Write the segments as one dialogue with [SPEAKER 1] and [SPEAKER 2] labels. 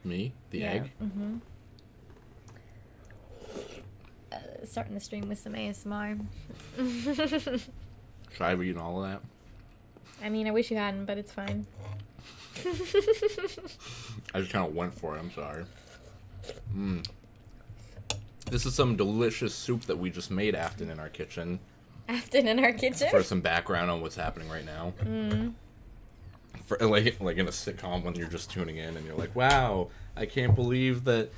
[SPEAKER 1] Me? The egg?
[SPEAKER 2] Mm-hmm. Starting the stream with some ASMR.
[SPEAKER 1] Should I have eaten all of that?
[SPEAKER 2] I mean, I wish you hadn't, but it's fine.
[SPEAKER 1] I just kind of went for it. I'm sorry. This is some delicious soup that we just made, Afton, in our kitchen.
[SPEAKER 2] Afton in our kitchen?
[SPEAKER 1] For some background on what's happening right now. For like in a sitcom when you're just tuning in and you're like, wow, I can't believe that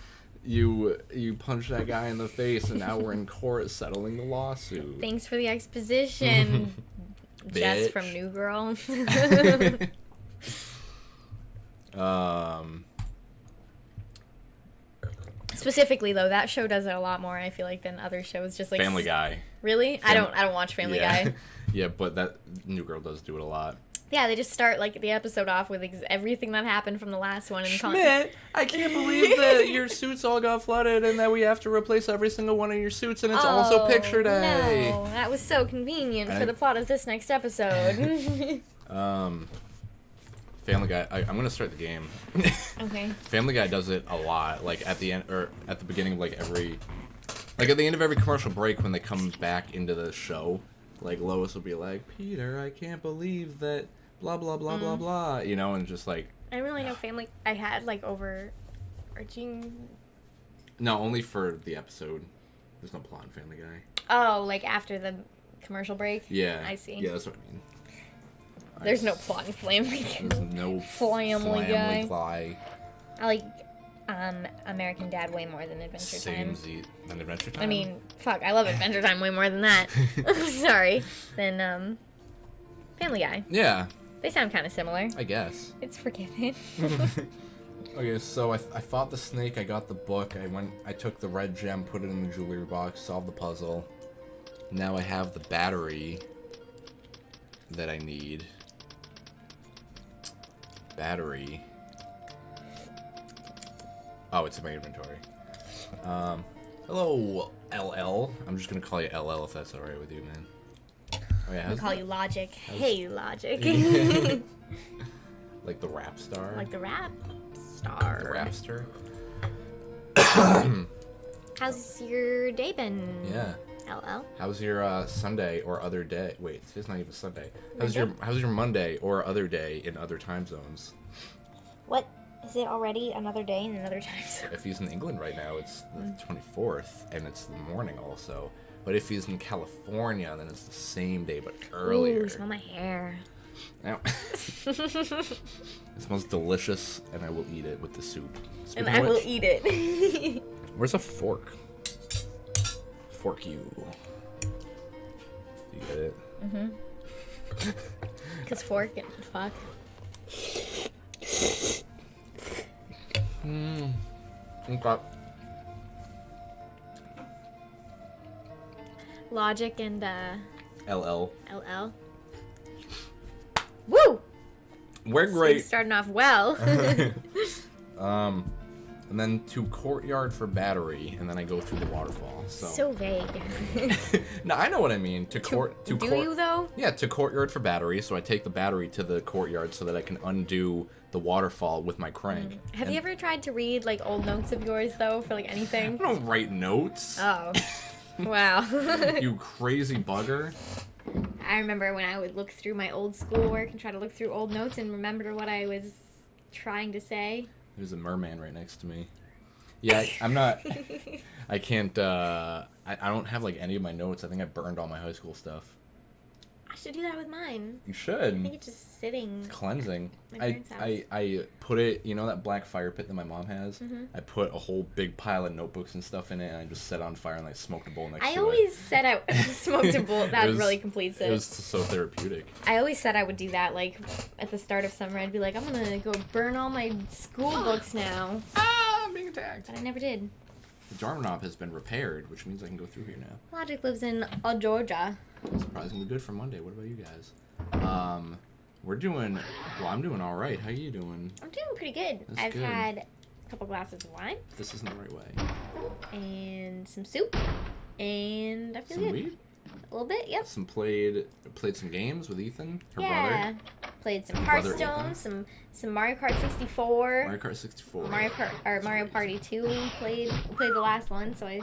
[SPEAKER 1] you punched that guy in the face and now we're in court settling the lawsuit.
[SPEAKER 2] Thanks for the exposition, Jess from New Girl. Specifically though, that show does it a lot more, I feel like, than other shows. Just like
[SPEAKER 1] Family Guy.
[SPEAKER 2] Really? I don't watch Family Guy.
[SPEAKER 1] Yeah, but that New Girl does do it a lot.
[SPEAKER 2] Yeah, they just start like the episode off with everything that happened from the last one. And
[SPEAKER 1] Schmidt, I can't believe that your suits all got flooded and that we have to replace every single one of your suits, and it's also picture day.
[SPEAKER 2] No, that was so convenient for the plot of this next episode.
[SPEAKER 1] Family Guy. I'm gonna start the game.
[SPEAKER 2] Okay.
[SPEAKER 1] Family Guy does it a lot, like at the end or at the beginning of like at the end of every commercial break when they come back into the show. Like Lois will be like, Peter, I can't believe that. Blah blah blah blah blah, you know, and just like
[SPEAKER 2] I didn't really know Family. I had like overarching.
[SPEAKER 1] No, only for the episode. There's no plot in Family Guy.
[SPEAKER 2] Oh, like after the commercial break.
[SPEAKER 1] Yeah,
[SPEAKER 2] I see.
[SPEAKER 1] Yeah, that's what I mean.
[SPEAKER 2] There's no plot in Family Guy.
[SPEAKER 1] There's no
[SPEAKER 2] Family Guy. I like American Dad way more than Adventure Time.
[SPEAKER 1] Than Adventure Time.
[SPEAKER 2] I mean, fuck, I love Adventure Time way more than that. Sorry, than Family Guy.
[SPEAKER 1] Yeah.
[SPEAKER 2] They sound kind of similar.
[SPEAKER 1] I guess.
[SPEAKER 2] It's forgiven.
[SPEAKER 1] Okay, so I fought the snake, I got the book, I took the red gem, put it in the jewelry box, solved the puzzle. Now I have the battery that I need. Battery. Oh, it's in my inventory. Hello, LL. I'm just gonna call you LL if that's alright with you, man. Oh, yeah,
[SPEAKER 2] I'll call you Logic. Hey, Logic.
[SPEAKER 1] Like the rap star?
[SPEAKER 2] Like the rap star.
[SPEAKER 1] The rapster.
[SPEAKER 2] How's your day been?
[SPEAKER 1] Yeah.
[SPEAKER 2] LL?
[SPEAKER 1] How's your Sunday or other day? Wait, it's not even Sunday. How's your Monday or other day in other time zones?
[SPEAKER 2] What? Is it already another day in another time zone?
[SPEAKER 1] If he's in England right now, it's the 24th, and it's the morning also. But if he's in California, then it's the same day, but earlier.
[SPEAKER 2] Ooh, smell my hair.
[SPEAKER 1] Now, it smells delicious, and I will eat it with the soup.
[SPEAKER 2] And I will eat it.
[SPEAKER 1] Where's a fork? Fork you. You get it?
[SPEAKER 2] Mm-hmm. Because fork and fuck.
[SPEAKER 1] Okay.
[SPEAKER 2] Logic and
[SPEAKER 1] LL.
[SPEAKER 2] LL. Woo!
[SPEAKER 1] We're great.
[SPEAKER 2] So starting off well.
[SPEAKER 1] And then to courtyard for battery, and then I go through the waterfall.
[SPEAKER 2] So vague.
[SPEAKER 1] No, I know what I mean. Do you
[SPEAKER 2] though?
[SPEAKER 1] Yeah, to courtyard for battery. So I take the battery to the courtyard so that I can undo the waterfall with my crank.
[SPEAKER 2] Have you ever tried to read like old notes of yours though for like anything?
[SPEAKER 1] I don't write notes.
[SPEAKER 2] Oh. Wow.
[SPEAKER 1] You crazy bugger.
[SPEAKER 2] I remember when I would look through my old schoolwork and try to look through old notes and remember what I was trying to say.
[SPEAKER 1] There's a merman right next to me. Yeah, I'm not. I can't. I don't have like any of my notes. I think I burned all my high school stuff.
[SPEAKER 2] I should do that with mine.
[SPEAKER 1] You should.
[SPEAKER 2] I think it's just sitting.
[SPEAKER 1] Cleansing.
[SPEAKER 2] My parents' house.
[SPEAKER 1] I put it. You know that black fire pit that my mom has.
[SPEAKER 2] Mm-hmm.
[SPEAKER 1] I put a whole big pile of notebooks and stuff in it, and I just set it on fire and like smoked a bowl next to it.
[SPEAKER 2] I always said I smoked a bowl. That really completes it.
[SPEAKER 1] It was so therapeutic.
[SPEAKER 2] I always said I would do that. Like at the start of summer, I'd be like, I'm gonna go burn all my school books now.
[SPEAKER 1] Ah, I'm being attacked.
[SPEAKER 2] But I never did.
[SPEAKER 1] The doorknob has been repaired, which means I can go through here now.
[SPEAKER 2] Logic lives in Georgia.
[SPEAKER 1] Surprisingly good for Monday. What about you guys? We're doing. Well, I'm doing all right. How you doing?
[SPEAKER 2] I'm doing pretty good. I've had a couple glasses of wine.
[SPEAKER 1] This isn't the right way.
[SPEAKER 2] And some soup. And I feel
[SPEAKER 1] some
[SPEAKER 2] good.
[SPEAKER 1] Weed?
[SPEAKER 2] A little bit, yep.
[SPEAKER 1] Played some games with Ethan, her brother.
[SPEAKER 2] Played some
[SPEAKER 1] Brother
[SPEAKER 2] Hearthstone,
[SPEAKER 1] Ethan.
[SPEAKER 2] some Mario Kart 64.
[SPEAKER 1] Mario Kart 64.
[SPEAKER 2] Mario Party 2. We played the last one, so I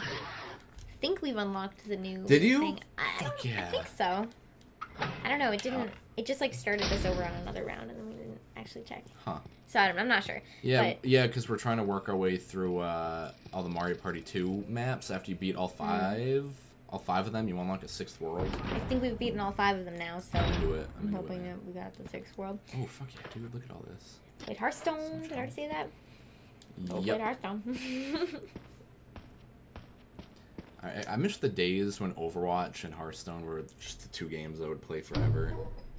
[SPEAKER 2] think we've unlocked the new
[SPEAKER 1] Did you?
[SPEAKER 2] thing.
[SPEAKER 1] Fuck yeah.
[SPEAKER 2] I think so. I don't know. It didn't. It just like started us over on another round, and then we didn't actually check.
[SPEAKER 1] Huh.
[SPEAKER 2] So I'm not sure.
[SPEAKER 1] Yeah,
[SPEAKER 2] but,
[SPEAKER 1] yeah, because we're trying to work our way through all the Mario Party 2 maps. After you beat all five of them, you unlock a 6th world.
[SPEAKER 2] I think we've beaten all 5 of them now, so
[SPEAKER 1] I'm into it.
[SPEAKER 2] I'm hoping that we got the 6th world.
[SPEAKER 1] Oh, fuck yeah, dude. Look at all this.
[SPEAKER 2] Played Hearthstone. Did I already say that? Oh,
[SPEAKER 1] Yep.
[SPEAKER 2] played Hearthstone.
[SPEAKER 1] I miss the days when Overwatch and Hearthstone were just the 2 games I would play forever.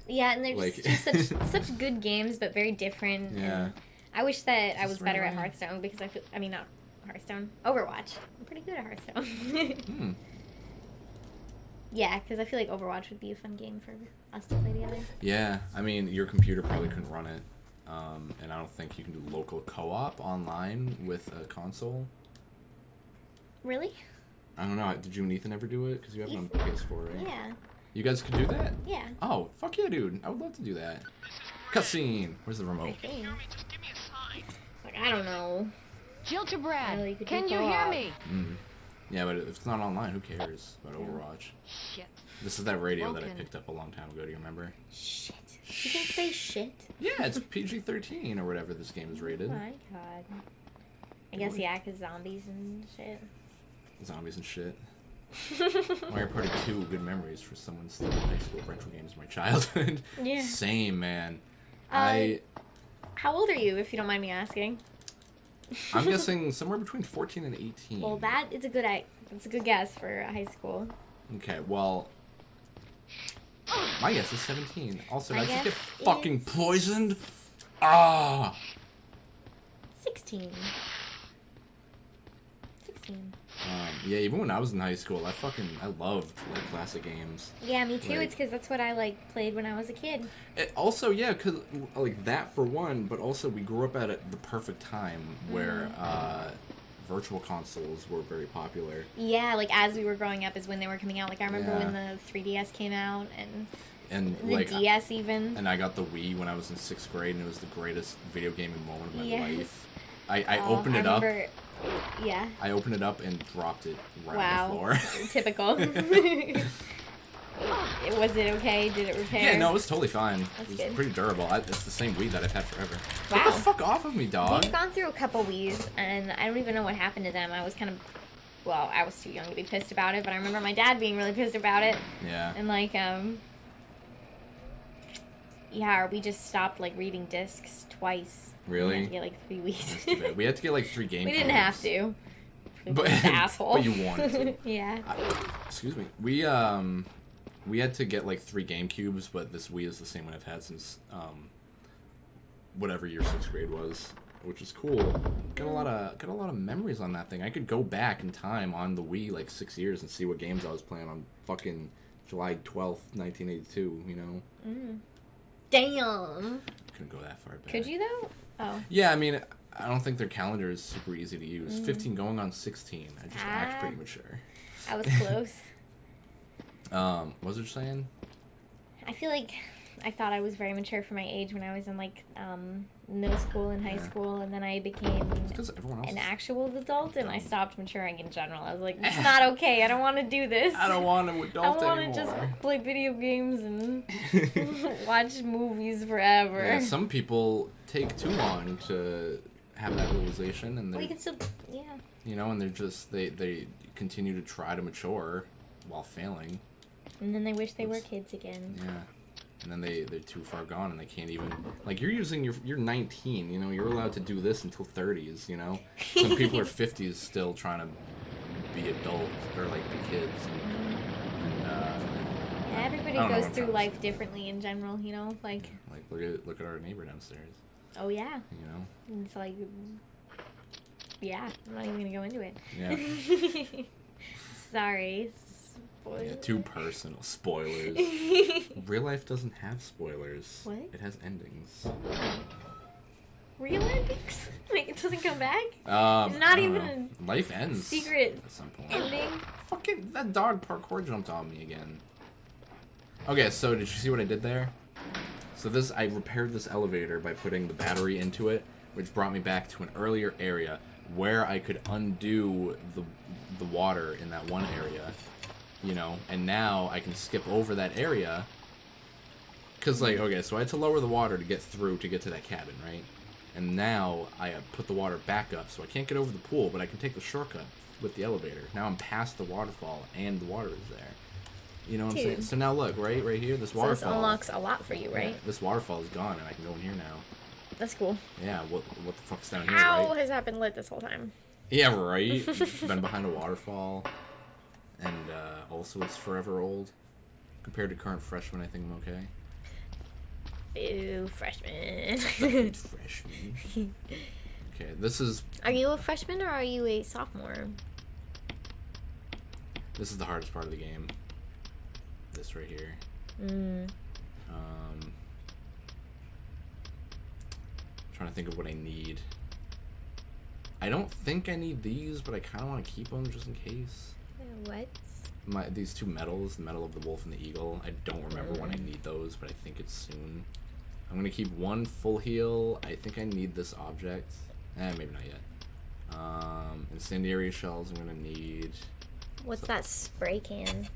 [SPEAKER 2] Yeah, and they're
[SPEAKER 1] Like-
[SPEAKER 2] just such good games, but very different.
[SPEAKER 1] Yeah.
[SPEAKER 2] And I wish that I was
[SPEAKER 1] Just
[SPEAKER 2] better
[SPEAKER 1] right
[SPEAKER 2] at
[SPEAKER 1] away.
[SPEAKER 2] Hearthstone because I mean, not Hearthstone, Overwatch. I'm pretty good at Hearthstone.
[SPEAKER 1] Hmm.
[SPEAKER 2] Yeah, because I feel like Overwatch would be a fun game for us to play together.
[SPEAKER 1] Yeah, I mean, your computer probably couldn't run it. And I don't think you can do local co-op online with a console.
[SPEAKER 2] Really?
[SPEAKER 1] I don't know. Did you and Ethan ever do it? Because you have it on PS4, right?
[SPEAKER 2] Yeah.
[SPEAKER 1] You guys could do that?
[SPEAKER 2] Yeah.
[SPEAKER 1] Oh, fuck yeah, dude. I would love to do that. Cutscene. Where's the
[SPEAKER 2] I
[SPEAKER 1] remote?
[SPEAKER 2] think. Like, I don't know.
[SPEAKER 3] Gildebrand,
[SPEAKER 2] Really, you could
[SPEAKER 3] can
[SPEAKER 2] do
[SPEAKER 3] you hear
[SPEAKER 2] co-op.
[SPEAKER 3] me?
[SPEAKER 1] Mm. Yeah, but if it's not online, who cares about Overwatch?
[SPEAKER 3] Shit.
[SPEAKER 1] This is that radio that I
[SPEAKER 3] Broken.
[SPEAKER 1] picked up a long time ago. Do you remember?
[SPEAKER 2] Shit. You can say shit.
[SPEAKER 1] Yeah, it's PG-13 or whatever this game is
[SPEAKER 2] Oh
[SPEAKER 1] rated.
[SPEAKER 2] my god. I guess, yeah, because zombies and shit.
[SPEAKER 1] Zombies and shit. Mario Party 2, good memories for someone still in high school. Retro games of my childhood.
[SPEAKER 2] Yeah.
[SPEAKER 1] Same, man.
[SPEAKER 2] How old are you, if you don't mind me asking?
[SPEAKER 1] I'm guessing somewhere between 14 and 18.
[SPEAKER 2] Well, that's a good guess for high school.
[SPEAKER 1] Okay, well, my guess is 17. Also,
[SPEAKER 2] My
[SPEAKER 1] did I just get
[SPEAKER 2] guess
[SPEAKER 1] fucking
[SPEAKER 2] is-
[SPEAKER 1] poisoned? Ah!
[SPEAKER 2] 16. 16.
[SPEAKER 1] Yeah, even when I was in high school, I loved like classic games.
[SPEAKER 2] Yeah, me too.
[SPEAKER 1] Like-
[SPEAKER 2] It's because that's what I played when I was a kid.
[SPEAKER 1] Also, yeah, because like that for one, but also we grew up at the perfect time where virtual consoles were very popular.
[SPEAKER 2] Yeah, like as we were growing up is when they were coming out. Like I remember
[SPEAKER 1] Yeah.
[SPEAKER 2] when the 3DS came out and
[SPEAKER 1] And
[SPEAKER 2] the
[SPEAKER 1] like,
[SPEAKER 2] DS even.
[SPEAKER 1] and I got the Wii when I was in 6th grade, and it was the greatest video gaming moment of my
[SPEAKER 2] Yes.
[SPEAKER 1] life. I
[SPEAKER 2] Oh,
[SPEAKER 1] opened it up.
[SPEAKER 2] remember, Yeah.
[SPEAKER 1] I opened it up and dropped it right
[SPEAKER 2] Wow.
[SPEAKER 1] on the floor.
[SPEAKER 2] Typical. Was it okay? Did it repair?
[SPEAKER 1] Yeah, no, it was totally fine.
[SPEAKER 2] That's
[SPEAKER 1] It was
[SPEAKER 2] good.
[SPEAKER 1] pretty durable. It's the same Wii that I've had forever.
[SPEAKER 2] Wow.
[SPEAKER 1] Get the fuck off of me, dog.
[SPEAKER 2] We've gone through a couple Wiis, and I don't even know what happened to them. I was kind of, well, I was too young to be pissed about it, but I remember my dad being really pissed about it.
[SPEAKER 1] Yeah.
[SPEAKER 2] And like, yeah, or we just stopped like reading discs twice.
[SPEAKER 1] Really?
[SPEAKER 2] We had to get like 3
[SPEAKER 1] That's too bad.
[SPEAKER 2] weeks.
[SPEAKER 1] We had to get like 3 game
[SPEAKER 2] We didn't
[SPEAKER 1] codes.
[SPEAKER 2] have to.
[SPEAKER 1] But-
[SPEAKER 2] The asshole.
[SPEAKER 1] but you wanted to.
[SPEAKER 2] Yeah.
[SPEAKER 1] Excuse me. We had to get like 3 GameCubes, but this Wii is the same one I've had since whatever year 6th grade was, which is cool. Got a lot of memories on that thing. I could go back in time on the Wii like 6 years and see what games I was playing on fucking July 12th, 1982. You know.
[SPEAKER 2] Damn.
[SPEAKER 1] Couldn't go that far back.
[SPEAKER 2] Could you though? Oh.
[SPEAKER 1] Yeah, I mean, I don't think their calendar is super easy to use. 15 going on 16. I just act
[SPEAKER 2] Ah.
[SPEAKER 1] pretty mature.
[SPEAKER 2] I was close.
[SPEAKER 1] What was it saying?
[SPEAKER 2] I feel like I thought I was very mature for my age when I was in like middle school and high
[SPEAKER 1] Yeah.
[SPEAKER 2] school, and then I became
[SPEAKER 1] Because everyone else.
[SPEAKER 2] an actual adult and I stopped maturing in general. I was like, it's not okay. I don't want to do this.
[SPEAKER 1] I don't want to
[SPEAKER 2] I
[SPEAKER 1] adult
[SPEAKER 2] want
[SPEAKER 1] anymore.
[SPEAKER 2] to just play video games and watch movies forever.
[SPEAKER 1] Yeah, some people take too long to have that realization, and
[SPEAKER 2] Well,
[SPEAKER 1] they,
[SPEAKER 2] you can still, yeah.
[SPEAKER 1] you know, and they're just they continue to try to mature while failing.
[SPEAKER 2] And then they wish they were
[SPEAKER 1] Oops.
[SPEAKER 2] kids again.
[SPEAKER 1] Yeah. And then they're too far gone, and they can't even, like, you're 19, you know, you're allowed to do this until 30s, you know. Some people are 50s still trying to be adults or like be kids. And
[SPEAKER 2] Yeah, everybody
[SPEAKER 1] I don't know
[SPEAKER 2] goes
[SPEAKER 1] what I'm
[SPEAKER 2] through
[SPEAKER 1] trying to
[SPEAKER 2] life
[SPEAKER 1] say.
[SPEAKER 2] differently in general, you know? Like,
[SPEAKER 1] look at our neighbor downstairs,
[SPEAKER 2] oh yeah.
[SPEAKER 1] you know.
[SPEAKER 2] It's like, yeah, I'm not even gonna go into it.
[SPEAKER 1] Yeah.
[SPEAKER 2] Sorry.
[SPEAKER 1] Yeah, too personal. Spoilers. Real life doesn't have spoilers.
[SPEAKER 2] What?
[SPEAKER 1] It has endings.
[SPEAKER 2] Real endings? Like, it doesn't come back?
[SPEAKER 1] It's
[SPEAKER 2] not even
[SPEAKER 1] life ends.
[SPEAKER 2] Secret
[SPEAKER 1] at some point.
[SPEAKER 2] ending?
[SPEAKER 1] Fucking that dog parkour jumped on me again. Okay, so did you see what I did there? So this, I repaired this elevator by putting the battery into it, which brought me back to an earlier area where I could undo the water in that one area, you know, and now I can skip over that area. Because, like, okay, so I had to lower the water to get through to get to that cabin, right? And now I put the water back up, so I can't get over the pool, but I can take the shortcut with the elevator. Now I'm past the waterfall, and the water is there. You know what I'm saying? So now look, right here, this waterfall.
[SPEAKER 2] So this unlocks a lot for you, right?
[SPEAKER 1] Yeah, this waterfall is gone, and I can go in here now.
[SPEAKER 2] That's cool.
[SPEAKER 1] Yeah, what the fuck's down here,
[SPEAKER 2] How
[SPEAKER 1] right?
[SPEAKER 2] has that been lit this whole time?
[SPEAKER 1] Yeah, right? Been behind a waterfall. And also it's forever old. Compared to current freshmen, I think I'm okay.
[SPEAKER 2] Ew, freshman.
[SPEAKER 1] Freshman. Okay, this is...
[SPEAKER 2] Are you a freshman or are you a sophomore?
[SPEAKER 1] This is the hardest part of the game. This right here. Trying to think of what I need. I don't think I need these, but I kind of want to keep them just in case.
[SPEAKER 2] What?
[SPEAKER 1] These two medals, the medal of the wolf and the eagle. I don't remember when I need those, but I think it's soon. I'm gonna keep one full heal. I think I need this object. Maybe not yet. Incendiary shells. I'm gonna need.
[SPEAKER 2] What's that spray can?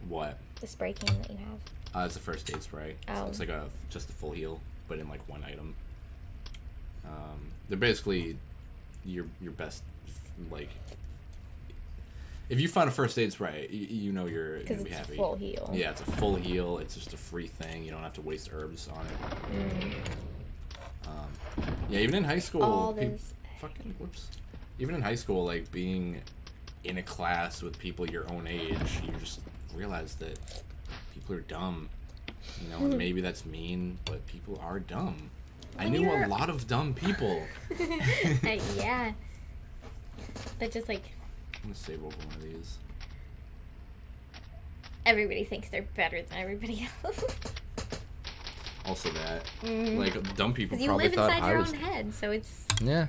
[SPEAKER 1] What?
[SPEAKER 2] The spray can that you have.
[SPEAKER 1] It's a first aid spray.
[SPEAKER 2] Oh.
[SPEAKER 1] So it's like just a full heal, but in like one item. They're basically your best, like. If you find a first aid spray, you know you're gonna be happy.
[SPEAKER 2] It's full heal.
[SPEAKER 1] Yeah, it's a full heal. It's just a free thing. You don't have to waste herbs on it. Yeah, even in high school,
[SPEAKER 2] All this.
[SPEAKER 1] fucking whoops. Even in high school, like being in a class with people your own age, you just realize that people are dumb. You know, and maybe that's mean, but people are dumb. I knew a lot of dumb people.
[SPEAKER 2] Yeah. They're just like.
[SPEAKER 1] I'm gonna save over one of these.
[SPEAKER 2] Everybody thinks they're better than everybody else.
[SPEAKER 1] Also that, like, dumb people
[SPEAKER 2] Because you
[SPEAKER 1] probably
[SPEAKER 2] live
[SPEAKER 1] thought
[SPEAKER 2] inside
[SPEAKER 1] I
[SPEAKER 2] your
[SPEAKER 1] was.
[SPEAKER 2] own head, so it's I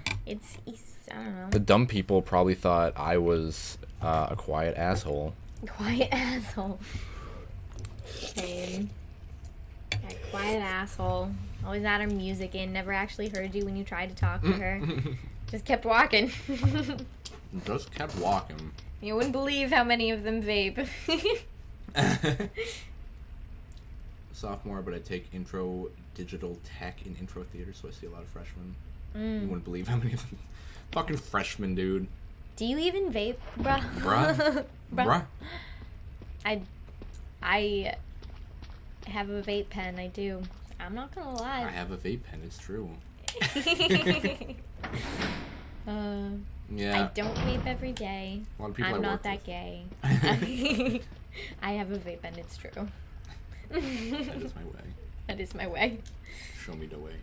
[SPEAKER 2] don't know.
[SPEAKER 1] The dumb people probably thought I was a quiet asshole.
[SPEAKER 2] Quiet asshole. Same. Yeah, quiet asshole. Always had her music in. Never actually heard you when you tried to talk to her. Just kept walking.
[SPEAKER 1] Just kept walking.
[SPEAKER 2] You wouldn't believe how many of them vape.
[SPEAKER 1] Sophomore, but I take intro digital tech in intro theater, so I see a lot of freshmen. You wouldn't believe how many of them. Fucking freshmen, dude.
[SPEAKER 2] Do you even vape, bruh?
[SPEAKER 1] Bruh. Bruh.
[SPEAKER 2] I have a vape pen. I do. I'm not gonna lie.
[SPEAKER 1] I have a vape pen. It's true. Yeah.
[SPEAKER 2] I don't vape every day.
[SPEAKER 1] A lot of people
[SPEAKER 2] I'm
[SPEAKER 1] I
[SPEAKER 2] not
[SPEAKER 1] work
[SPEAKER 2] that
[SPEAKER 1] with.
[SPEAKER 2] gay. I have a vape pen. It's true.
[SPEAKER 1] That is my way.
[SPEAKER 2] That is my way.
[SPEAKER 1] Show me the way.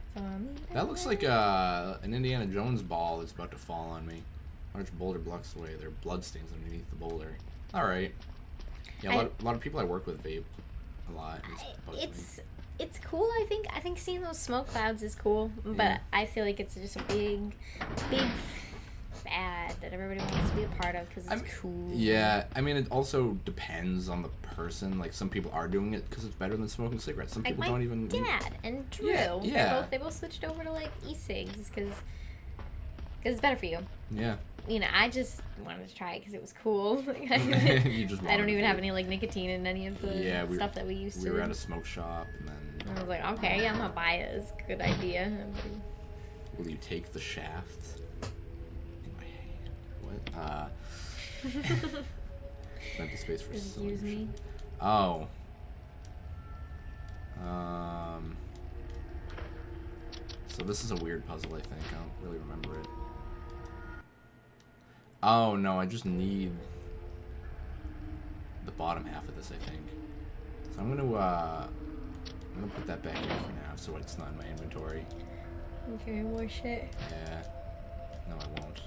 [SPEAKER 1] That looks like an Indiana Jones ball that's about to fall on me. Large boulder blocks away. There are bloodstains underneath the boulder. All right. Yeah, a lot of people I work with vape a lot.
[SPEAKER 2] It's cool. I think seeing those smoke clouds is cool, but
[SPEAKER 1] Yeah.
[SPEAKER 2] I feel like it's just a big fad that everybody wants to be a part of because it's cool.
[SPEAKER 1] Yeah, I mean, it also depends on the person. Like, some people are doing it because it's better than smoking cigarettes. Some people
[SPEAKER 2] Like
[SPEAKER 1] don't
[SPEAKER 2] my
[SPEAKER 1] even.
[SPEAKER 2] dad and Drew.
[SPEAKER 1] Yeah.
[SPEAKER 2] They both switched over to like e-cigs because it's better for you.
[SPEAKER 1] Yeah.
[SPEAKER 2] You know, I just wanted to try it because it was cool.
[SPEAKER 1] You just
[SPEAKER 2] I don't even have
[SPEAKER 1] it.
[SPEAKER 2] any like nicotine in any of the stuff that we used to.
[SPEAKER 1] We were at a smoke shop, and then.
[SPEAKER 2] I was like, okay, I'm gonna buy it. It's a good idea.
[SPEAKER 1] Will you take the shaft? In my hand. What? Empty space for
[SPEAKER 2] Excuse me.
[SPEAKER 1] Oh. So this is a weird puzzle, I think. I don't really remember it. Oh, no, I just need the bottom half of this, I think. So I'm gonna put that back in for now, so it's not in my inventory.
[SPEAKER 2] Okay, more shit.
[SPEAKER 1] Yeah. No, I won't.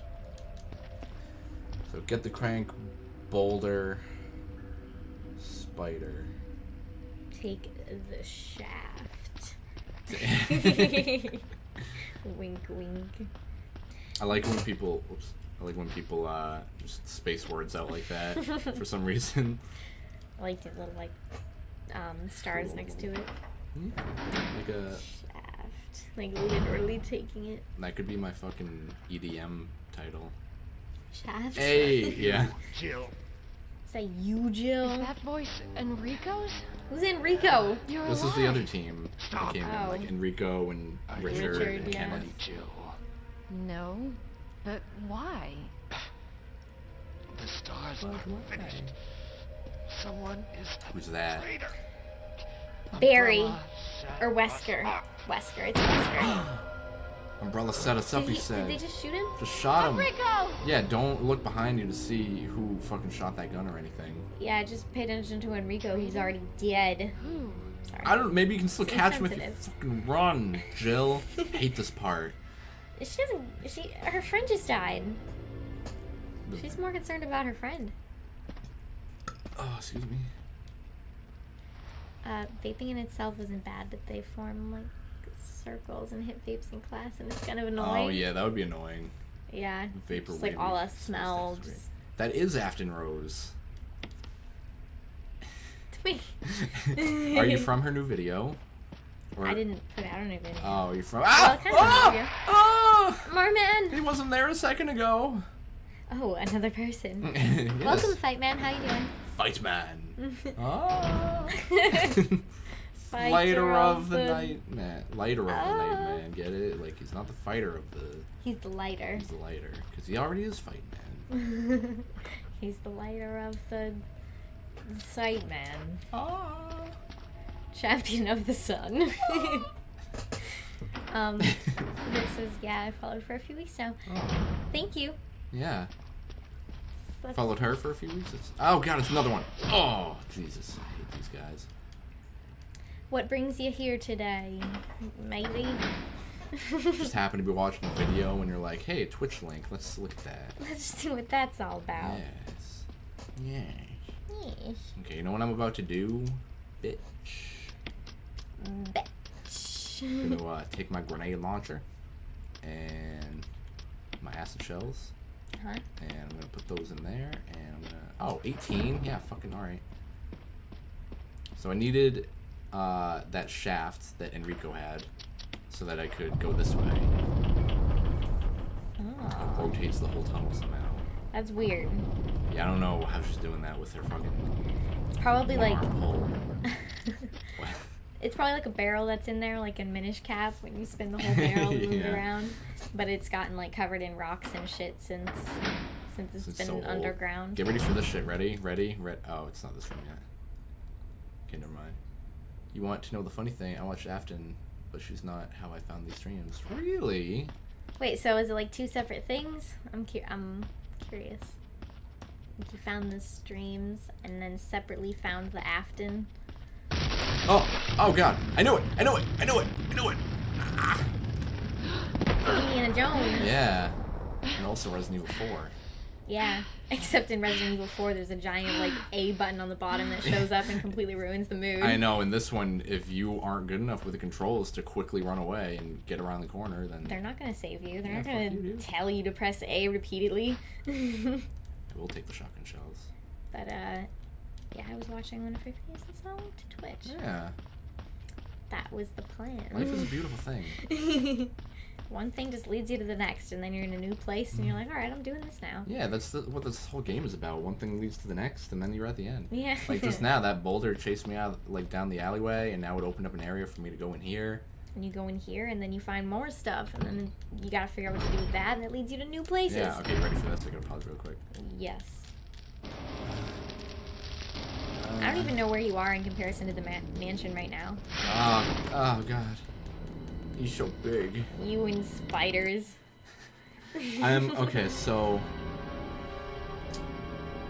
[SPEAKER 1] So get the crank, boulder, spider.
[SPEAKER 2] Take the shaft. Wink, wink.
[SPEAKER 1] I like when people. Whoops. I like when people just space words out like that for some reason.
[SPEAKER 2] I like the little like stars next to it.
[SPEAKER 1] Like a.
[SPEAKER 2] Shaft. Like literally taking it.
[SPEAKER 1] That could be my fucking EDM title.
[SPEAKER 2] Shaft.
[SPEAKER 1] Hey, yeah.
[SPEAKER 3] Jill.
[SPEAKER 2] Is that you, Jill?
[SPEAKER 4] Is that voice Enrico's?
[SPEAKER 2] Who's Enrico?
[SPEAKER 4] You're
[SPEAKER 1] This
[SPEAKER 4] alive.
[SPEAKER 1] is the other team that
[SPEAKER 3] Stop.
[SPEAKER 1] came in,
[SPEAKER 2] Oh.
[SPEAKER 1] like Enrico and Richard,
[SPEAKER 2] Richard,
[SPEAKER 1] and
[SPEAKER 2] yeah.
[SPEAKER 1] Kennedy.
[SPEAKER 3] Jill.
[SPEAKER 4] No, but why?
[SPEAKER 3] The stars are finished. Someone is a
[SPEAKER 1] Who's that?
[SPEAKER 3] traitor.
[SPEAKER 2] Barry.
[SPEAKER 3] Umbrella set
[SPEAKER 2] Or
[SPEAKER 3] us
[SPEAKER 2] Wesker.
[SPEAKER 3] up.
[SPEAKER 2] Wesker. It's Wesker.
[SPEAKER 1] Umbrella set us up, he
[SPEAKER 2] Did
[SPEAKER 1] said.
[SPEAKER 2] they just shoot him?
[SPEAKER 1] Just shot him.
[SPEAKER 4] Enrico!
[SPEAKER 1] Yeah, don't look behind you to see who fucking shot that gun or anything.
[SPEAKER 2] Yeah, just pay attention to Enrico. He's already dead.
[SPEAKER 4] Who?
[SPEAKER 2] Sorry.
[SPEAKER 1] I don't. Maybe you can still
[SPEAKER 2] It's
[SPEAKER 1] catch him if you
[SPEAKER 2] insensitive.
[SPEAKER 1] fucking run, Jill. Hate this part.
[SPEAKER 2] She doesn't. Her friend just died. She's more concerned about her friend.
[SPEAKER 1] Oh, excuse me.
[SPEAKER 2] Vaping in itself isn't bad, but they form like circles and hit vapes in class, and it's kind of annoying.
[SPEAKER 1] Oh yeah, that would be annoying.
[SPEAKER 2] Yeah.
[SPEAKER 1] Vapor
[SPEAKER 2] Just like
[SPEAKER 1] wavy.
[SPEAKER 2] all that smell.
[SPEAKER 1] That's great.
[SPEAKER 2] Just
[SPEAKER 1] That is AftynRose.
[SPEAKER 2] to me.
[SPEAKER 1] Are you from her new video? Or,
[SPEAKER 2] I didn't put out an video.
[SPEAKER 1] Oh, you're from.
[SPEAKER 2] Well,
[SPEAKER 1] Ah!
[SPEAKER 2] kind of
[SPEAKER 1] Ah!
[SPEAKER 2] video.
[SPEAKER 1] Ah!
[SPEAKER 2] Marman.
[SPEAKER 1] He wasn't there a second ago.
[SPEAKER 2] Oh, another person.
[SPEAKER 1] Yes.
[SPEAKER 2] Welcome, Fight Man. How you doing?
[SPEAKER 1] Fight man. Ah.
[SPEAKER 2] Fighter
[SPEAKER 1] Lighter of
[SPEAKER 2] of
[SPEAKER 1] the
[SPEAKER 2] the-
[SPEAKER 1] night man. Lighter of the night
[SPEAKER 2] Ah.
[SPEAKER 1] man. Get it? Like he's not the fighter of the.
[SPEAKER 2] He's the lighter.
[SPEAKER 1] He's the lighter because he already is fight man.
[SPEAKER 2] He's the lighter of the Sight Man.
[SPEAKER 1] Ah.
[SPEAKER 2] Champion of the sun. This is, yeah, I followed for a few weeks now.
[SPEAKER 1] Oh.
[SPEAKER 2] Thank you.
[SPEAKER 1] Yeah.
[SPEAKER 2] That's-
[SPEAKER 1] Followed her for a few weeks. Oh god, it's another one. Oh Jesus, I hate these guys.
[SPEAKER 2] What brings you here today, matey?
[SPEAKER 1] Just happen to be watching a video when you're like, hey, Twitch link, let's look at that.
[SPEAKER 2] Let's see what that's all about.
[SPEAKER 1] Yes. Yes.
[SPEAKER 2] Yes.
[SPEAKER 1] Okay, you know what I'm about to do? Bitch.
[SPEAKER 2] Bitch.
[SPEAKER 1] I'm gonna take my grenade launcher and my acid shells.
[SPEAKER 2] Huh?
[SPEAKER 1] And I'm gonna put those in there and I'm gonna. Oh, 18? Yeah, fucking alright. So I needed that shaft that Enrico had so that I could go this way.
[SPEAKER 2] Oh,
[SPEAKER 1] Rotates the whole tunnel somehow.
[SPEAKER 2] that's weird.
[SPEAKER 1] Yeah, I don't know how she's doing that with her fucking
[SPEAKER 2] It's probably like
[SPEAKER 1] arm pole. What?
[SPEAKER 2] it's probably like a barrel that's in there, like in Minish Cap when you spin the whole barrel and move it
[SPEAKER 1] Yeah.
[SPEAKER 2] around. But it's gotten like covered in rocks and shit since it's
[SPEAKER 1] It's
[SPEAKER 2] been
[SPEAKER 1] so old.
[SPEAKER 2] underground.
[SPEAKER 1] Get ready for this shit. Ready? Ready? Oh, it's not this room yet. Okay, never mind. You want to know the funny thing? I watched Afton, but she's not how I found these streams. Really?
[SPEAKER 2] Wait, so is it like two separate things? I'm curious. Like you found the streams and then separately found the Afton.
[SPEAKER 1] Oh god. I know it. I know it. I know it. I know it. Ah.
[SPEAKER 2] Indiana Jones.
[SPEAKER 1] Yeah. And also Resident Evil 4.
[SPEAKER 2] Yeah. Except in Resident Evil 4, there's a giant like A button on the bottom that shows up and completely ruins the mood.
[SPEAKER 1] I know. In this one, if you aren't good enough with the controls to quickly run away and get around the corner, then
[SPEAKER 2] They're not gonna save you. They're
[SPEAKER 1] Yeah,
[SPEAKER 2] not
[SPEAKER 1] fuck
[SPEAKER 2] gonna
[SPEAKER 1] you, dude.
[SPEAKER 2] tell you to press A repeatedly.
[SPEAKER 1] I will take the shotgun shells.
[SPEAKER 2] But yeah, I was watching one of her videos and saw a link to Twitch.
[SPEAKER 1] Yeah.
[SPEAKER 2] That was the plan.
[SPEAKER 1] Life is a beautiful thing.
[SPEAKER 2] One thing just leads you to the next, and then you're in a new place, and you're like, all right, I'm doing this now.
[SPEAKER 1] Yeah, that's what this whole game is about. One thing leads to the next, and then you're at the end.
[SPEAKER 2] Yeah.
[SPEAKER 1] Like just now, that boulder chased me out like down the alleyway, and now it opened up an area for me to go in here.
[SPEAKER 2] And you go in here, and then you find more stuff, and then you gotta figure out what to do with that, and it leads you to new places.
[SPEAKER 1] Yeah. Okay, you ready for this? I gotta pause real quick.
[SPEAKER 2] Yes. I don't even know where you are in comparison to the mansion right now.
[SPEAKER 1] Oh god, he's so big.
[SPEAKER 2] You and spiders.
[SPEAKER 1] Okay. So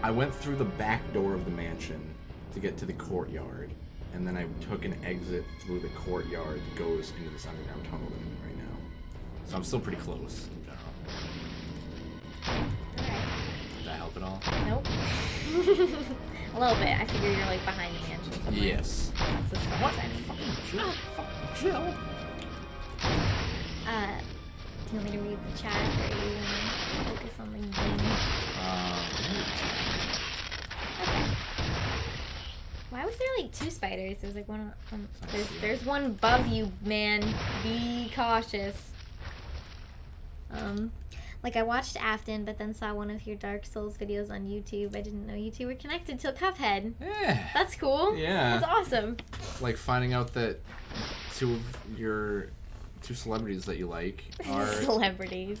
[SPEAKER 1] I went through the back door of the mansion to get to the courtyard, and then I took an exit through the courtyard that goes into this underground tunnel that I'm in right now. So I'm still pretty close in general.
[SPEAKER 2] Alright.
[SPEAKER 1] Did that help at all?
[SPEAKER 2] Nope. A little bit. I figure you're like behind the mansion somewhere.
[SPEAKER 1] Yes.
[SPEAKER 2] That's the smart side.
[SPEAKER 1] Chill. Chill.
[SPEAKER 2] Do you want me to read the chat, or do you want to focus on the game? Okay. Why was there like 2 spiders? There's like one. There's one above you, man. Be cautious. Like I watched Afton, but then saw one of your Dark Souls videos on YouTube. I didn't know you two were connected to Cuphead.
[SPEAKER 1] Yeah.
[SPEAKER 2] That's cool.
[SPEAKER 1] Yeah.
[SPEAKER 2] That's awesome.
[SPEAKER 1] Like finding out that 2 of your 2 celebrities that you like are
[SPEAKER 2] Celebrities.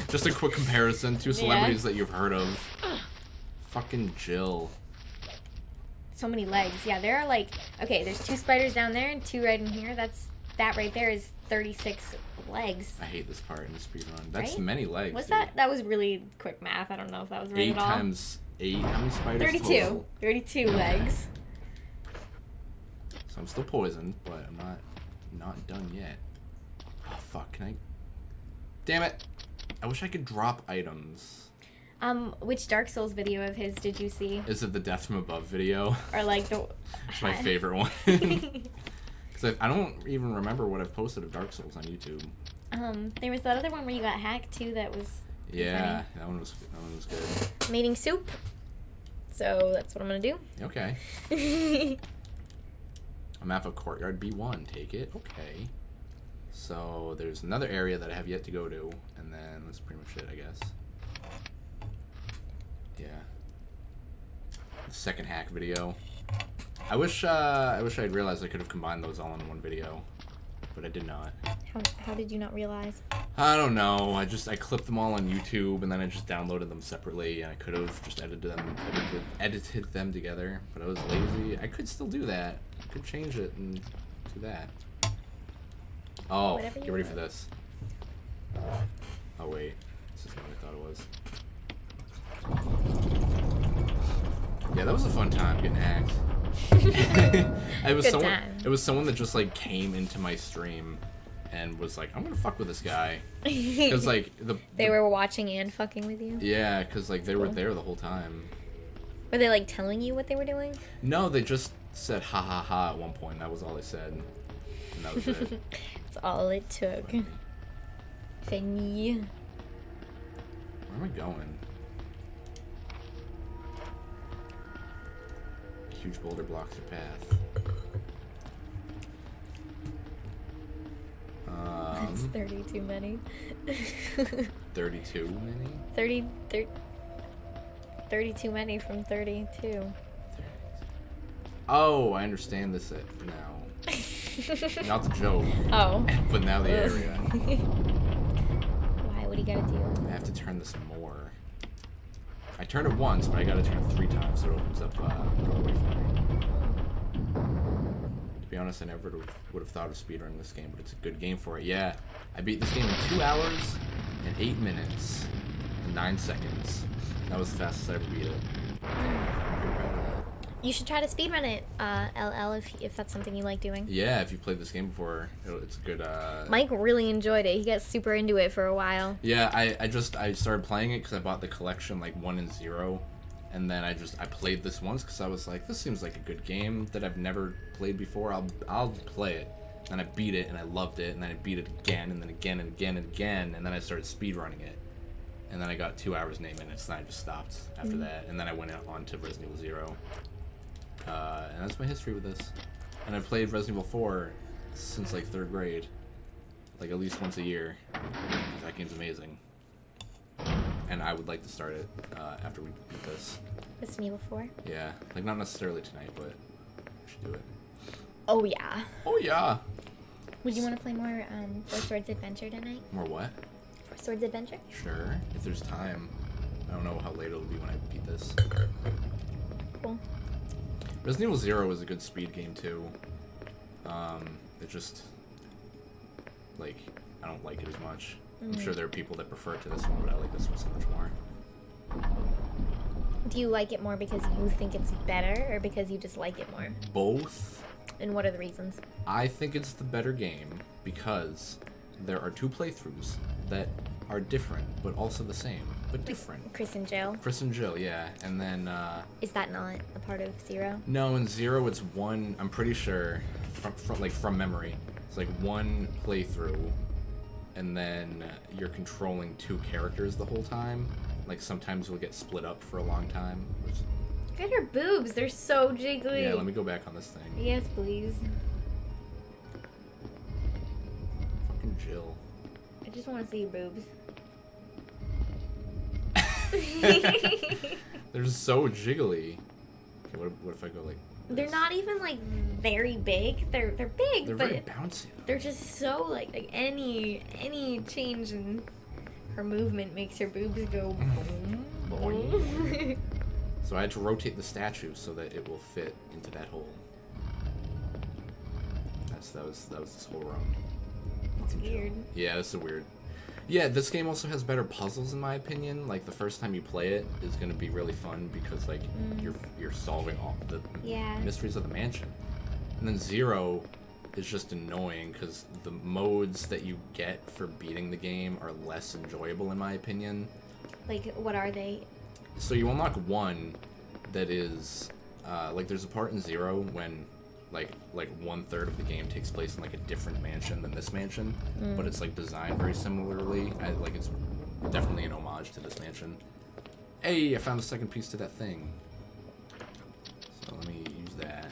[SPEAKER 1] just a quick comparison. 2 celebrities that you've heard of. Fucking Jill.
[SPEAKER 2] So many legs. Yeah, there are like, okay, there's 2 spiders down there and 2 right in here. That right there is 36 legs.
[SPEAKER 1] I hate this part in the speedrun. That's
[SPEAKER 2] Right?
[SPEAKER 1] many legs.
[SPEAKER 2] What's
[SPEAKER 1] dude.
[SPEAKER 2] that? That was really quick math. I don't know if that was right
[SPEAKER 1] 8
[SPEAKER 2] at all.
[SPEAKER 1] times 8. How many spiders
[SPEAKER 2] 32.
[SPEAKER 1] total?
[SPEAKER 2] 32 legs.
[SPEAKER 1] So I'm still poisoned, but I'm not done yet. Oh fuck, can I? Damn it! I wish I could drop items.
[SPEAKER 2] Which Dark Souls video of his did you see?
[SPEAKER 1] Is it the Death from Above video?
[SPEAKER 2] Or like the...
[SPEAKER 1] It's my favorite one. Because I don't even remember what I've posted of Dark Souls on YouTube.
[SPEAKER 2] There was that other one where you got hacked too that was
[SPEAKER 1] Yeah, that one was good.
[SPEAKER 2] mating soup. So that's what I'm gonna do.
[SPEAKER 1] Okay. I'm at a courtyard B1. Take it. Okay. So there's another area that I have yet to go to, and then that's pretty much it, I guess. Yeah. The second hack video. I wish I'd realized I could have combined those all in one video, but I did not.
[SPEAKER 2] How did you not realize?
[SPEAKER 1] I don't know. I clipped them all on YouTube, and then I just downloaded them separately, and I could have just edited them together, but I was lazy. I could still do that. I could change it and do that. Oh,
[SPEAKER 2] Whatever
[SPEAKER 1] get
[SPEAKER 2] you
[SPEAKER 1] ready
[SPEAKER 2] want.
[SPEAKER 1] for this. Oh wait, this is not what I thought it was. Yeah, that was a fun time getting hacked.
[SPEAKER 2] Good time.
[SPEAKER 1] It was someone that just like came into my stream and was like, I'm gonna fuck with this guy. Because like
[SPEAKER 2] They were watching and fucking with you?
[SPEAKER 1] Yeah, because like they were there the whole time.
[SPEAKER 2] Were they like telling you what they were doing?
[SPEAKER 1] No, they just said ha ha ha at one point. That was all they said. And that was it.
[SPEAKER 2] That's all it took. Funny.
[SPEAKER 1] Where am I going? Huge boulder blocks your path.
[SPEAKER 2] That's 30 too many.
[SPEAKER 1] 32 many?
[SPEAKER 2] 30 too many from 32.
[SPEAKER 1] Oh, I understand this now. Not the joke.
[SPEAKER 2] Oh.
[SPEAKER 1] But now the area.
[SPEAKER 2] Why? What do you gotta do?
[SPEAKER 1] I have to turn this more. I turned it once, but I gotta turn it 3 times so it opens up a doorway for me. To be honest, I never would have thought of speedrunning this game, but it's a good game for it. Yeah, I beat this game in 2 hours and 8 minutes and 9 seconds. That was the fastest I ever beat it. I'm pretty proud of that.
[SPEAKER 2] You should try to speedrun it, LL, if that's something you like doing.
[SPEAKER 1] Yeah, if you played this game before, it's a good.
[SPEAKER 2] Mike really enjoyed it. He got super into it for a while.
[SPEAKER 1] Yeah, I started playing it because I bought the collection like 1 and 0, and then I played this once because I was like, this seems like a good game that I've never played before. I'll play it. And I beat it and I loved it, and then I beat it again and then again and again and again, and then I started speedrunning it. And then I got 2 hours and 8 minutes, and I just stopped after that. And then I went on to Resident Evil 0. And that's my history with this. And I've played Resident Evil 4 since like 3rd grade. Like at least once a year. That game's amazing. And I would like to start it after we beat this.
[SPEAKER 2] Resident Evil 4?
[SPEAKER 1] Yeah. Like not necessarily tonight, but we should do it.
[SPEAKER 2] Oh, yeah.
[SPEAKER 1] Oh yeah!
[SPEAKER 2] Would you want to play more Four Swords Adventure tonight?
[SPEAKER 1] More what?
[SPEAKER 2] Four Swords Adventure?
[SPEAKER 1] Sure. If there's time. I don't know how late it'll be when I beat this.
[SPEAKER 2] Cool.
[SPEAKER 1] Resident Evil 0 was a good speed game too. It just like I don't like it as much. I'm sure there are people that prefer it to this one, but I like this one so much more.
[SPEAKER 2] Do you like it more because you think it's better, or because you just like it more?
[SPEAKER 1] Both.
[SPEAKER 2] And what are the reasons?
[SPEAKER 1] I think it's the better game because there are 2 playthroughs that are different, but also the same, but different.
[SPEAKER 2] Chris and Jill?
[SPEAKER 1] Chris and Jill, yeah. And then,
[SPEAKER 2] Is that not a part of 0?
[SPEAKER 1] no, in 0 it's one, I'm pretty sure, from memory, it's like 1 playthrough, and then you're controlling 2 characters the whole time. Like sometimes we'll get split up for a long time.
[SPEAKER 2] Look at her boobs. They're so jiggly.
[SPEAKER 1] Yeah, let me go back on this thing.
[SPEAKER 2] Yes, please.
[SPEAKER 1] Fucking Jill.
[SPEAKER 2] I just want to see your boobs.
[SPEAKER 1] They're so jiggly. Okay, what if I go like
[SPEAKER 2] They're
[SPEAKER 1] this?
[SPEAKER 2] not even like very big. They're big,
[SPEAKER 1] They're
[SPEAKER 2] but
[SPEAKER 1] very bouncy though.
[SPEAKER 2] they're just so like any change in her movement makes her boobs go boom, boom.
[SPEAKER 1] So I had to rotate the statue so that it will fit into that hole. That was this whole run.
[SPEAKER 2] It's weird.
[SPEAKER 1] Yeah, this is weird. Yeah, this game also has better puzzles in my opinion. Like the first time you play it is gonna be really fun because like you're solving all the mysteries of the mansion. And then 0 is just annoying because the modes that you get for beating the game are less enjoyable in my opinion.
[SPEAKER 2] Like, what are they?
[SPEAKER 1] So you unlock one that is like there's a part in 0 when like 1/3 of the game takes place in like a different mansion than this mansion, but it's like designed very similarly. Like it's definitely an homage to this mansion. Hey, I found the second piece to that thing. So let me use that.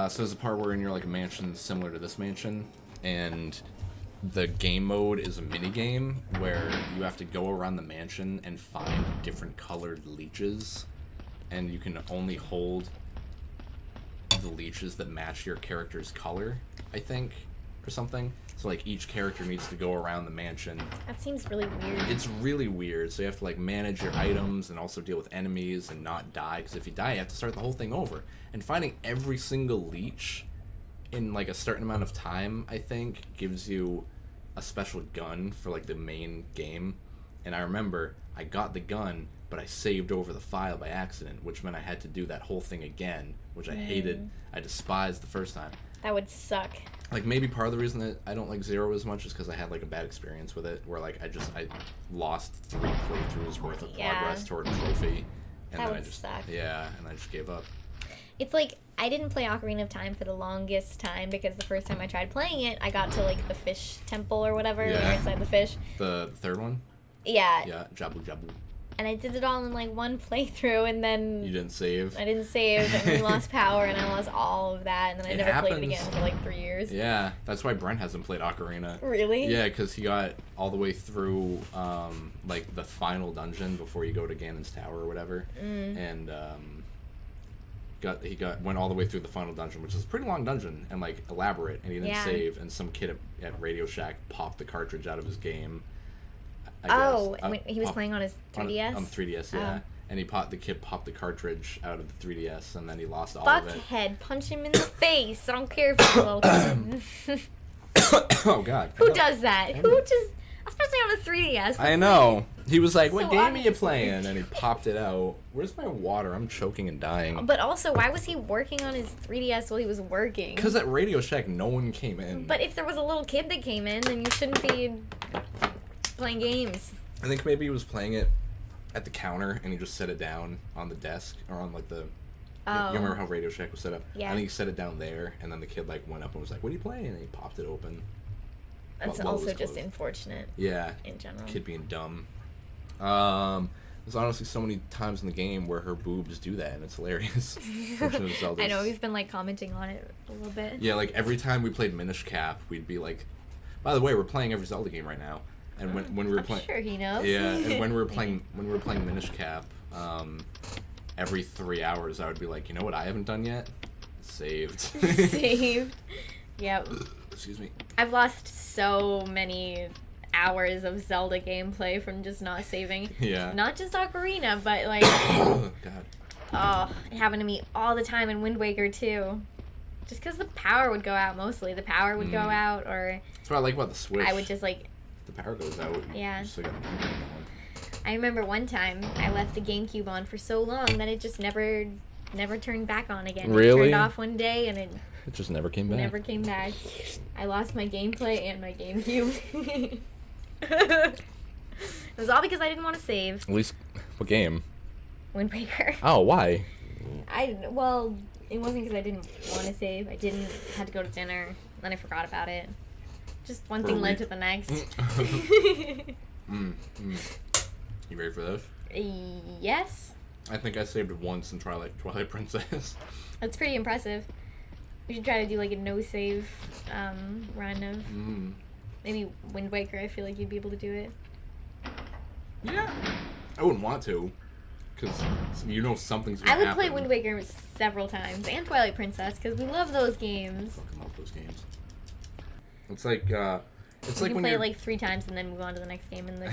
[SPEAKER 1] So there's a part where you're like a mansion similar to this mansion, and the game mode is a mini game where you have to go around the mansion and find different colored leeches, and you can only hold the leeches that match your character's color, I think, or something. So like each character needs to go around the mansion.
[SPEAKER 2] That seems really weird.
[SPEAKER 1] It's really weird. So you have to like manage your items and also deal with enemies and not die, because if you die you have to start the whole thing over. And finding every single leech in like a certain amount of time, I think, gives you a special gun for like the main game. And I remember I got the gun, but I saved over the file by accident, which meant I had to do that whole thing again, which I hated. I despised the first time.
[SPEAKER 2] That would suck.
[SPEAKER 1] Like maybe part of the reason that I don't like 0 as much is because I had like a bad experience with it, where like I lost 3 playthroughs worth of progress toward a trophy, and
[SPEAKER 2] That
[SPEAKER 1] then I
[SPEAKER 2] would
[SPEAKER 1] just
[SPEAKER 2] suck.
[SPEAKER 1] and I just gave up.
[SPEAKER 2] It's like, I didn't play Ocarina of Time for the longest time because the first time I tried playing it, I got to like the fish temple or whatever,
[SPEAKER 1] Yeah.
[SPEAKER 2] where inside the fish.
[SPEAKER 1] The third one?
[SPEAKER 2] Yeah.
[SPEAKER 1] Yeah, Jabu Jabu.
[SPEAKER 2] And I did it all in like one playthrough, and then
[SPEAKER 1] You didn't save?
[SPEAKER 2] I didn't save, and we lost power, and I lost all of that, and then I
[SPEAKER 1] It
[SPEAKER 2] never played it
[SPEAKER 1] happens.
[SPEAKER 2] again for like 3 years.
[SPEAKER 1] Yeah, that's why Brent hasn't played Ocarina.
[SPEAKER 2] Really?
[SPEAKER 1] Yeah, because he got all the way through like the final dungeon before you go to Ganon's Tower or whatever, and went all the way through the final dungeon, which is a pretty long dungeon and like elaborate, and he didn't save, and some kid at Radio Shack popped the cartridge out of his game.
[SPEAKER 2] When he was playing on his 3DS?
[SPEAKER 1] On 3DS, yeah. And the kid popped the cartridge out of the 3DS, and then he lost all of it.
[SPEAKER 2] Fuckhead, punch him in the face. I don't care if he's a little kid.
[SPEAKER 1] Oh God!
[SPEAKER 2] Who does that? Who just, especially on a 3DS?
[SPEAKER 1] I know. He was like, "What
[SPEAKER 2] So
[SPEAKER 1] game are you
[SPEAKER 2] obvious.
[SPEAKER 1] playing?" And he popped it out. Where's my water? I'm choking and dying.
[SPEAKER 2] But also, why was he working on his 3DS while he was working?
[SPEAKER 1] Because at Radio Shack, no one came in.
[SPEAKER 2] But if there was a little kid that came in, then you shouldn't be playing games.
[SPEAKER 1] I think maybe he was playing it at the counter, and he just set it down on the desk or on like the.
[SPEAKER 2] Oh.
[SPEAKER 1] You remember how Radio Shack was set up?
[SPEAKER 2] Yeah.
[SPEAKER 1] I think he set it down there, and then the kid like went up and was like, "What are you playing?" And he popped it open.
[SPEAKER 2] That's
[SPEAKER 1] while it
[SPEAKER 2] also
[SPEAKER 1] was
[SPEAKER 2] just
[SPEAKER 1] closed.
[SPEAKER 2] unfortunate
[SPEAKER 1] Yeah.
[SPEAKER 2] in general.
[SPEAKER 1] Kid being dumb. There's honestly so many times in the game where her boobs do that, and it's hilarious.
[SPEAKER 2] I know, we've been like commenting on it a little bit.
[SPEAKER 1] Yeah, like every time we played Minish Cap, we'd be like, by the way, we're playing every Zelda game right now. And when we were
[SPEAKER 2] I'm
[SPEAKER 1] playing,
[SPEAKER 2] sure he knows.
[SPEAKER 1] yeah, and when we were playing Minish Cap, every 3 hours I would be like, you know what I haven't done yet? Saved.
[SPEAKER 2] Saved. Yep.
[SPEAKER 1] Excuse me.
[SPEAKER 2] I've lost so many hours of Zelda gameplay from just not saving.
[SPEAKER 1] Yeah.
[SPEAKER 2] Not just Ocarina, but like,
[SPEAKER 1] Oh God.
[SPEAKER 2] oh, it happened to me all the time in Wind Waker too. Just because the power would go out mostly. The power would go out, or
[SPEAKER 1] That's what I like about the Switch.
[SPEAKER 2] I would just like,
[SPEAKER 1] the power goes out.
[SPEAKER 2] Yeah.
[SPEAKER 1] You still gotta keep it going.
[SPEAKER 2] I remember one time I left the GameCube on for so long that it just never turned back on again.
[SPEAKER 1] Really?
[SPEAKER 2] It turned off one day and it
[SPEAKER 1] It just never came back.
[SPEAKER 2] never came back. I lost my gameplay and my GameCube. It was all because I didn't want to save
[SPEAKER 1] At least, what game?
[SPEAKER 2] Wind Waker.
[SPEAKER 1] Oh, why?
[SPEAKER 2] Well, it wasn't because I didn't want to save. I had to go to dinner, then I forgot about it. Just one
[SPEAKER 1] For
[SPEAKER 2] thing
[SPEAKER 1] a
[SPEAKER 2] led
[SPEAKER 1] week.
[SPEAKER 2] to the next.
[SPEAKER 1] You ready for this?
[SPEAKER 2] Yes.
[SPEAKER 1] I think I saved it once in Twilight Princess.
[SPEAKER 2] That's pretty impressive. We should try to do like a no save run of maybe Wind Waker. I feel like you'd be able to do it.
[SPEAKER 1] Yeah. I wouldn't want to, because you know something's gonna
[SPEAKER 2] I would
[SPEAKER 1] happen.
[SPEAKER 2] play Wind Waker several times and Twilight Princess because we love those games.
[SPEAKER 1] Fucking love those games. It's like it's
[SPEAKER 2] You
[SPEAKER 1] like
[SPEAKER 2] can
[SPEAKER 1] when
[SPEAKER 2] play
[SPEAKER 1] you're
[SPEAKER 2] it like 3 times and then move on to the next game in the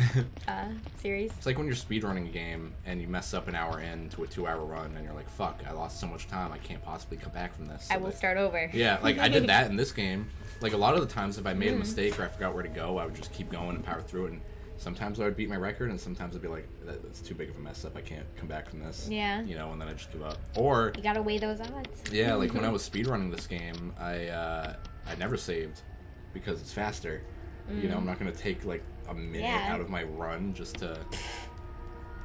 [SPEAKER 2] series.
[SPEAKER 1] It's like when you're speedrunning a game and you mess up an hour into a 2-hour run and you're like, fuck, I lost so much time, I can't possibly come back from this.
[SPEAKER 2] I will start over.
[SPEAKER 1] Yeah, like I did that in this game. Like a lot of the times if I made a mistake or I forgot where to go, I would just keep going and power through it. And sometimes I would beat my record and sometimes I'd be like, that's too big of a mess up, I can't come back from this.
[SPEAKER 2] Yeah.
[SPEAKER 1] You know, and then I just give up. Or,
[SPEAKER 2] You gotta weigh those odds.
[SPEAKER 1] yeah, like when I was speedrunning this game, I never saved because it's faster. You know, I'm not gonna take like a minute out of my run just to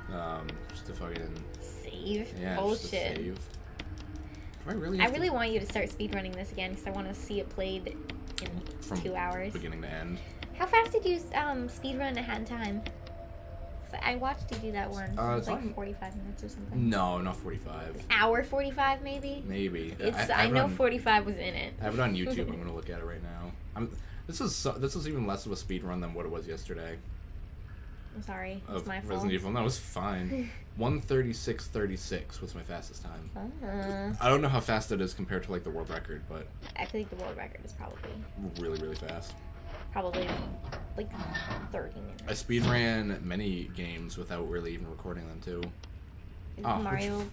[SPEAKER 1] fucking
[SPEAKER 2] Save.
[SPEAKER 1] just to
[SPEAKER 2] Bullshit.
[SPEAKER 1] save. Do I really?
[SPEAKER 2] I
[SPEAKER 1] have to-
[SPEAKER 2] really want you to start speedrunning this again because I want to see it played in
[SPEAKER 1] from
[SPEAKER 2] 2 hours.
[SPEAKER 1] beginning to end.
[SPEAKER 2] How fast did you speedrun a Hat in Time? 'Cause I watched you do that once. It was
[SPEAKER 1] it's
[SPEAKER 2] like
[SPEAKER 1] on-
[SPEAKER 2] 45 minutes or something.
[SPEAKER 1] No, not 45.
[SPEAKER 2] Hour 45 maybe?
[SPEAKER 1] Maybe.
[SPEAKER 2] I know 45 was in it.
[SPEAKER 1] I have it on YouTube. I'm gonna look at it right now. This is even less of a speed run than what it was yesterday.
[SPEAKER 2] I'm sorry. It's
[SPEAKER 1] Of
[SPEAKER 2] my fault.
[SPEAKER 1] Resident Evil. No, it was fine. 1:36:36 was my fastest time. I don't know how fast it is compared to like the world record, but
[SPEAKER 2] I feel like the world record is probably
[SPEAKER 1] really, really fast.
[SPEAKER 2] like 30 minutes.
[SPEAKER 1] I speed ran many games without really even recording them too. Oh,
[SPEAKER 2] Mario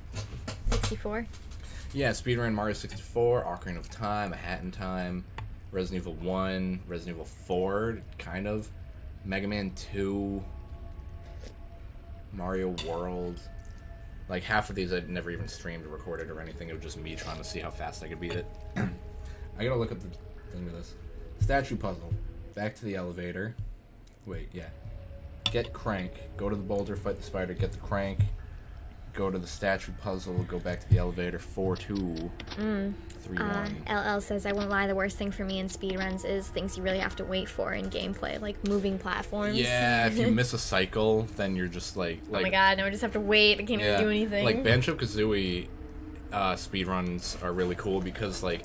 [SPEAKER 2] 64.
[SPEAKER 1] Yeah, speedrun Mario 64, Ocarina of Time, A Hat in Time, Resident Evil 1, Resident Evil 4, kind of, Mega Man 2, Mario World. Like, half of these I'd never even streamed or recorded or anything. It was just me trying to see how fast I could beat it. I gotta look at the thing of this. Statue puzzle. Back to the elevator. Wait, yeah. Get crank. Go to the boulder, fight the spider, get the crank. Go to the statue puzzle, go back to the elevator, 4-2, 3-1.
[SPEAKER 2] LL says, I won't lie, the worst thing for me in speedruns is things you really have to wait for in gameplay, like moving platforms.
[SPEAKER 1] Yeah, if you miss a cycle, then you're just like
[SPEAKER 2] Oh my god, now I just have to wait, I can't even do anything.
[SPEAKER 1] Like Banjo-Kazooie speedruns are really cool because like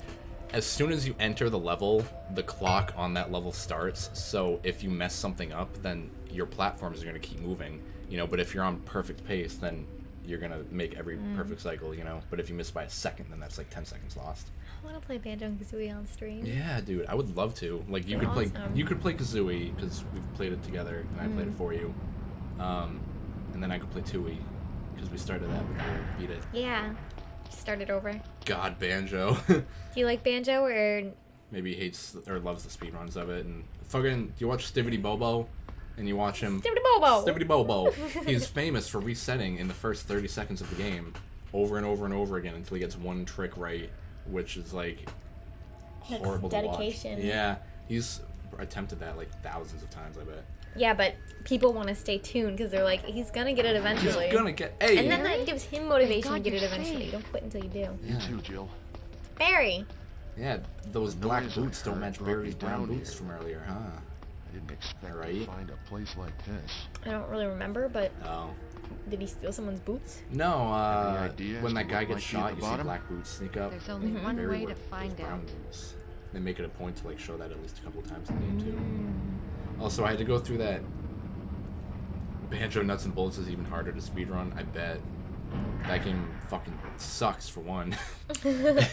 [SPEAKER 1] as soon as you enter the level, the clock on that level starts, so if you mess something up, then your platforms are going to keep moving, you know, but if you're on perfect pace, then you're going to make every perfect cycle, you know, but if you miss by a second, then that's like 10 seconds lost.
[SPEAKER 2] I want to play Banjo-Kazooie on stream.
[SPEAKER 1] Yeah, dude, I would love to. Like, you could play Kazooie, because we've played it together, and I played it for you, and then I could play Tooie, because we started that before we beat it.
[SPEAKER 2] Yeah. Start it over.
[SPEAKER 1] God, Banjo.
[SPEAKER 2] Do you like Banjo or...
[SPEAKER 1] Maybe he hates or loves the speedruns of it, and fucking, do you watch Stivity Bobo? And you watch him...
[SPEAKER 2] Stibbity Bobo!
[SPEAKER 1] Stivity Bobo. He's famous for resetting in the first 30 seconds of the game, over and over and over again, until he gets one trick right, which is, like, horrible to watch.
[SPEAKER 2] dedication.
[SPEAKER 1] Yeah, he's attempted that, like, thousands of times, I bet.
[SPEAKER 2] Yeah, but people want to stay tuned because they're like, he's gonna get it eventually.
[SPEAKER 1] He's gonna get... Hey!
[SPEAKER 2] And then that gives him motivation to
[SPEAKER 4] God,
[SPEAKER 2] get it
[SPEAKER 4] you're
[SPEAKER 2] eventually.
[SPEAKER 4] safe.
[SPEAKER 2] You don't quit until you do.
[SPEAKER 3] You too, Jill.
[SPEAKER 2] Barry!
[SPEAKER 1] Yeah, those black
[SPEAKER 3] noise I
[SPEAKER 1] boots don't
[SPEAKER 3] heard
[SPEAKER 1] match
[SPEAKER 3] brought me
[SPEAKER 1] Barry's brown
[SPEAKER 3] down
[SPEAKER 1] boots
[SPEAKER 3] here.
[SPEAKER 1] from earlier, huh?
[SPEAKER 3] I didn't expect
[SPEAKER 1] Right.
[SPEAKER 3] to find a place like this.
[SPEAKER 2] I don't really remember, but
[SPEAKER 1] Oh.
[SPEAKER 2] did he steal someone's boots?
[SPEAKER 1] No,
[SPEAKER 3] Any idea
[SPEAKER 1] when
[SPEAKER 3] as
[SPEAKER 1] that
[SPEAKER 3] to
[SPEAKER 1] guy
[SPEAKER 3] what
[SPEAKER 1] gets
[SPEAKER 3] might be at
[SPEAKER 1] shot,
[SPEAKER 3] the
[SPEAKER 1] you see
[SPEAKER 3] bottom?
[SPEAKER 1] black boots sneak up.
[SPEAKER 4] There's only one
[SPEAKER 1] Barry
[SPEAKER 4] way
[SPEAKER 1] wore
[SPEAKER 4] to
[SPEAKER 1] those
[SPEAKER 4] find
[SPEAKER 1] brown
[SPEAKER 4] out.
[SPEAKER 1] boots. They make it a point to, like, show that at least a couple of times in the game, too. Also, I had to go through that Banjo Nuts and Bolts is even harder to speedrun, I bet. That game fucking sucks, for one.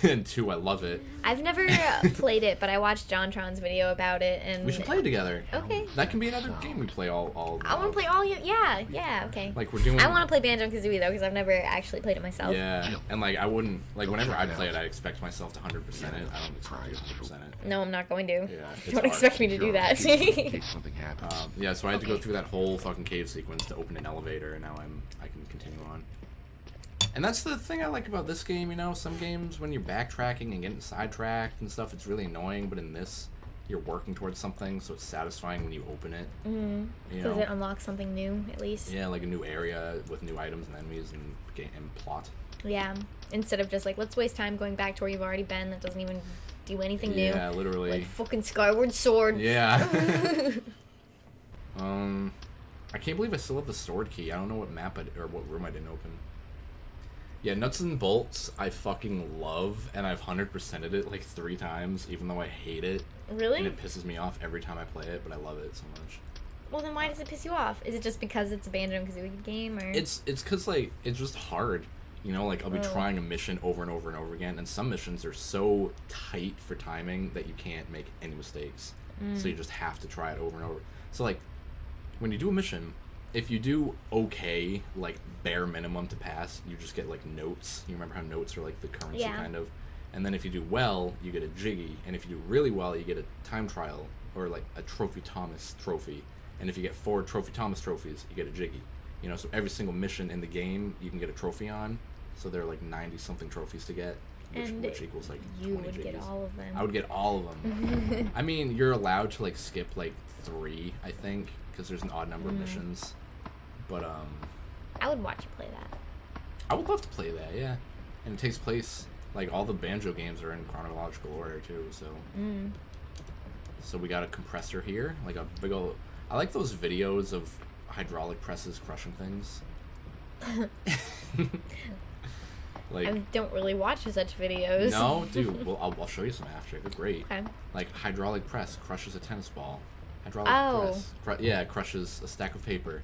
[SPEAKER 1] And two, I love it.
[SPEAKER 2] I've never played it, but I watched JonTron's video about it, and
[SPEAKER 1] We should play it together.
[SPEAKER 2] Okay.
[SPEAKER 1] That can be another game we play all
[SPEAKER 2] I want to play all you. Yeah, okay.
[SPEAKER 1] Like, we're doing...
[SPEAKER 2] I want to play Banjo-Kazooie though, because I've never actually played it myself.
[SPEAKER 1] Yeah, and like I wouldn't like whenever I play it, I expect myself to 100% it. I don't expect you to 100% it.
[SPEAKER 2] No, I'm not going to.
[SPEAKER 1] Yeah, it's
[SPEAKER 2] Don't
[SPEAKER 1] hard.
[SPEAKER 2] expect me to do that.
[SPEAKER 3] In case something happens.
[SPEAKER 1] Yeah, so I had to go through that whole fucking cave sequence to open an elevator, and now I can continue on. And that's the thing I like about this game, you know. Some games when you're backtracking and getting sidetracked and stuff, it's really annoying. But in this, you're working towards something, so it's satisfying when you open it. You
[SPEAKER 2] Because
[SPEAKER 1] know?
[SPEAKER 2] it unlocks something new, at least.
[SPEAKER 1] Yeah, like a new area with new items and enemies and plot.
[SPEAKER 2] Yeah. Instead of just like, let's waste time going back to where you've already been. That doesn't even do anything new.
[SPEAKER 1] Yeah, literally.
[SPEAKER 2] Like fucking Skyward Sword.
[SPEAKER 1] Yeah. I can't believe I still have the sword key. I don't know what map or what room I didn't open. Yeah, Nuts and Bolts I fucking love, and I've 100%ed it like 3 times, even though I hate it.
[SPEAKER 2] Really?
[SPEAKER 1] And it pisses me off every time I play it, but I love it so much.
[SPEAKER 2] Well, then why does it piss you off? Is it just because it's a Banjo-Kazooie game, or...?
[SPEAKER 1] It's cause like it's just hard, you know. Like I'll be trying a mission over and over and over again, and some missions are so tight for timing that you can't make any mistakes. So you just have to try it over and over. So like when you do a mission, if you do okay, like bare minimum to pass, you just get like notes. You remember how notes are like the currency kind of. And then if you do well, you get a Jiggy, and if you do really well, you get a time trial or like a Trophy Thomas trophy. And if you get 4 Trophy Thomas trophies, you get a Jiggy. You know, so every single mission in the game, you can get a trophy on. So there are like 90-something trophies to get, which equals like 20
[SPEAKER 2] you would
[SPEAKER 1] Jiggies.
[SPEAKER 2] get all of them.
[SPEAKER 1] I would get all of them. I mean, you're allowed to like skip like 3, I think, because there's an odd number of missions. But
[SPEAKER 2] I would watch you play that.
[SPEAKER 1] I would love to play that, yeah. And it takes place, like all the Banjo games are in chronological order too. So, so we got a compressor here, like a big old. I like those videos of hydraulic presses crushing things. Like,
[SPEAKER 2] I don't really watch such videos.
[SPEAKER 1] No, dude. Well, I'll show you some after. They're great.
[SPEAKER 2] Okay.
[SPEAKER 1] Like hydraulic press crushes a tennis ball. Hydraulic press, yeah, crushes a stack of paper.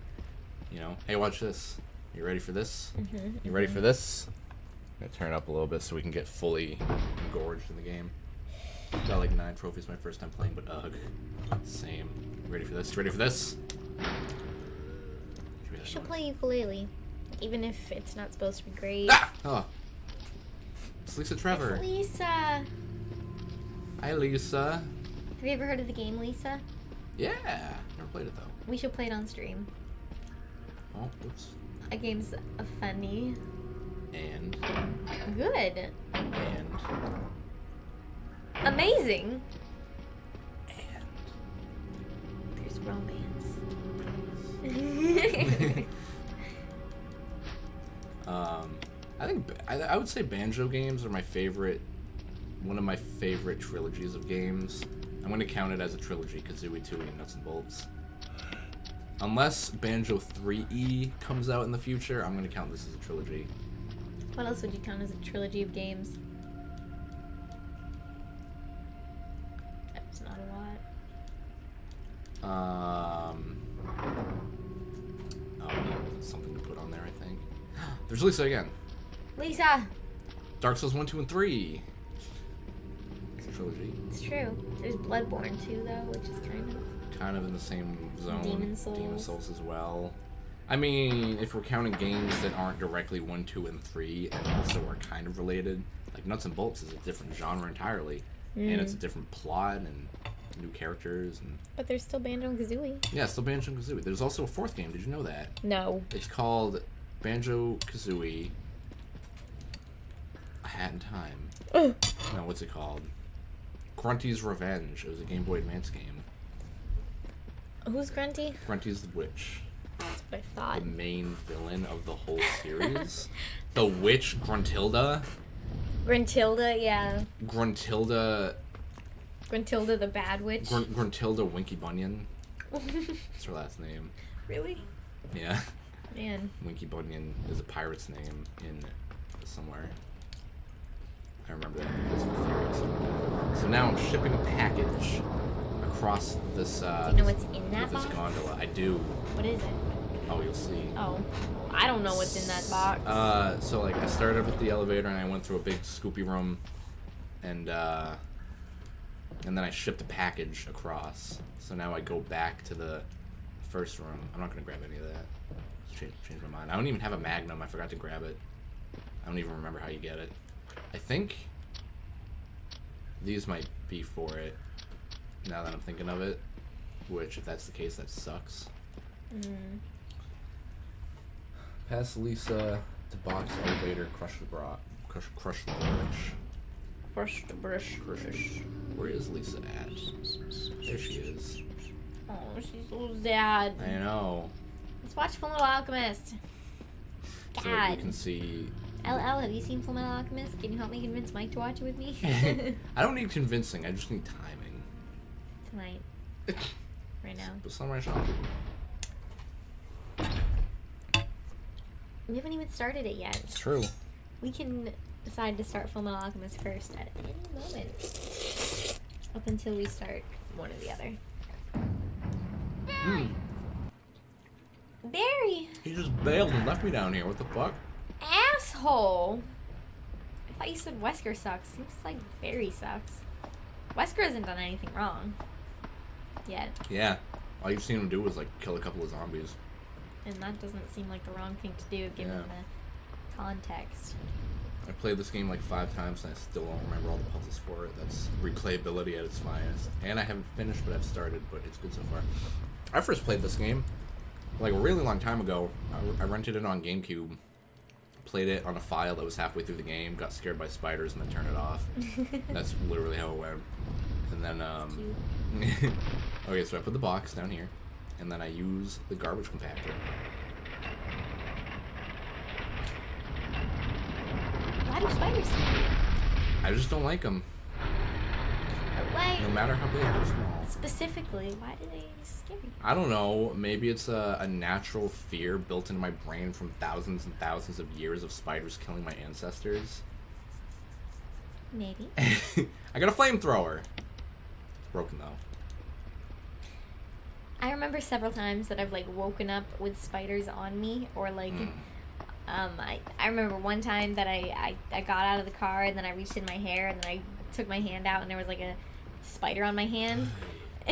[SPEAKER 1] You know. Hey, watch this. You ready for this? You ready for this? I'm gonna turn it up a little bit so we can get fully engorged in the game. Got like 9 trophies my first time playing, but ugh. Same. You ready for this? You ready for this?
[SPEAKER 2] You should play ukulele, even if it's not supposed to be great.
[SPEAKER 1] Ah! Oh. It's Lisa Trevor.
[SPEAKER 2] It's Lisa.
[SPEAKER 1] Hi, Lisa.
[SPEAKER 2] Have you ever heard of the game Lisa?
[SPEAKER 1] Yeah. Never played it though.
[SPEAKER 2] We should play it on stream.
[SPEAKER 1] Oh, whoops.
[SPEAKER 2] That game's funny.
[SPEAKER 1] And.
[SPEAKER 2] Good.
[SPEAKER 1] And.
[SPEAKER 2] Amazing.
[SPEAKER 1] And.
[SPEAKER 2] There's romance.
[SPEAKER 1] I think I would say Banjo games are my favorite. One of my favorite trilogies of games. I'm going to count it as a trilogy, Kazooie, Tooie, and Nuts and Bolts. Unless Banjo 3E comes out in the future, I'm going to count this as a trilogy.
[SPEAKER 2] What else would you count as a trilogy of games? That's not a lot.
[SPEAKER 1] Oh, I need something to put on there, I think. There's Lisa again.
[SPEAKER 2] Lisa!
[SPEAKER 1] Dark Souls 1, 2, and 3. It's a trilogy.
[SPEAKER 2] It's true. There's Bloodborne too, though, which is
[SPEAKER 1] kind of in the same zone.
[SPEAKER 2] Demon Souls.
[SPEAKER 1] Demon Souls as well. I mean, if we're counting games that aren't directly 1, 2, and 3, and also are kind of related, like Nuts and Bolts is a different genre entirely, and it's a different plot and new characters and.
[SPEAKER 2] But there's still Banjo and Kazooie.
[SPEAKER 1] Yeah, still Banjo and Kazooie. There's also a 4th game. Did you know that?
[SPEAKER 2] No.
[SPEAKER 1] It's called Banjo Kazooie. A Hat in Time. No, what's it called? Grunty's Revenge. It was a Game Boy Advance game.
[SPEAKER 2] Who's Grunty?
[SPEAKER 1] Grunty's the witch.
[SPEAKER 2] That's what I thought.
[SPEAKER 1] The main villain of the whole series. The witch Gruntilda.
[SPEAKER 2] Gruntilda, yeah.
[SPEAKER 1] Gruntilda
[SPEAKER 2] the bad witch.
[SPEAKER 1] Gruntilda Winky Bunyan. That's her last name.
[SPEAKER 2] Really?
[SPEAKER 1] Yeah.
[SPEAKER 2] Man.
[SPEAKER 1] Winky Bunyan is a pirate's name in somewhere. I remember that because of the theory. So now I'm shipping a package across this.
[SPEAKER 2] Do you know what's in that
[SPEAKER 1] this
[SPEAKER 2] box?
[SPEAKER 1] gondola. I do.
[SPEAKER 2] What is it?
[SPEAKER 1] Oh, you'll see.
[SPEAKER 2] Oh, I don't know what's in that box.
[SPEAKER 1] So like I started with the elevator and I went through a big scoopy room, and then I shipped a package across. So now I go back to the first room. I'm not gonna grab any of that. Change my mind. I don't even have a Magnum. I forgot to grab it. I don't even remember how you get it. I think these might be for it. Now that I'm thinking of it, which if that's the case, that sucks. Pass Lisa to box elevator. Crush the bridge. Crush the bridge. Where is Lisa at? There she is.
[SPEAKER 2] Oh, she's so sad.
[SPEAKER 1] I know.
[SPEAKER 2] Let's watch Fullmetal Alchemist.
[SPEAKER 1] So
[SPEAKER 2] God.
[SPEAKER 1] you can see.
[SPEAKER 2] LL, have you seen Fullmetal Alchemist? Can you help me convince Mike to watch it with me?
[SPEAKER 1] I don't need convincing. I just need timing.
[SPEAKER 2] Tonight. Right now.
[SPEAKER 1] But Sunrise Shop.
[SPEAKER 2] We haven't even started it yet.
[SPEAKER 1] It's true.
[SPEAKER 2] We can decide to start Fullmetal Alchemist first at any moment. Up until we start one or the other. Barry!
[SPEAKER 1] He just bailed and left me down here. What the fuck?
[SPEAKER 2] Asshole! I thought you said Wesker sucks. Seems like Barry sucks. Wesker hasn't done anything wrong. Yet.
[SPEAKER 1] Yeah. All you've seen him do was, like, kill a couple of zombies.
[SPEAKER 2] And that doesn't seem like the wrong thing to do, given the context.
[SPEAKER 1] I played this game like 5 times and I still don't remember all the puzzles for it. That's replayability at its finest. And I haven't finished, but I've started, but it's good so far. I first played this game like a really long time ago. I rented it on GameCube, played it on a file that was halfway through the game, got scared by spiders, and then turned it off. That's literally how it went. And then, okay, so I put the box down here, and then I use the garbage compactor.
[SPEAKER 2] Why do spiders scare you?
[SPEAKER 1] I just don't like them.
[SPEAKER 2] Why?
[SPEAKER 1] No matter how big or small.
[SPEAKER 2] Specifically, why do they scare you?
[SPEAKER 1] I don't know. Maybe it's a natural fear built into my brain from thousands and thousands of years of spiders killing my ancestors.
[SPEAKER 2] Maybe.
[SPEAKER 1] I got a flamethrower. Broken though.
[SPEAKER 2] I remember several times that I've like woken up with spiders on me, or like, I remember one time that I got out of the car and then I reached in my hair and then I took my hand out and there was like a spider on my hand.
[SPEAKER 1] I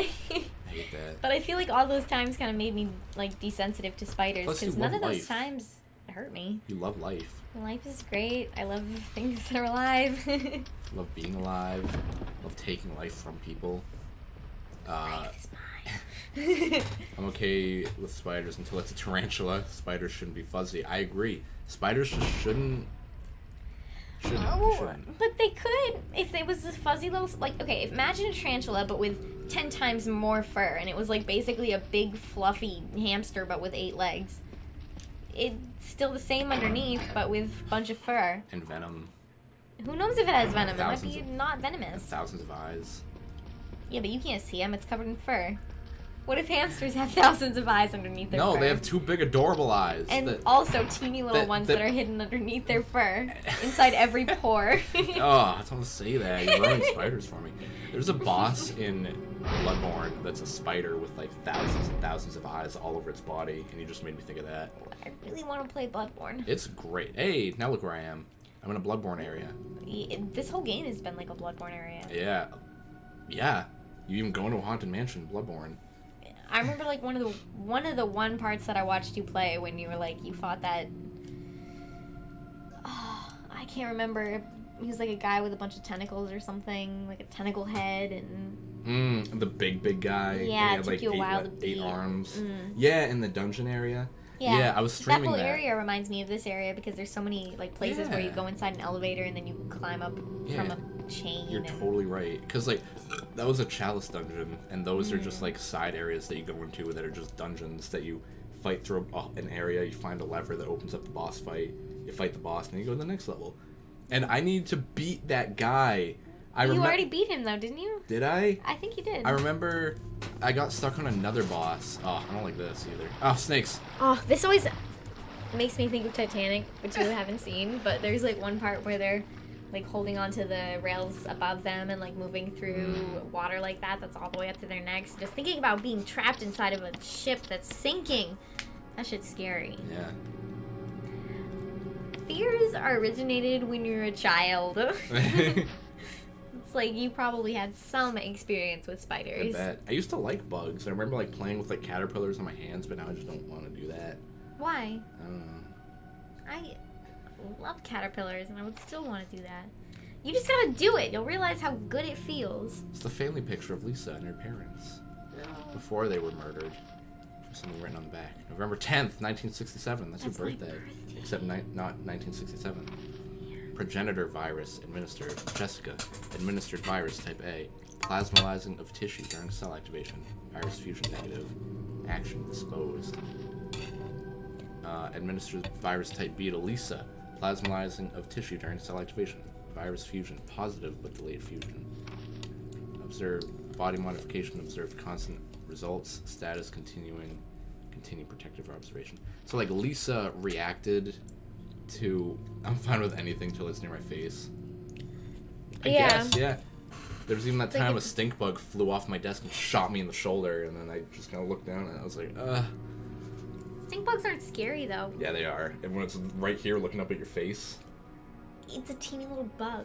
[SPEAKER 1] hate that.
[SPEAKER 2] But I feel like all those times kind of made me like desensitive to spiders, because none of those
[SPEAKER 1] life.
[SPEAKER 2] times hurt me.
[SPEAKER 1] You love life.
[SPEAKER 2] Life is great. I love things that are alive.
[SPEAKER 1] Love being alive. Love taking life from people.
[SPEAKER 2] Life is mine.
[SPEAKER 1] I'm okay with spiders until it's a tarantula. Spiders shouldn't be fuzzy. I agree. Spiders just shouldn't. Shouldn't.
[SPEAKER 2] But they could if it was this fuzzy little, like, okay, imagine a tarantula but with 10 times more fur, and it was like basically a big fluffy hamster but with 8 legs. It's still the same underneath but with a bunch of fur.
[SPEAKER 1] And venom.
[SPEAKER 2] Who knows if it has venom? It might
[SPEAKER 1] Thousands
[SPEAKER 2] be
[SPEAKER 1] of-
[SPEAKER 2] not
[SPEAKER 1] And
[SPEAKER 2] venomous.
[SPEAKER 1] thousands of eyes.
[SPEAKER 2] Yeah, but you can't see them. It's covered in fur. What if hamsters have thousands of eyes underneath their fur?
[SPEAKER 1] No, they have 2 big adorable eyes.
[SPEAKER 2] And also teeny little ones that are hidden underneath their fur, inside every pore.
[SPEAKER 1] Oh, I don't say that. You're ruining spiders for me. There's a boss in Bloodborne that's a spider with like thousands and thousands of eyes all over its body, and you just made me think of that.
[SPEAKER 2] I really want to play Bloodborne.
[SPEAKER 1] It's great. Hey, now look where I am. I'm in a Bloodborne area.
[SPEAKER 2] This whole game has been like a Bloodborne area.
[SPEAKER 1] Yeah. Yeah. You even go into a haunted mansion in Bloodborne.
[SPEAKER 2] I remember like one of the parts that I watched you play when you were like, you fought that, I can't remember, he was like a guy with a bunch of tentacles or something, like a tentacle head, and
[SPEAKER 1] The big guy.
[SPEAKER 2] yeah,
[SPEAKER 1] And
[SPEAKER 2] it took you a while to
[SPEAKER 1] eight
[SPEAKER 2] beat.
[SPEAKER 1] arms. Yeah, in the dungeon area.
[SPEAKER 2] Yeah,
[SPEAKER 1] Yeah, I was streaming
[SPEAKER 2] that
[SPEAKER 1] that.
[SPEAKER 2] whole area reminds me of this area because there's so many like places where you
[SPEAKER 1] Yeah.
[SPEAKER 2] go inside an elevator and then you climb up
[SPEAKER 1] Yeah.
[SPEAKER 2] from a chain.
[SPEAKER 1] You're
[SPEAKER 2] and
[SPEAKER 1] totally right. Because, like, that was a chalice dungeon, and those are just, like, side areas that you go into that are just dungeons that you fight through an area, you find a lever that opens up the boss fight, you fight the boss, and then you go to the next level. And I need to beat that guy.
[SPEAKER 2] You already beat him though, didn't you?
[SPEAKER 1] Did I?
[SPEAKER 2] I think you did.
[SPEAKER 1] I remember I got stuck on another boss. Oh, I don't like this either. Oh, snakes.
[SPEAKER 2] Oh, this always makes me think of Titanic, which you haven't seen, but there's like one part where they're like holding onto the rails above them and like moving through water like that that's all the way up to their necks. Just thinking about being trapped inside of a ship that's sinking. That shit's scary.
[SPEAKER 1] Yeah.
[SPEAKER 2] Fears are originated when you're a child. It's like you probably had some experience with
[SPEAKER 1] I
[SPEAKER 2] spiders.
[SPEAKER 1] bet. I used to like bugs. I remember like playing with like caterpillars on my hands, but now I just don't want to do that.
[SPEAKER 2] Why?
[SPEAKER 1] I don't know.
[SPEAKER 2] I love caterpillars and I would still want to do that. You just gotta do it. You'll realize how good it feels.
[SPEAKER 1] It's the family picture of Lisa and her parents before they were murdered. There's something written on the back. November 10th, 1967. That's your
[SPEAKER 2] That's my
[SPEAKER 1] birthday.
[SPEAKER 2] birthday.
[SPEAKER 1] Except not 1967. Progenitor virus administered. Jessica administered virus type A. Plasmalizing of tissue during cell activation. Virus fusion negative. Action disposed. Administered virus type B to Lisa. Plasmalizing of tissue during cell activation. Virus fusion positive but delayed fusion. Observed body modification. Observed constant results. Status continuing. Continue protective observation. So, like, Lisa reacted to... I'm fine with anything till it's near my face. I guess, yeah. There was even that time a stink bug flew off my desk and shot me in the shoulder, and then I just kind of looked down and I was like,
[SPEAKER 2] Stink bugs aren't scary, though.
[SPEAKER 1] Yeah, they are. And when it's right here looking up at your face...
[SPEAKER 2] It's a teeny little bug.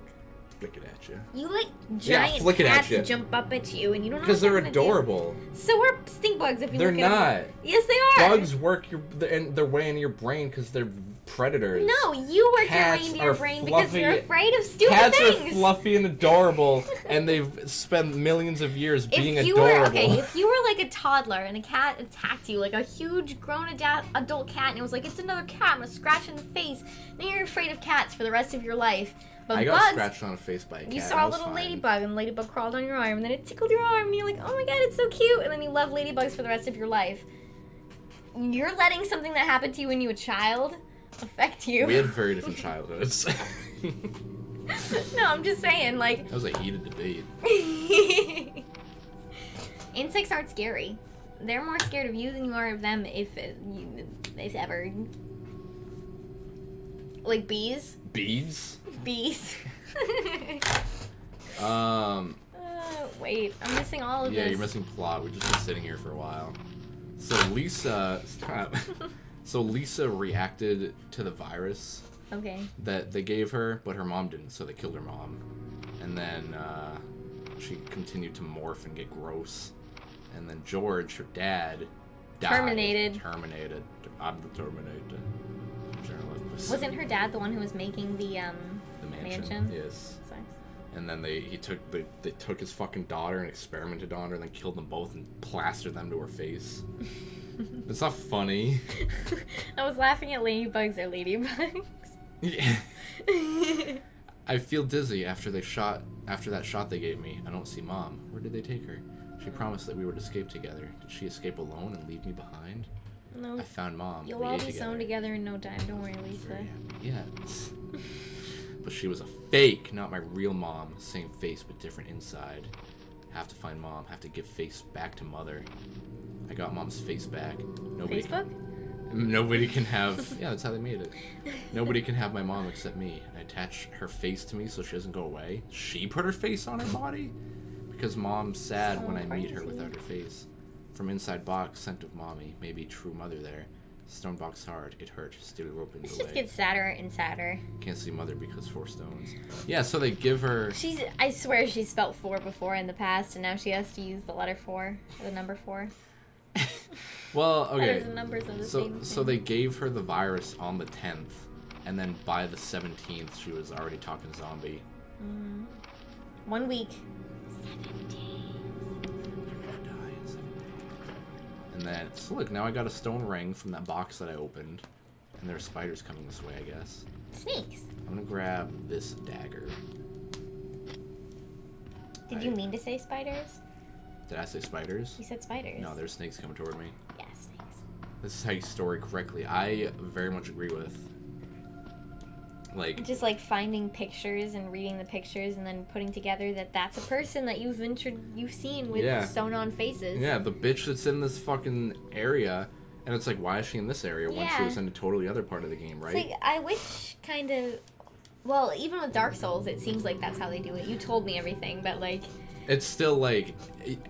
[SPEAKER 1] Flick it at you.
[SPEAKER 2] You like giant cats jump up at you, and you don't know
[SPEAKER 1] because they're adorable.
[SPEAKER 2] So are stink bugs. If you
[SPEAKER 1] they're
[SPEAKER 2] look at
[SPEAKER 1] not.
[SPEAKER 2] them. Yes, they are.
[SPEAKER 1] Bugs work their way into your brain because they're predators.
[SPEAKER 2] No, you work your way into your brain because you're afraid of stupid things.
[SPEAKER 1] Cats are fluffy and adorable, and they've spent millions of years being adorable.
[SPEAKER 2] If you were like a toddler and a cat attacked you, like a huge grown adult cat, and it was like, it's another cat, I'm gonna scratch in the face, then you're afraid of cats for the rest of your life. But
[SPEAKER 1] I got
[SPEAKER 2] bugs,
[SPEAKER 1] scratched on the face by a cat.
[SPEAKER 2] You saw a little ladybug, and the ladybug crawled on your arm, and then it tickled your arm, and you're like, oh my god, it's so cute, and then you love ladybugs for the rest of your life. You're letting something that happened to you when you were a child affect you.
[SPEAKER 1] We had very different childhoods.
[SPEAKER 2] No, I'm just saying, like...
[SPEAKER 1] That was a heated debate.
[SPEAKER 2] Insects aren't scary. They're more scared of you than you are of them, if ever. Like bees?
[SPEAKER 1] Bees?
[SPEAKER 2] Bees. Wait, I'm missing all of this.
[SPEAKER 1] Yeah, you're missing plot. We've just been sitting here for a while. So Lisa... So Lisa reacted to the virus that they gave her, but her mom didn't, so they killed her mom. And then she continued to morph and get gross. And then George, her dad, died. Terminated. I'm the Terminator.
[SPEAKER 2] Wasn't her dad the one who was making the mansion?
[SPEAKER 1] Yes. Sucks. And then they took his fucking daughter and experimented on her, and then killed them both and plastered them to her face. It's not funny.
[SPEAKER 2] I was laughing at ladybugs or ladybugs.
[SPEAKER 1] Yeah. I feel dizzy after that shot they gave me. I don't see Mom. Where did they take her? She promised that we would escape together. Did she escape alone and leave me behind?
[SPEAKER 2] No.
[SPEAKER 1] I found Mom.
[SPEAKER 2] You'll all be sewn together in no time. Don't worry, Lisa.
[SPEAKER 1] Yeah. But she was a fake, not my real mom. Same face, but different inside. Have to find Mom. Have to give face back to Mother. I got Mom's face back. Nobody can have... Yeah, that's how they made it. Nobody can have my mom except me. I attach her face to me so she doesn't go away. She put her face on her body? Because Mom's sad when I meet her without her face. From inside box, scent of mommy. Maybe true mother there. Stone box hard. It hurt. Steel rope in the leg.
[SPEAKER 2] It just gets sadder and sadder.
[SPEAKER 1] Can't see Mother because 4 stones. Yeah, so they give her...
[SPEAKER 2] I swear she spelt 4 before in the past, and now she has to use the letter 4, or the number 4.
[SPEAKER 1] Well, okay.
[SPEAKER 2] Letters and numbers are the same thing.
[SPEAKER 1] So they gave her the virus on the 10th, and then by the 17th, she was already talking zombie.
[SPEAKER 2] 1 week.
[SPEAKER 1] 7 days. You're gonna die in 7 days. And then, so look, now I got a stone ring from that box that I opened, and there are spiders coming this way, I guess.
[SPEAKER 2] Snakes.
[SPEAKER 1] I'm gonna grab this dagger.
[SPEAKER 2] Did you mean to say spiders?
[SPEAKER 1] Did I say spiders?
[SPEAKER 2] You said spiders.
[SPEAKER 1] No, there's snakes coming toward me.
[SPEAKER 2] Yeah, snakes.
[SPEAKER 1] This is how you story correctly. I very much agree with. Like,
[SPEAKER 2] just like finding pictures and reading the pictures and then putting together that that's a person that you've seen with sewn on faces.
[SPEAKER 1] Yeah, the bitch that's in this fucking area, and it's like, why is she in this area when she was in a totally other part of the game, right?
[SPEAKER 2] It's like, I wish kind of... Well, even with Dark Souls, it seems like that's how they do it. You told me everything, but like...
[SPEAKER 1] It's still like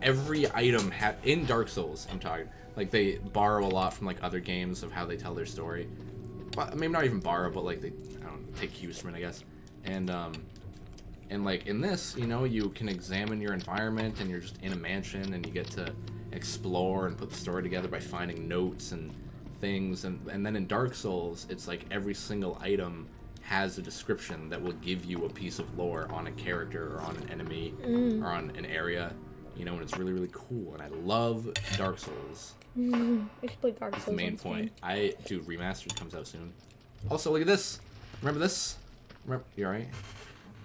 [SPEAKER 1] every item in Dark Souls, I'm talking, like they borrow a lot from like other games of how they tell their story. But maybe not even borrow, but like they take cues from it, I guess. And like in this, you know, you can examine your environment and you're just in a mansion and you get to explore and put the story together by finding notes and things. And then in Dark Souls, it's like every single item has a description that will give you a piece of lore on a character or on an enemy or on an area, you know, and it's really, really cool. And I love Dark Souls.
[SPEAKER 2] I should play Dark Souls.
[SPEAKER 1] That's the main point. Dude, Remastered comes out soon. Also, look at this. Remember this? You alright?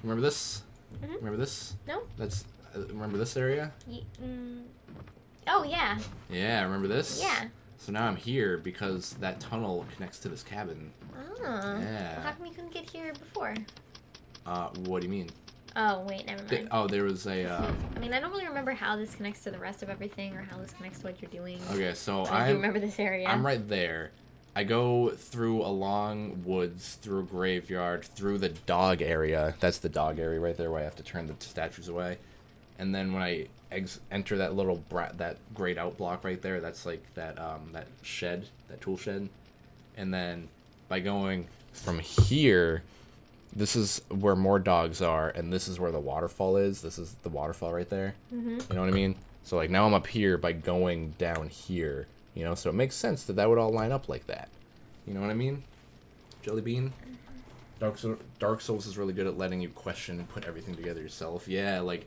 [SPEAKER 1] Remember this? Remember this?
[SPEAKER 2] No.
[SPEAKER 1] That's, remember this area?
[SPEAKER 2] Oh, yeah.
[SPEAKER 1] Yeah, remember this?
[SPEAKER 2] Yeah.
[SPEAKER 1] So now I'm here because that tunnel connects to this cabin.
[SPEAKER 2] Oh. Yeah. Well, how come you couldn't get here before?
[SPEAKER 1] What do you mean?
[SPEAKER 2] Oh, wait, never mind.
[SPEAKER 1] Oh, there was a.
[SPEAKER 2] I mean, I don't really remember how this connects to the rest of everything or how this connects to what you're doing.
[SPEAKER 1] Okay, so
[SPEAKER 2] I do remember this area.
[SPEAKER 1] I'm right there. I go through a long woods, through a graveyard, through the dog area. That's the dog area right there where I have to turn the statues away. And then when I enter that little that grayed out block right there, that's like that that shed, that tool shed. And then by going from here, this is where more dogs are, and this is where the waterfall is. This is the waterfall right there.
[SPEAKER 2] Mm-hmm.
[SPEAKER 1] You know what I mean? So like now I'm up here by going down here. You know, so it makes sense that would all line up like that. You know what I mean? Jelly bean? Dark Souls is really good at letting you question and put everything together yourself. Yeah, like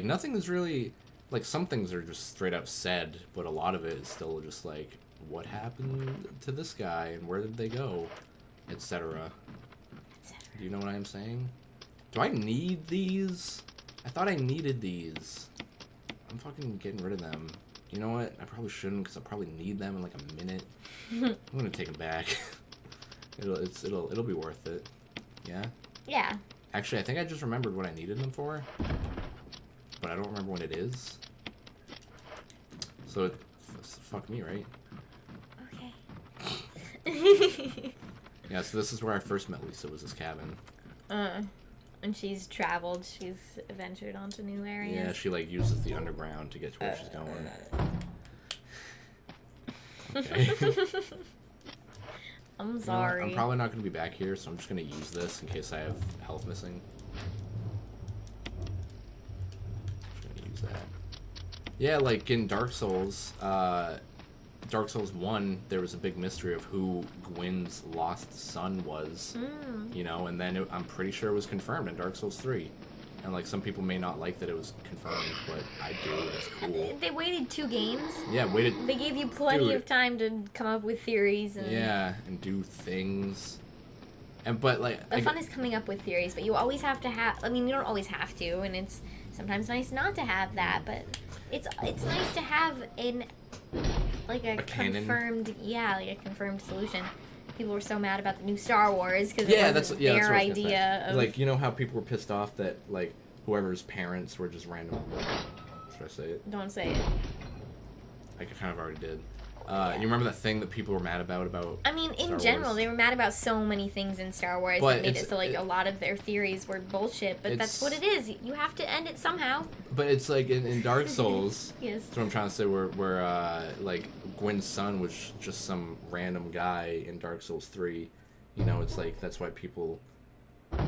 [SPEAKER 1] nothing is really... Like, some things are just straight up said, but a lot of it is still just like, what happened to this guy, and where did they go? Etc. Do you know what I'm saying? Do I need these? I thought I needed these. I'm fucking getting rid of them. You know what? I probably shouldn't, because I'll probably need them in like a minute. I'm gonna take them back. It'll be worth it. Yeah?
[SPEAKER 2] Yeah.
[SPEAKER 1] Actually, I think I just remembered what I needed them for. But I don't remember what it is. So, fuck me, right?
[SPEAKER 2] Okay.
[SPEAKER 1] Yeah, so this is where I first met Lisa, was this cabin.
[SPEAKER 2] And she's traveled, she's ventured onto new areas.
[SPEAKER 1] Yeah, she like uses the underground to get to where she's going. Okay.
[SPEAKER 2] I'm sorry.
[SPEAKER 1] I'm probably not going to be back here, so I'm just going to use this in case I have health missing. Just going to use that. Yeah, like in Dark Souls 1, there was a big mystery of who Gwyn's lost son was, you know, and then I'm pretty sure it was confirmed in Dark Souls 3. And, like, some people may not like that it was confirmed, but I do. It's cool.
[SPEAKER 2] They waited 2 games.
[SPEAKER 1] Yeah, waited.
[SPEAKER 2] They gave you plenty of time to come up with theories. And
[SPEAKER 1] yeah, and do things. But, like...
[SPEAKER 2] The fun is coming up with theories, but you always have to have... I mean, you don't always have to, and it's sometimes nice not to have that, but it's nice to have a confirmed... Yeah, like a confirmed solution. People were so mad about the new Star Wars because it wasn't their idea of...
[SPEAKER 1] Like, you know how people were pissed off that, like, whoever's parents were just random... Should I say it?
[SPEAKER 2] Don't say it.
[SPEAKER 1] I kind of already did. You remember that thing that people were mad about
[SPEAKER 2] I mean, in general, they were mad about so many things in Star Wars that made it so, like, a lot of their theories were bullshit, but that's what it is. You have to end it somehow.
[SPEAKER 1] But it's, like, in Dark Souls,
[SPEAKER 2] yes.
[SPEAKER 1] That's what I'm trying to say, where like, Gwyn's son was just some random guy in Dark Souls 3. You know, it's like, that's why people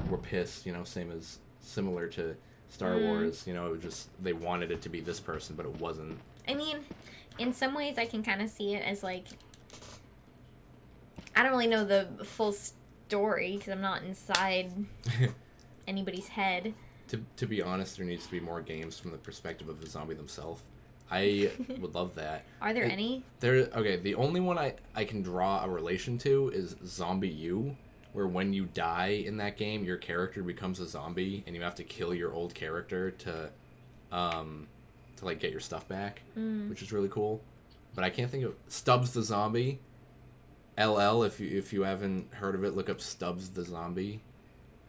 [SPEAKER 1] were pissed, you know, similar to Star Wars. You know, it was just, they wanted it to be this person, but it wasn't.
[SPEAKER 2] I mean... In some ways, I can kind of see it as, like... I don't really know the full story, because I'm not inside anybody's head.
[SPEAKER 1] To be honest, there needs to be more games from the perspective of the zombie themselves. I would love that.
[SPEAKER 2] Are there any?
[SPEAKER 1] Okay, the only one I can draw a relation to is Zombie U, where when you die in that game, your character becomes a zombie, and you have to kill your old character to like get your stuff back, which is really cool. But I can't think of Stubbs the Zombie. LL, if you haven't heard of it, look up Stubbs the Zombie.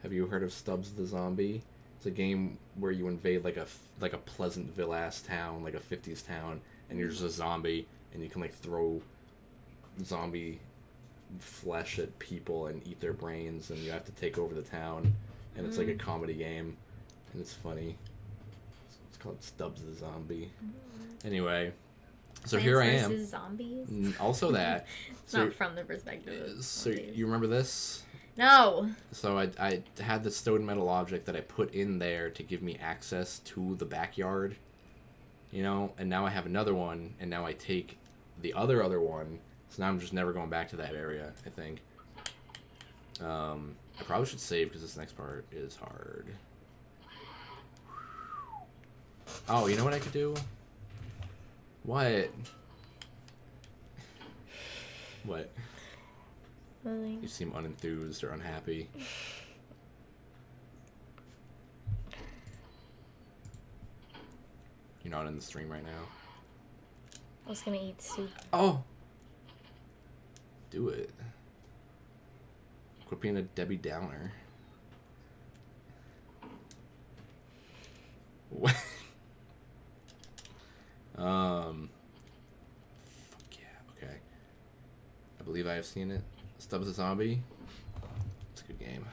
[SPEAKER 1] Have you heard of Stubbs the Zombie? It's a game where you invade like a Pleasantville ass town, like a 50s town, and you're just a zombie, and you can like throw zombie flesh at people and eat their brains, and you have to take over the town, and it's like a comedy game, and it's funny. It's called Stubbs the Zombie. Anyway, so
[SPEAKER 2] Plants
[SPEAKER 1] here I am.
[SPEAKER 2] versus Zombies.
[SPEAKER 1] Also that.
[SPEAKER 2] It's not from the perspective of
[SPEAKER 1] So
[SPEAKER 2] zombies.
[SPEAKER 1] you remember this?
[SPEAKER 2] No.
[SPEAKER 1] So I had this stone metal object that I put in there to give me access to the backyard. You know, and now I have another one, and now I take the other one. So now I'm just never going back to that area, I think. I probably should save because this next part is hard. Oh, you know what I could do? What? What?
[SPEAKER 2] Nothing.
[SPEAKER 1] You seem unenthused or unhappy. You're not in the stream right now.
[SPEAKER 2] I was gonna eat soup.
[SPEAKER 1] Oh! Do it. Quit being a Debbie Downer. Fuck yeah. Okay. I believe I have seen it. Stubbs a Zombie. It's a good game.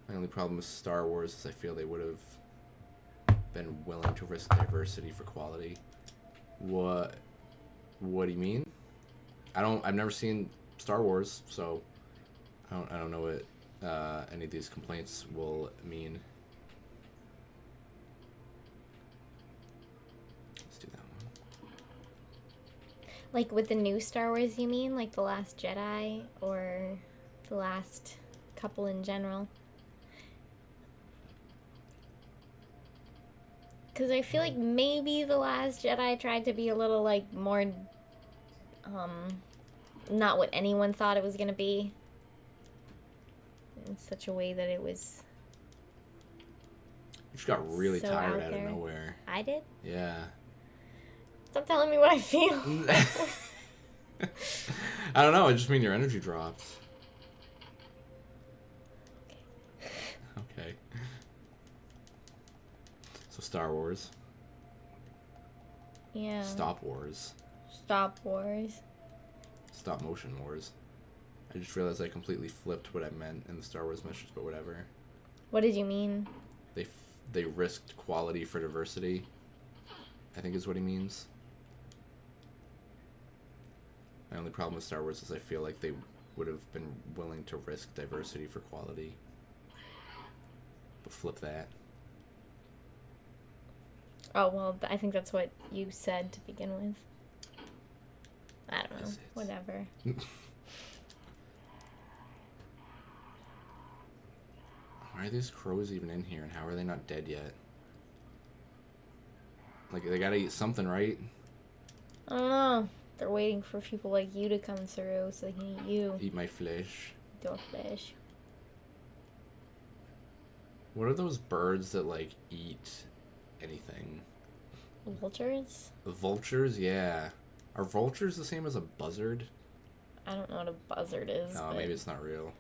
[SPEAKER 1] My only problem with Star Wars is I feel they would have been willing to risk diversity for quality. What do you mean? I've never seen Star Wars, so I don't know what any of these complaints will mean. Let's do that one.
[SPEAKER 2] Like with the new Star Wars, you mean? Like The Last Jedi or the last couple in general? Because I feel like maybe The Last Jedi tried to be a little, like, more, not what anyone thought it was going to be. In such a way that it was
[SPEAKER 1] You just got really
[SPEAKER 2] so
[SPEAKER 1] tired
[SPEAKER 2] out
[SPEAKER 1] out of
[SPEAKER 2] there.
[SPEAKER 1] nowhere.
[SPEAKER 2] I did?
[SPEAKER 1] Yeah.
[SPEAKER 2] Stop telling me what I feel.
[SPEAKER 1] I don't know, I just mean your energy dropped. Okay. So Star Wars.
[SPEAKER 2] Yeah.
[SPEAKER 1] Stop Wars.
[SPEAKER 2] Stop Wars.
[SPEAKER 1] Stop motion wars. I just realized I completely flipped what I meant in the Star Wars message, but whatever.
[SPEAKER 2] What did you mean?
[SPEAKER 1] They risked quality for diversity, I think is what he means. My only problem with Star Wars is I feel like they would have been willing to risk diversity for quality. But flip that.
[SPEAKER 2] Oh, well, I think that's what you said to begin with. I don't know.
[SPEAKER 1] Is it?
[SPEAKER 2] Whatever.
[SPEAKER 1] Why are these crows even in here, and how are they not dead yet? Like, they gotta eat something, right?
[SPEAKER 2] I don't know. They're waiting for people like you to come through so they can eat you.
[SPEAKER 1] Eat my flesh.
[SPEAKER 2] Your flesh.
[SPEAKER 1] What are those birds that, like, eat anything?
[SPEAKER 2] Vultures?
[SPEAKER 1] Vultures? Yeah. Are vultures the same as a buzzard?
[SPEAKER 2] I don't know what a buzzard is.
[SPEAKER 1] Oh,
[SPEAKER 2] but
[SPEAKER 1] maybe it's not real.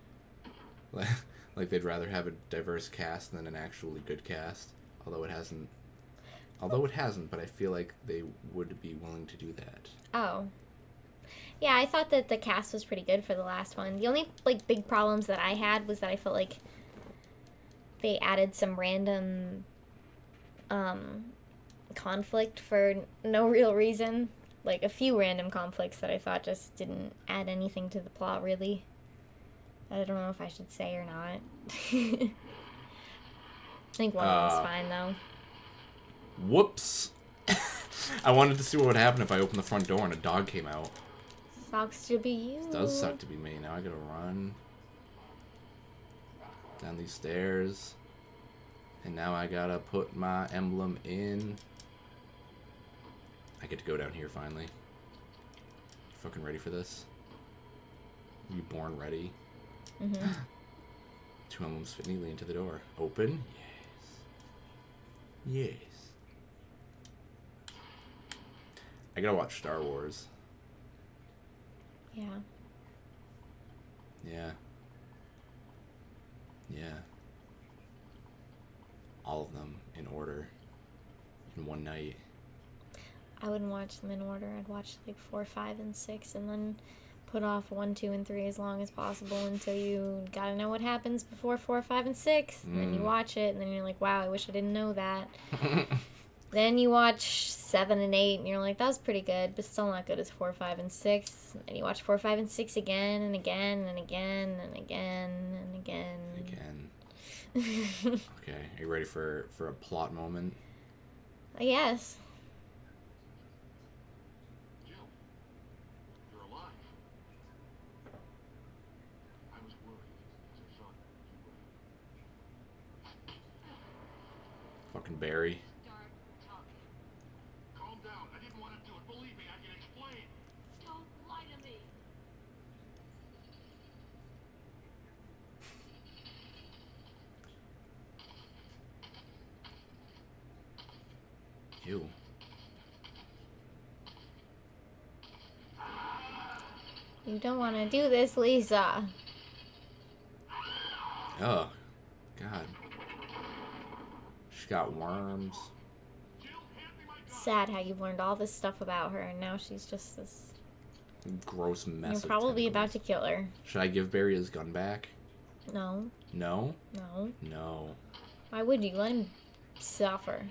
[SPEAKER 1] Like, they'd rather have a diverse cast than an actually good cast. Although it hasn't, but I feel like they would be willing to do that.
[SPEAKER 2] Oh. Yeah, I thought that the cast was pretty good for the last one. The only, like, big problems that I had was that I felt like they added some random conflict for no real reason. Like, a few random conflicts that I thought just didn't add anything to the plot, really. I don't know if I should say or not. I think one of them's fine, though.
[SPEAKER 1] Whoops! I wanted to see what would happen if I opened the front door and a dog came out.
[SPEAKER 2] Sucks to be you.
[SPEAKER 1] It does suck to be me. Now I gotta run down these stairs. And now I gotta put my emblem in. I get to go down here finally. You fucking ready for this? You born ready?
[SPEAKER 2] Mm-hmm.
[SPEAKER 1] 2 emblems fit neatly into the door. Open? Yes. Yes. I gotta watch Star Wars.
[SPEAKER 2] Yeah.
[SPEAKER 1] Yeah. Yeah. All of them in order. In one night.
[SPEAKER 2] I wouldn't watch them in order. I'd watch like 4, 5, and 6, and then put off 1, 2, and 3 as long as possible until you gotta know what happens before 4, 5, and 6. And then you watch it, and then you're like, wow, I wish I didn't know that. Then you watch 7 and 8, and you're like, that was pretty good, but still not good as 4, 5, and 6. And you watch 4, 5, and 6 again, and again, and again, and again, and again.
[SPEAKER 1] Okay, are you ready for a plot moment?
[SPEAKER 2] I guess.
[SPEAKER 3] Jill, you're alive. I was worried because I thought you were.
[SPEAKER 1] Fucking Barry.
[SPEAKER 3] Calm down. I didn't want to do it. Believe me, I can explain.
[SPEAKER 4] Don't lie to me.
[SPEAKER 1] You.
[SPEAKER 2] You don't want to do this, Lisa.
[SPEAKER 1] Oh, God. She's got worms.
[SPEAKER 2] sad how you've learned all this stuff about her, and now she's just this.
[SPEAKER 1] Gross mess.
[SPEAKER 2] You're
[SPEAKER 1] of
[SPEAKER 2] probably about
[SPEAKER 1] tentacles.
[SPEAKER 2] to kill her.
[SPEAKER 1] Should I give Barry his gun back?
[SPEAKER 2] No.
[SPEAKER 1] No?
[SPEAKER 2] No.
[SPEAKER 1] No.
[SPEAKER 2] Why would you? Let him suffer.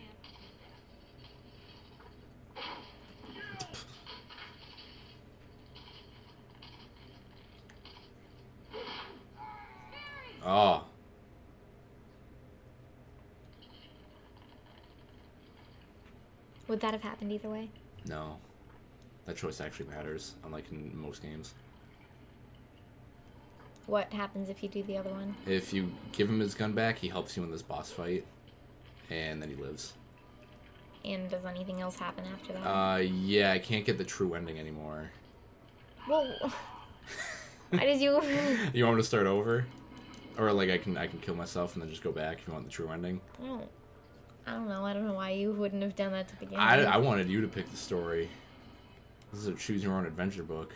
[SPEAKER 1] Oh.
[SPEAKER 2] Would that have happened either way?
[SPEAKER 1] No. That choice actually matters, unlike in most games.
[SPEAKER 2] What happens if you do the other one?
[SPEAKER 1] If you give him his gun back, he helps you in this boss fight, and then he lives.
[SPEAKER 2] And does anything else happen after that?
[SPEAKER 1] Yeah, I can't get the true ending anymore.
[SPEAKER 2] Well, why did you...
[SPEAKER 1] You want me to start over? Or, like, I can kill myself and then just go back if you want the true ending?
[SPEAKER 2] I don't know. I don't know why you wouldn't have done that to begin with.
[SPEAKER 1] I wanted you to pick the story. This is a choose your own adventure book.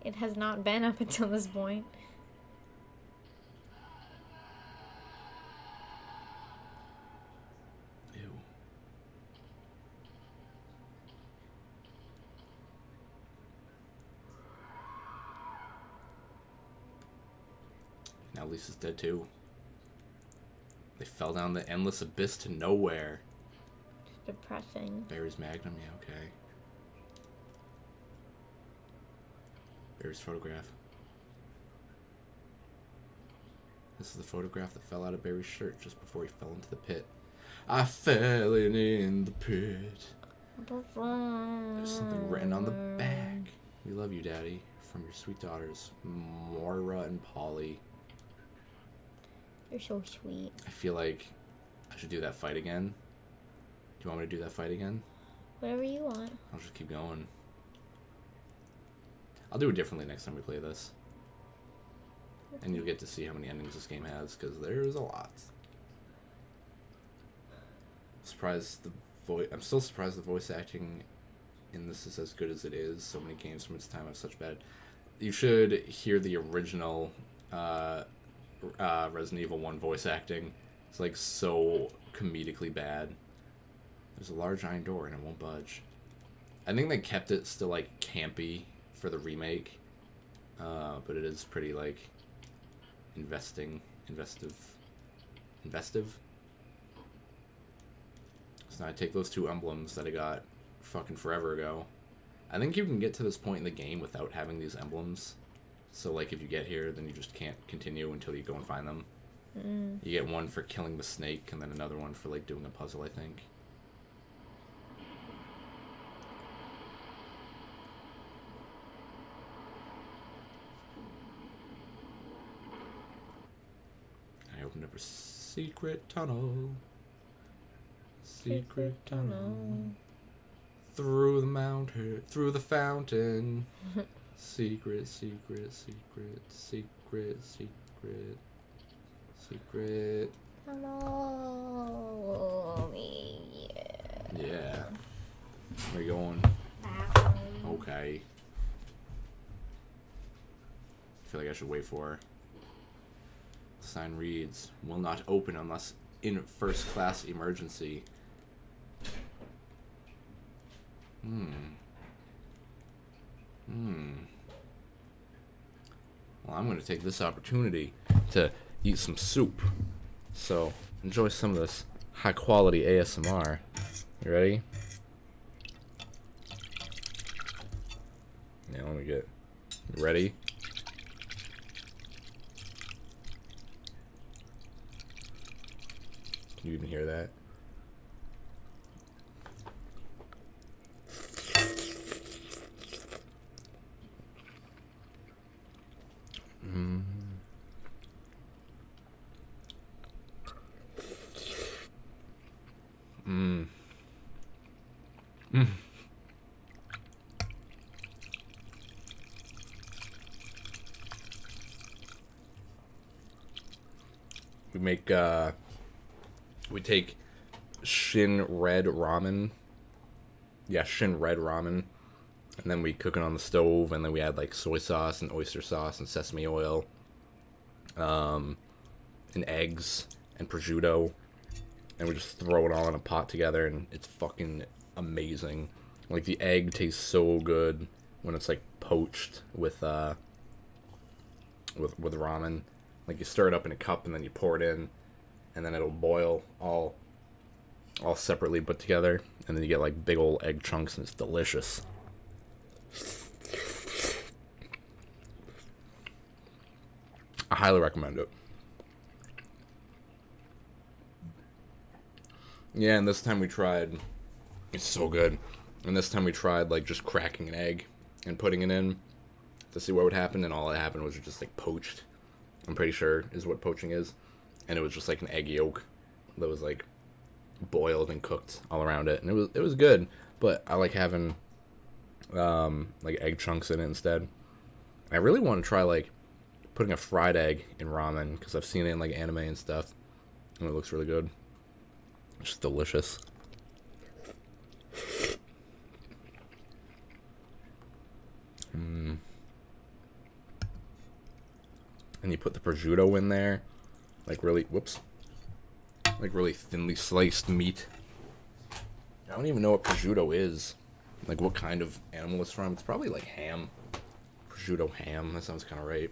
[SPEAKER 2] It has not been up until this point.
[SPEAKER 1] Ew. Now Lisa's dead too. They fell down the endless abyss to nowhere.
[SPEAKER 2] Depressing.
[SPEAKER 1] Barry's Magnum, yeah, okay. Barry's photograph. This is the photograph that fell out of Barry's shirt just before he fell into the pit. I fell in the pit. There's something written on the back. We love you, Daddy. From your sweet daughters, Moira and Polly.
[SPEAKER 2] You're so sweet.
[SPEAKER 1] I feel like I should do that fight again. Do you want me to do that fight again?
[SPEAKER 2] Whatever you want.
[SPEAKER 1] I'll just keep going. I'll do it differently next time we play this. And you'll get to see how many endings this game has, because there's a lot. I'm still surprised the voice acting in this is as good as it is. So many games from its time have such bad... You should hear the original Resident Evil 1 voice acting. It's like so comedically bad. There's a large iron door and it won't budge. I think they kept it still like campy for the remake, but it is pretty like investive. So now I take those two emblems that I got fucking forever ago. I think you can get to this point in the game without having these emblems. So like if you get here, then you just can't continue until you go and find them. You get one for killing the snake and then another one for like doing a puzzle, I think. I opened up a secret tunnel. Secret tunnel. Through the mountain, through the fountain. Secret, secret, secret, secret, secret, secret.
[SPEAKER 2] Follow me.
[SPEAKER 1] Yeah. Where you going? Okay. I feel like I should wait for her. The sign reads, will not open unless in first class emergency. Well, I'm going to take this opportunity to eat some soup. So, enjoy some of this high quality ASMR. You ready? Yeah, let me get... You ready? Can you even hear that? We take Shin Red Ramen. Yeah, Shin Red Ramen. And then we cook it on the stove, and then we add like soy sauce and oyster sauce and sesame oil. And eggs and prosciutto. And we just throw it all in a pot together, and it's fucking amazing. Like the egg tastes so good when it's like poached with ramen. Like you stir it up in a cup and then you pour it in, and then it'll boil all separately put together, and then you get like big old egg chunks, and it's delicious. I highly recommend it. Yeah, and this time we tried. It's so good. And this time we tried like just cracking an egg and putting it in to see what would happen, and all that happened was just like poached. I'm pretty sure is what poaching is, and it was just like an egg yolk that was like boiled and cooked all around it, and it was good. But I like having like egg chunks in it instead. I really want to try like putting a fried egg in ramen because I've seen it in like anime and stuff, and it looks really good. It's just delicious. And you put the prosciutto in there, like really really thinly sliced meat. I don't even know what prosciutto is, like what kind of animal it's from. It's probably like ham, prosciutto ham. That sounds kind of right.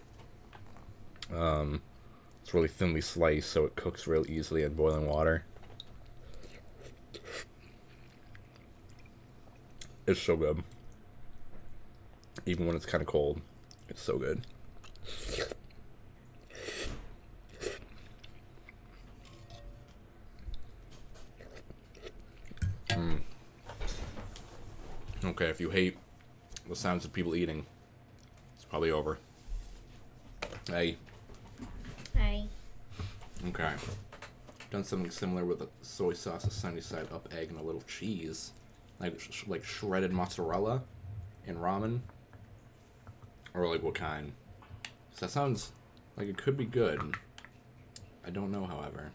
[SPEAKER 1] It's really thinly sliced, so it cooks real easily in boiling water. It's so good. Even when it's kind of cold, it's so good. Okay, if you hate the sounds of people eating, it's probably over. Hey.
[SPEAKER 2] Hi.
[SPEAKER 1] Okay. Done something similar with a soy sauce, a sunny side up egg, and a little cheese. Like shredded mozzarella in ramen. Or like what kind? So that sounds like it could be good. I don't know, however.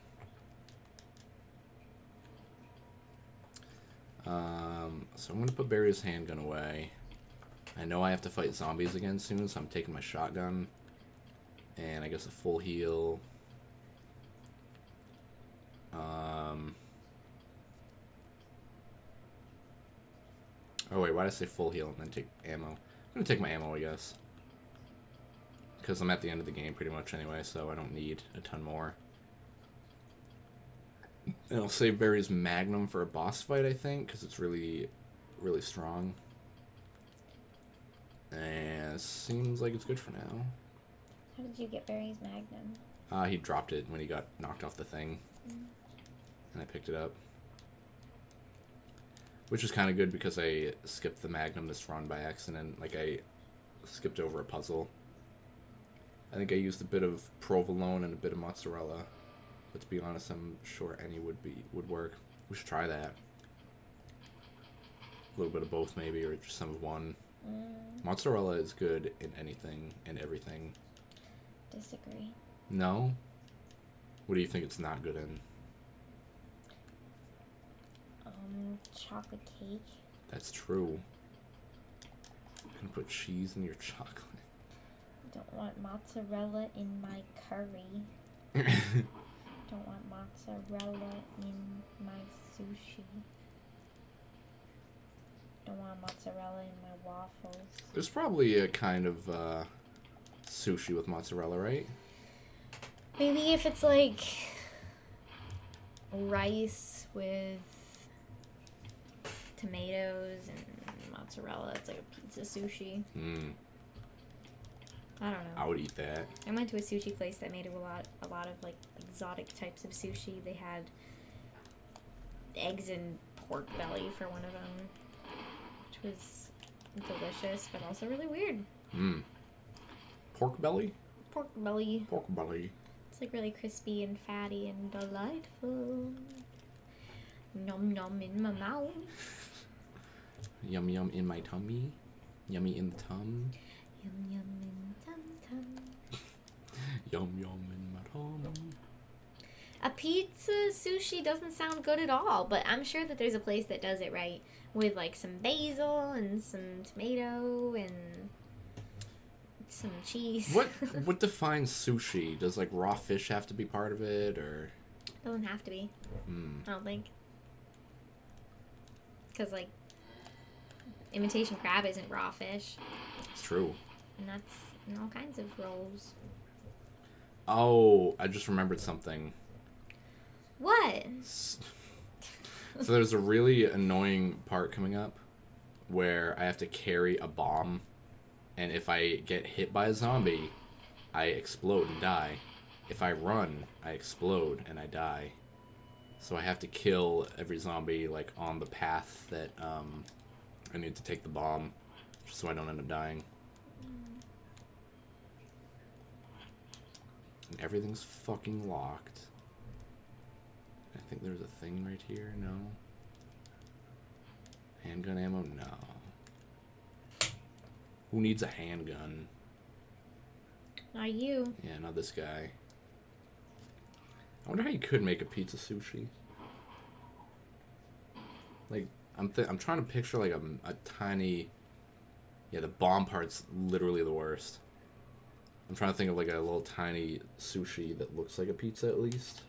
[SPEAKER 1] So I'm gonna put Barry's handgun away. I know I have to fight zombies again soon, so I'm taking my shotgun. And I guess a full heal. Oh wait, why did I say full heal and then take ammo? I'm gonna take my ammo, I guess. Because I'm at the end of the game pretty much anyway, so I don't need a ton more. And I'll save Barry's Magnum for a boss fight, I think, because it's really, really strong. And it seems like it's good for now.
[SPEAKER 2] How did you get Barry's Magnum?
[SPEAKER 1] He dropped it when he got knocked off the thing. And I picked it up. Which is kind of good because I skipped the Magnum this run by accident. Like, I skipped over a puzzle. I think I used a bit of provolone and a bit of mozzarella. But to be honest, I'm sure any would work. We should try that. A little bit of both, maybe, or just some of one. Mozzarella is good in anything and everything.
[SPEAKER 2] Disagree.
[SPEAKER 1] No? What do you think it's not good in?
[SPEAKER 2] Chocolate cake.
[SPEAKER 1] That's true. You can put cheese in your chocolate.
[SPEAKER 2] I don't want mozzarella in my curry. Don't want mozzarella in my sushi. Don't want mozzarella in my waffles.
[SPEAKER 1] There's probably a kind of sushi with mozzarella, right?
[SPEAKER 2] Maybe if it's like rice with tomatoes and mozzarella, it's like a pizza sushi. I don't know.
[SPEAKER 1] I would eat that.
[SPEAKER 2] I went to a sushi place that made a lot of like exotic types of sushi. They had eggs and pork belly for one of them, which was delicious, but also really weird.
[SPEAKER 1] Pork belly?
[SPEAKER 2] Pork belly.
[SPEAKER 1] Pork belly.
[SPEAKER 2] It's like really crispy and fatty and delightful. Nom nom in my mouth.
[SPEAKER 1] Yum yum in my tummy. Yummy in the tum.
[SPEAKER 2] Yum yum in tum tum.
[SPEAKER 1] Yum yum in my tum.
[SPEAKER 2] A pizza sushi doesn't sound good at all, but I'm sure that there's a place that does it right with like some basil and some tomato and some cheese.
[SPEAKER 1] What defines sushi? Does like raw fish have to be part of it, or?
[SPEAKER 2] Doesn't have to be. I don't think. because like imitation crab isn't raw fish,
[SPEAKER 1] It's true.
[SPEAKER 2] and that's in all kinds of rolls.
[SPEAKER 1] Oh, I just remembered something.
[SPEAKER 2] What?
[SPEAKER 1] So there's a really annoying part coming up where I have to carry a bomb, and if I get hit by a zombie, I explode and die. If I run, I explode and I die. So I have to kill every zombie like on the path that I need to take the bomb, just so I don't end up dying. And everything's fucking locked. I think there's a thing right here. No. Handgun ammo? No. Who needs a handgun?
[SPEAKER 2] Not you.
[SPEAKER 1] Yeah, not this guy. I wonder how you could make a pizza sushi. Like, I'm trying to picture like a tiny. Yeah, the bomb part's literally the worst. I'm trying to think of like a little tiny sushi that looks like a pizza at least.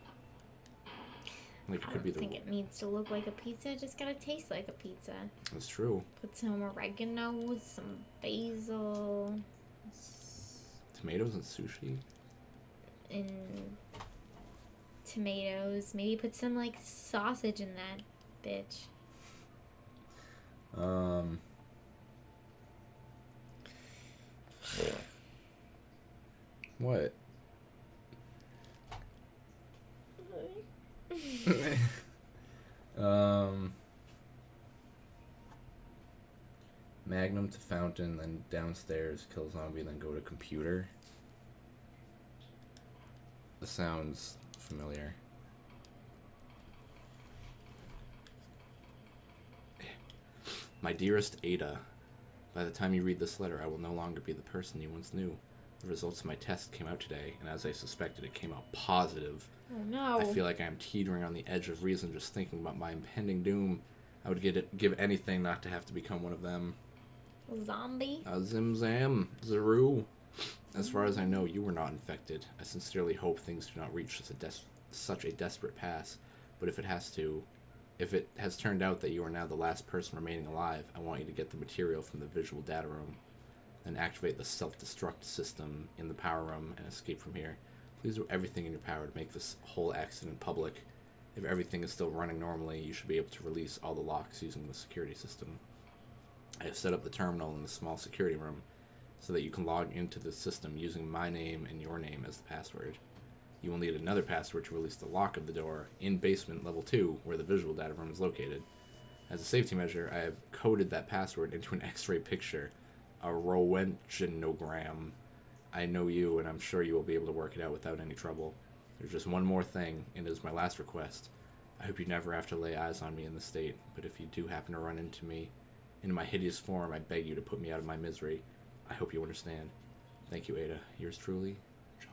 [SPEAKER 1] Like it
[SPEAKER 2] I
[SPEAKER 1] could be
[SPEAKER 2] don't think it needs to look like a pizza. It just gotta taste like a pizza.
[SPEAKER 1] That's true.
[SPEAKER 2] Put some oregano, some basil,
[SPEAKER 1] Tomatoes and sushi.
[SPEAKER 2] and tomatoes. Maybe put some like sausage in that bitch.
[SPEAKER 1] What? Magnum to fountain, then downstairs, kill zombie, then go to computer. This sounds familiar. My dearest Ada, by the time you read this letter, I will no longer be the person you once knew. The results of my test came out today, and as I suspected, it came out positive.
[SPEAKER 2] Oh no.
[SPEAKER 1] I feel like I am teetering on the edge of reason just thinking about my impending doom. I would give anything not to have to become one of them.
[SPEAKER 2] Zombie?
[SPEAKER 1] Zim Zam, Zaru. As far as I know, you were not infected. I sincerely hope things do not reach such a desperate pass. But if it has turned out that you are now the last person remaining alive, I want you to get the material from the visual data room, then activate the self-destruct system in the power room and escape from here. Please do everything in your power to make this whole accident public. If everything is still running normally, you should be able to release all the locks using the security system. I have set up the terminal in the small security room so that you can log into the system using my name and your name as the password. You will need another password to release the lock of the door in basement level 2 where the visual data room is located. As a safety measure, I have coded that password into an X-ray picture, a Röntgenogram. I know you, and I'm sure you will be able to work it out without any trouble. There's just one more thing, and it is my last request. I hope you never have to lay eyes on me in this state, but if you do happen to run into me in my hideous form, I beg you to put me out of my misery. I hope you understand. Thank you, Ada. Yours truly, John.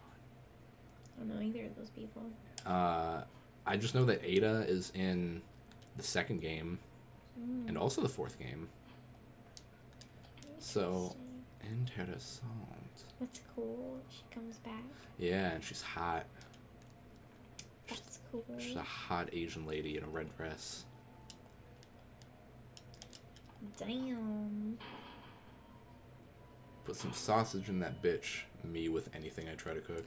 [SPEAKER 2] I don't know either of those people.
[SPEAKER 1] I just know that Ada is in the second game, and also the fourth game. So, interessant.
[SPEAKER 2] That's cool. She comes back.
[SPEAKER 1] Yeah, and she's hot.
[SPEAKER 2] That's cool.
[SPEAKER 1] She's a hot Asian lady in a red dress.
[SPEAKER 2] Damn.
[SPEAKER 1] Put some sausage in that bitch. Me with anything I try to cook.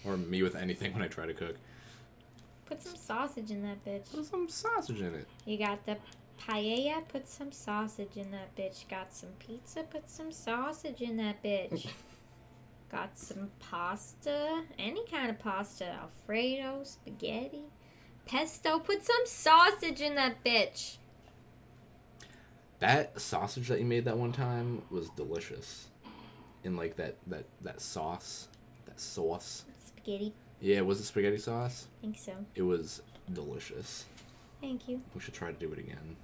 [SPEAKER 1] Or me with anything when I try to cook.
[SPEAKER 2] Put some sausage in that bitch.
[SPEAKER 1] Put some sausage in it.
[SPEAKER 2] You got the paella? Put some sausage in that bitch. Got some pizza? Put some sausage in that bitch. Got some pasta? Any kind of pasta. Alfredo, spaghetti, pesto? Put some sausage in that bitch.
[SPEAKER 1] That sausage that you made that one time was delicious. In like that sauce. That sauce.
[SPEAKER 2] Spaghetti.
[SPEAKER 1] Yeah, was it spaghetti sauce?
[SPEAKER 2] I think so.
[SPEAKER 1] It was delicious.
[SPEAKER 2] Thank you.
[SPEAKER 1] We should try to do it again.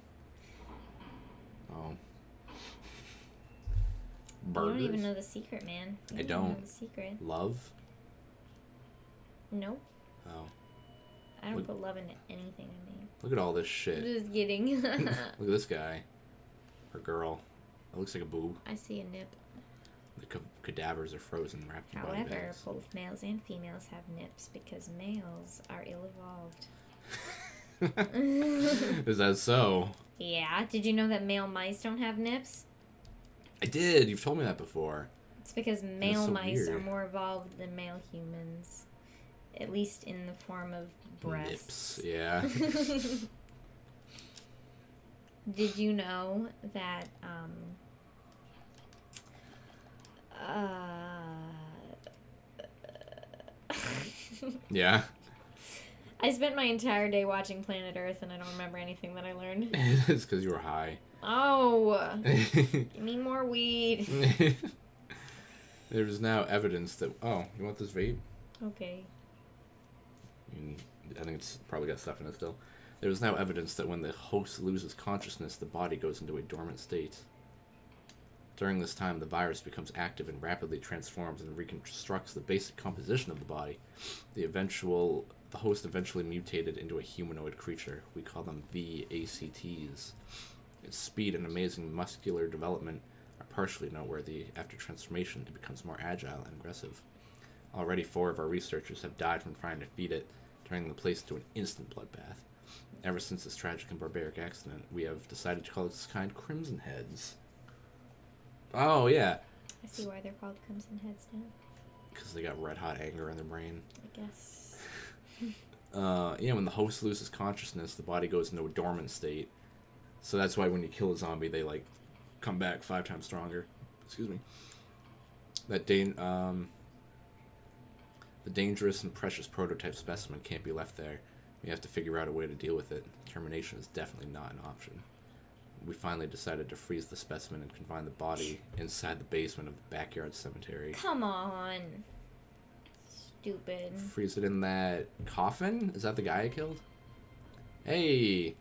[SPEAKER 1] Oh. Burgers?
[SPEAKER 2] You don't even know the secret, man. You
[SPEAKER 1] I
[SPEAKER 2] Know
[SPEAKER 1] don't.
[SPEAKER 2] the secret.
[SPEAKER 1] Love?
[SPEAKER 2] Nope.
[SPEAKER 1] Oh.
[SPEAKER 2] I don't
[SPEAKER 1] Look-
[SPEAKER 2] put love into anything I make.
[SPEAKER 1] Look at all this shit.
[SPEAKER 2] Just kidding.
[SPEAKER 1] Look at this guy. Or girl. It looks like a boob.
[SPEAKER 2] I see a nip.
[SPEAKER 1] The cadavers are frozen, wrapped in body
[SPEAKER 2] However,
[SPEAKER 1] bags.
[SPEAKER 2] both males and females have nips because males are ill-evolved.
[SPEAKER 1] Is that so?
[SPEAKER 2] Yeah. Did you know that male mice don't have nips?
[SPEAKER 1] I did. You've told me that before.
[SPEAKER 2] It's because male
[SPEAKER 1] so
[SPEAKER 2] mice are
[SPEAKER 1] weird.
[SPEAKER 2] more evolved than male humans. At least in the form of breasts.
[SPEAKER 1] Nips. Yeah.
[SPEAKER 2] Did you know that,
[SPEAKER 1] Yeah.
[SPEAKER 2] I spent my entire day watching Planet Earth and I don't remember anything that I learned.
[SPEAKER 1] It's because you were high.
[SPEAKER 2] Oh! Give me more weed.
[SPEAKER 1] There's now evidence that... Oh, you want this vape?
[SPEAKER 2] Okay.
[SPEAKER 1] I think it's probably got stuff in it still. There is now evidence that when the host loses consciousness, the body goes into a dormant state. During this time, the virus becomes active and rapidly transforms and reconstructs the basic composition of the body. The host eventually mutated into a humanoid creature. We call them VACTs. Its speed and amazing muscular development are partially noteworthy. After transformation, it becomes more agile and aggressive. Already 4 of our researchers have died from trying to feed it, turning the place into an instant bloodbath. Ever since this tragic and barbaric accident, we have decided to call this kind Crimson Heads. Oh, yeah.
[SPEAKER 2] I see why they're called Crimson Heads now.
[SPEAKER 1] Because they got red-hot anger in their brain.
[SPEAKER 2] I guess.
[SPEAKER 1] Yeah, when the host loses consciousness, the body goes into a dormant state. So that's why when you kill a zombie, they, like, come back 5 times stronger. Excuse me. The dangerous and precious prototype specimen can't be left there. We have to figure out a way to deal with it. Termination is definitely not an option. We finally decided to freeze the specimen and confine the body inside the basement of the backyard cemetery.
[SPEAKER 2] Come on. Stupid.
[SPEAKER 1] Freeze it in that coffin? Is that the guy I killed? Hey!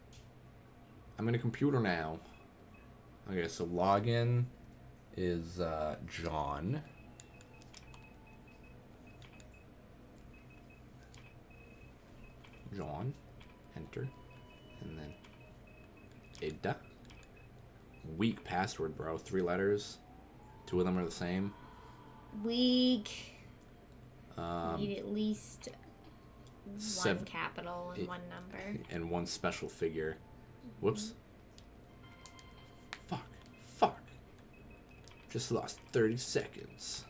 [SPEAKER 1] I'm in a computer now. Okay, so login is John. John. Enter. And then Ada. Weak password, bro. 3 letters. 2 of them are the same.
[SPEAKER 2] Weak. Need at least one capital and 1 number.
[SPEAKER 1] And 1 special figure. Whoops. Fuck. Just lost 30 seconds.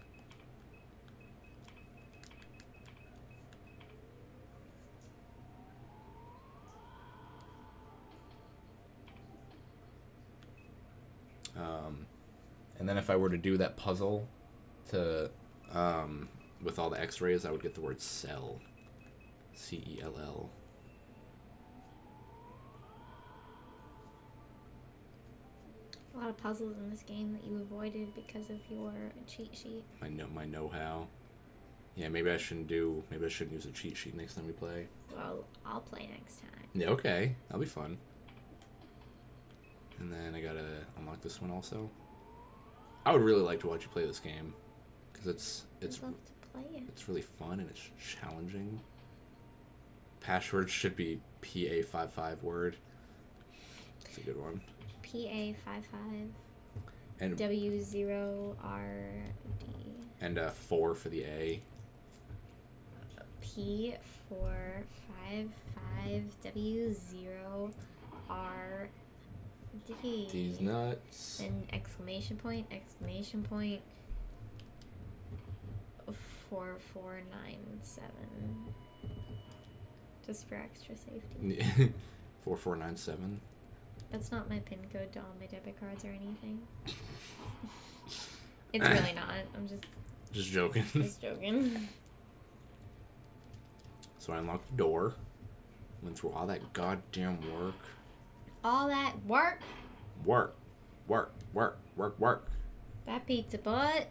[SPEAKER 1] And then if I were to do that puzzle to with all the x-rays, I would get the word cell. C-E-L-L.
[SPEAKER 2] A lot of puzzles in this game that you avoided because of your cheat sheet.
[SPEAKER 1] My know-how. Yeah, maybe I shouldn't use a cheat sheet next time we play.
[SPEAKER 2] Well, I'll play next time.
[SPEAKER 1] Yeah, okay. That'll be fun. And then I gotta unlock this one also. I would really like to watch you play this game. Because
[SPEAKER 2] I'd love to play it.
[SPEAKER 1] it's really fun and it's challenging. Password should be PA55 word. It's a good one.
[SPEAKER 2] PA55
[SPEAKER 1] And
[SPEAKER 2] W0RD.
[SPEAKER 1] and 4 for the A.
[SPEAKER 2] P455W0RD.
[SPEAKER 1] These nuts.
[SPEAKER 2] And exclamation point. 4497. Just for extra safety.
[SPEAKER 1] 4497.
[SPEAKER 2] That's not my PIN code to all my debit cards or anything. It's really not. I'm just
[SPEAKER 1] joking.
[SPEAKER 2] joking.
[SPEAKER 1] So I unlocked the door. Went through all that goddamn work.
[SPEAKER 2] All that work.
[SPEAKER 1] Work.
[SPEAKER 2] That pizza butt.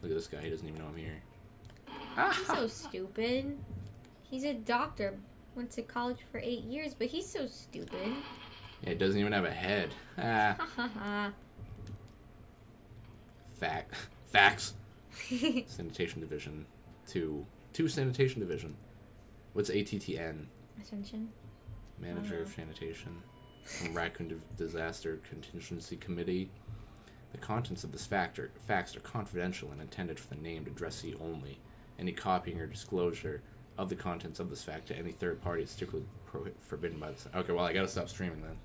[SPEAKER 1] Look at this guy. He doesn't even know I'm here.
[SPEAKER 2] He's so stupid. He's a doctor. Went to college for 8 years, but he's so stupid.
[SPEAKER 1] Yeah, he doesn't even have a head. Ah.
[SPEAKER 2] Ha ha ha.
[SPEAKER 1] Facts. Sanitation Division. 2 Sanitation Division. What's ATTN?
[SPEAKER 2] Attention.
[SPEAKER 1] Manager of Sanitation. From Raccoon Disaster Contingency Committee. The contents of this fax are confidential and intended for the named addressee only. Any copying or disclosure of the contents of this fact to any third party is strictly forbidden by this. Okay, well, I gotta stop streaming then.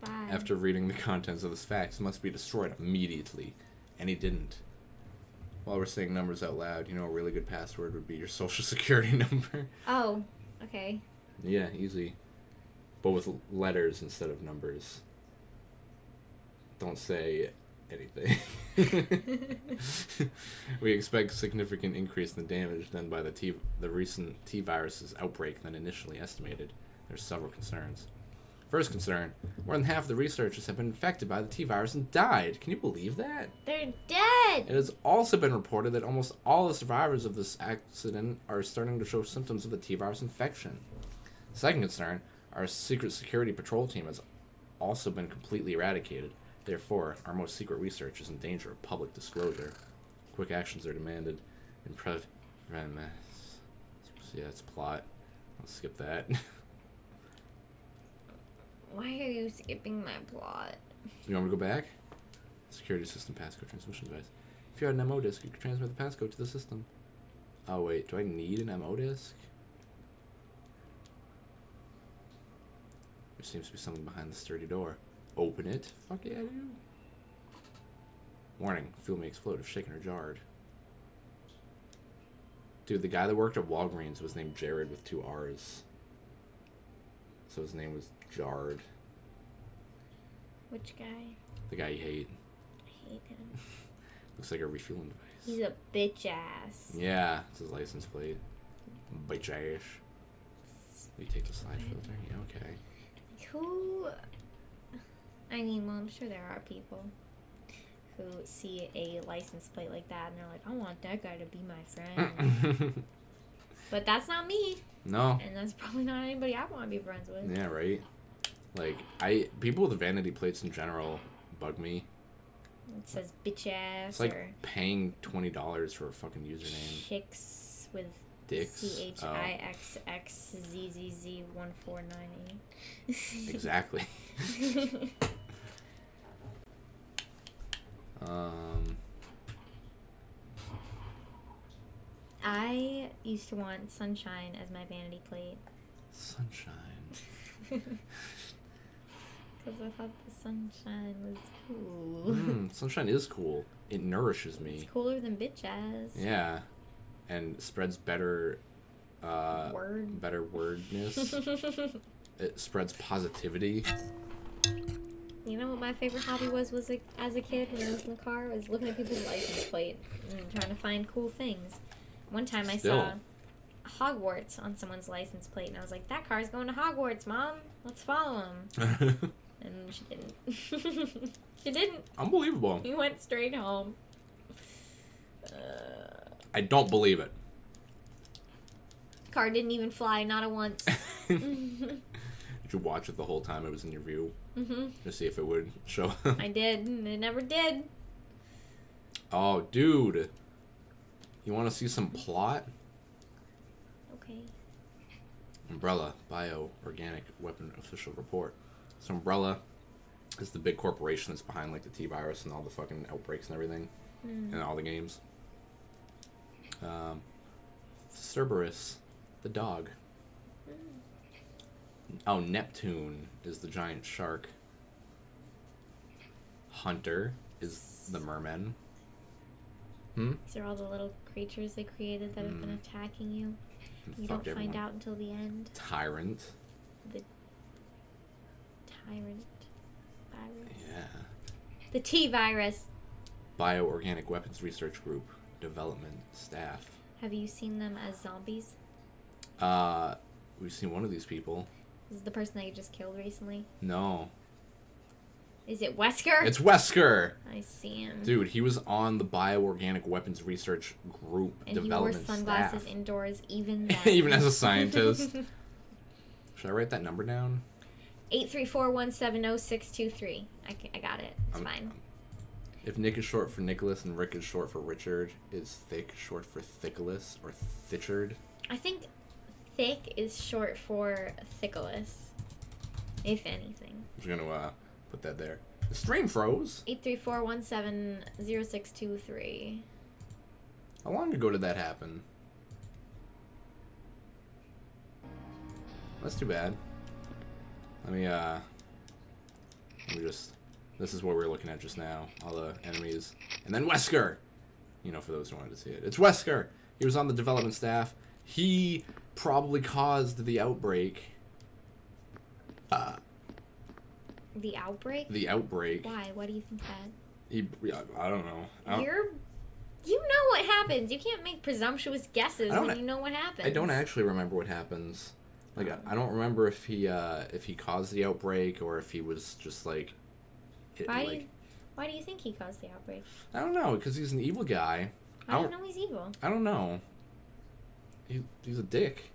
[SPEAKER 2] Bye.
[SPEAKER 1] After reading the contents of this fact, it must be destroyed immediately. And he didn't. While we're saying numbers out loud, you know, a really good password would be your social security number.
[SPEAKER 2] Oh, okay.
[SPEAKER 1] Yeah, easy. But with letters instead of numbers. Don't say anything. We expect significant increase in the damage done by the recent T-virus's outbreak than initially estimated. There's several concerns. First concern, more than half of the researchers have been infected by the T-virus and died. Can you believe that?
[SPEAKER 2] They're dead!
[SPEAKER 1] It has also been reported that almost all the survivors of this accident are starting to show symptoms of the T-virus infection. Second concern, our secret security patrol team has also been completely eradicated. Therefore, our most secret research is in danger of public disclosure. Quick actions are demanded and yeah, it's plot. I'll skip that.
[SPEAKER 2] Why are you skipping my plot?
[SPEAKER 1] You want me to go back? Security system passcode transmission device. If you had an MO disk, you could transmit the passcode to the system. Oh wait, do I need an MO disk? There seems to be something behind the sturdy door. Open it. Fuck yeah, dude. Warning, fuel may explode if shaken or jarred. Dude, the guy that worked at Walgreens was named Jared with 2 R's. So his name was Jarred.
[SPEAKER 2] Which guy?
[SPEAKER 1] The guy you hate.
[SPEAKER 2] I hate him.
[SPEAKER 1] Looks like a refueling device.
[SPEAKER 2] He's a bitch ass.
[SPEAKER 1] Yeah, it's his license plate. Bitch ass. You take the slide filter? Yeah, okay.
[SPEAKER 2] Who... I mean, well, I'm sure there are people who see a license plate like that and they're like, I want that guy to be my friend. But that's not me.
[SPEAKER 1] No.
[SPEAKER 2] And that's probably not anybody I want to be friends with.
[SPEAKER 1] Yeah, right? Like, people with vanity plates in general bug me.
[SPEAKER 2] It says bitch ass
[SPEAKER 1] It's like
[SPEAKER 2] or
[SPEAKER 1] paying $20 for a fucking username.
[SPEAKER 2] chicks with
[SPEAKER 1] Dicks?
[SPEAKER 2] CHIXZZ1498.
[SPEAKER 1] Exactly.
[SPEAKER 2] I used to want sunshine as my vanity plate.
[SPEAKER 1] Sunshine.
[SPEAKER 2] Because I thought the sunshine was cool.
[SPEAKER 1] Sunshine is cool. It nourishes me.
[SPEAKER 2] It's cooler than bitch ass.
[SPEAKER 1] Yeah. And spreads better better wordness. It spreads positivity.
[SPEAKER 2] You know what my favorite hobby was like, as a kid when I was in the car? Was looking at people's license plate and trying to find cool things. One time I saw Hogwarts on someone's license plate and I was like, that car's going to Hogwarts, Mom. Let's follow him. And she didn't. She didn't.
[SPEAKER 1] Unbelievable.
[SPEAKER 2] He went straight home.
[SPEAKER 1] I don't believe it.
[SPEAKER 2] Car didn't even fly, not a once.
[SPEAKER 1] Did you watch it the whole time it was in your view?
[SPEAKER 2] Mm-hmm.
[SPEAKER 1] To see if it would show up?
[SPEAKER 2] I did, and it never did.
[SPEAKER 1] Oh, dude. You want to see some plot?
[SPEAKER 2] Okay.
[SPEAKER 1] Umbrella, bio-organic weapon official report. So Umbrella is the big corporation that's behind like the T-virus and all the fucking outbreaks and everything. In all the games. Cerberus, the dog. Oh, Neptune is the giant shark. Hunter is the merman.
[SPEAKER 2] These are all the little creatures they created that have been attacking you. You don't find out until the end.
[SPEAKER 1] Tyrant.
[SPEAKER 2] The tyrant virus.
[SPEAKER 1] Yeah.
[SPEAKER 2] The T-virus.
[SPEAKER 1] Bioorganic Weapons Research Group. Development staff.
[SPEAKER 2] Have you seen them as zombies?
[SPEAKER 1] We've seen one of these people.
[SPEAKER 2] This is the person that you just killed recently.
[SPEAKER 1] No.
[SPEAKER 2] Is it Wesker?
[SPEAKER 1] It's Wesker!
[SPEAKER 2] I see him.
[SPEAKER 1] Dude, he was on the Bioorganic Weapons Research Group
[SPEAKER 2] and
[SPEAKER 1] development
[SPEAKER 2] he wore sunglasses
[SPEAKER 1] staff.
[SPEAKER 2] indoors even then.
[SPEAKER 1] Even as a scientist. Should I write that number down?
[SPEAKER 2] 834-170-623. I got it. It's fine.
[SPEAKER 1] If Nick is short for Nicholas and Rick is short for Richard, is Thick short for Thickless or Thitchard?
[SPEAKER 2] I think thick is short for Thickless, if anything.
[SPEAKER 1] I'm just gonna put that there. The stream froze.
[SPEAKER 2] 834-170-623.
[SPEAKER 1] How long ago did that happen? That's too bad. Let me just... This is what we were looking at just now. All the enemies. And then Wesker! You know, for those who wanted to see it. It's Wesker! He was on the development staff. He probably caused the outbreak.
[SPEAKER 2] The outbreak?
[SPEAKER 1] The outbreak.
[SPEAKER 2] Why? Why do you think that?
[SPEAKER 1] I don't know.
[SPEAKER 2] You know what happens. You can't make presumptuous guesses when you know what happens.
[SPEAKER 1] I don't actually remember what happens. Like, I don't remember if he caused the outbreak or if he was just like...
[SPEAKER 2] Why do you think he caused the outbreak?
[SPEAKER 1] I don't know, because he's an evil guy.
[SPEAKER 2] I don't know he's evil.
[SPEAKER 1] I don't know. He's a dick.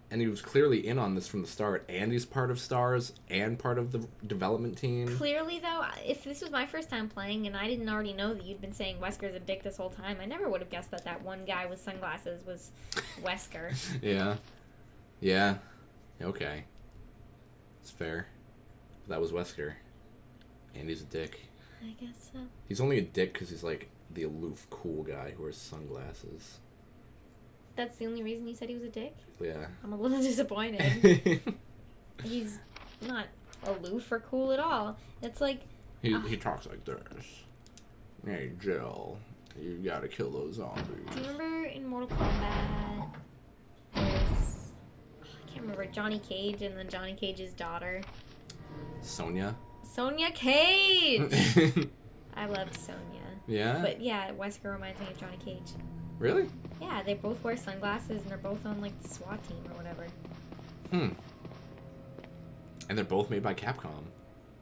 [SPEAKER 1] And he was clearly in on this from the start, and he's part of STARS and part of the development team.
[SPEAKER 2] Clearly, though, if this was my first time playing and I didn't already know that you'd been saying Wesker's a dick this whole time, I never would have guessed that one guy with sunglasses was Wesker.
[SPEAKER 1] Yeah. Yeah. Okay. It's fair. But that was Wesker. And he's a dick.
[SPEAKER 2] I guess so.
[SPEAKER 1] He's only a dick because he's like the aloof, cool guy who wears sunglasses.
[SPEAKER 2] That's the only reason you said he was a dick?
[SPEAKER 1] Yeah.
[SPEAKER 2] I'm a little disappointed. He's not aloof or cool at all. It's like...
[SPEAKER 1] He talks like this. Hey, Jill, you gotta kill those zombies.
[SPEAKER 2] Do you remember in Mortal Kombat, there's... I can't remember, Johnny Cage and then Johnny Cage's daughter?
[SPEAKER 1] Sonya?
[SPEAKER 2] Sonya Cage! I loved Sonya.
[SPEAKER 1] Yeah?
[SPEAKER 2] But yeah, Wesker reminds me of Johnny Cage.
[SPEAKER 1] Really?
[SPEAKER 2] Yeah, they both wear sunglasses and they're both on like the SWAT team or whatever.
[SPEAKER 1] And they're both made by Capcom.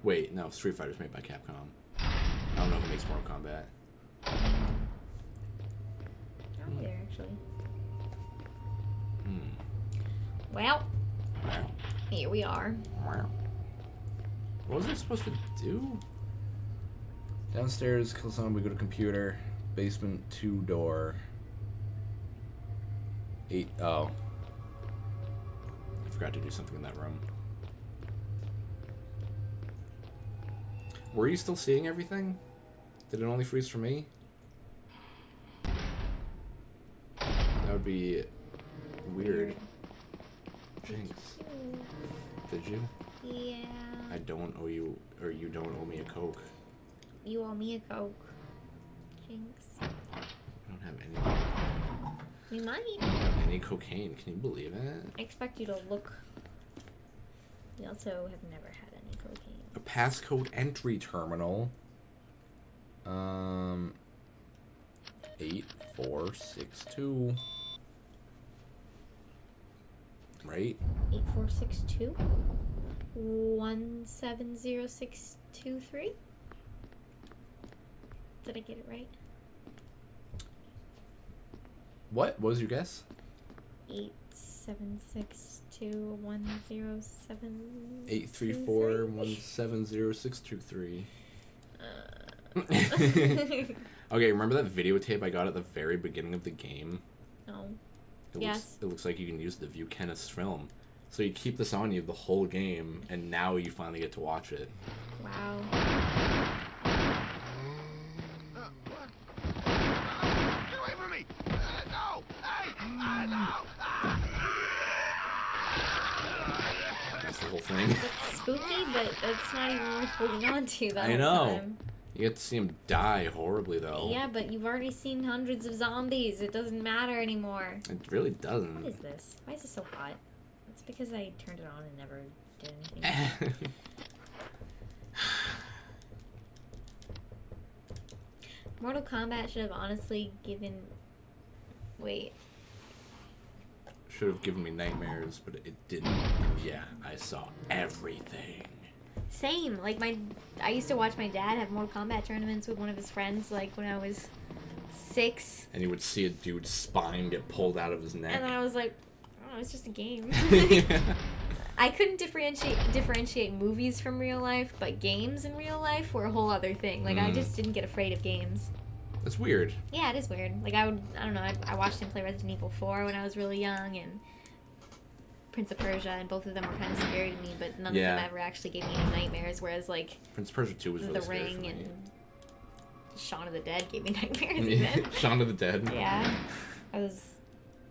[SPEAKER 1] Wait, no, Street Fighter's made by Capcom. I don't know who makes Mortal Kombat.
[SPEAKER 2] Not either, actually. Well, here we are.
[SPEAKER 1] What was I supposed to do? Downstairs, kill someone, we go to computer. Basement 2 door. 8. Oh. I forgot to do something in that room. Were you still seeing everything? Did it only freeze for me? That would be weird. Jinx. Did you?
[SPEAKER 2] Yeah.
[SPEAKER 1] I don't owe you, or you don't owe me a Coke.
[SPEAKER 2] You owe me a Coke. Jinx.
[SPEAKER 1] I don't have any.
[SPEAKER 2] We might.
[SPEAKER 1] I don't have any cocaine. Can you believe it?
[SPEAKER 2] I expect you to look. We also have never had any cocaine.
[SPEAKER 1] A passcode entry terminal. 8462. Right?
[SPEAKER 2] 8462 170623. Did I get it right?
[SPEAKER 1] What was your guess?
[SPEAKER 2] 8762 107.
[SPEAKER 1] 834170623. Okay, remember that videotape I got at the very beginning of the game?
[SPEAKER 2] No.
[SPEAKER 1] It looks like you can use the view Kenneth's film. So you keep this on you the whole game, and now you finally get to watch it.
[SPEAKER 2] Wow.
[SPEAKER 3] Get away from me! No! Hey! No!
[SPEAKER 1] That's the whole thing.
[SPEAKER 2] It's spooky, but it's not even worth holding on to that
[SPEAKER 1] I know.
[SPEAKER 2] whole time.
[SPEAKER 1] You get to see him die horribly, though.
[SPEAKER 2] Yeah, but you've already seen hundreds of zombies. It doesn't matter anymore.
[SPEAKER 1] It really doesn't.
[SPEAKER 2] What is this? Why is it so hot? It's because I turned it on and never did anything. Mortal Kombat should have honestly given... Wait.
[SPEAKER 1] Should have given me nightmares, but it didn't. Yeah, I saw everything.
[SPEAKER 2] Same. Like, I used to watch my dad have Mortal Kombat tournaments with one of his friends, like, when I was 6.
[SPEAKER 1] And you would see a dude's spine get pulled out of his neck.
[SPEAKER 2] And then I was like, oh, it's just a game.
[SPEAKER 1] Yeah.
[SPEAKER 2] I couldn't differentiate movies from real life, but games in real life were a whole other thing. Like, I just didn't get afraid of games.
[SPEAKER 1] That's weird.
[SPEAKER 2] Yeah, it is weird. Like, I don't know, I watched him play Resident Evil 4 when I was really young, and Prince of Persia, and both of them were kind of scary to me, but none of them ever actually gave me any nightmares, whereas, like,
[SPEAKER 1] Prince of Persia 2 was really
[SPEAKER 2] The
[SPEAKER 1] scary
[SPEAKER 2] Ring
[SPEAKER 1] for me.
[SPEAKER 2] and Shaun of the Dead gave me nightmares even.
[SPEAKER 1] Shaun of the Dead?
[SPEAKER 2] Yeah. I was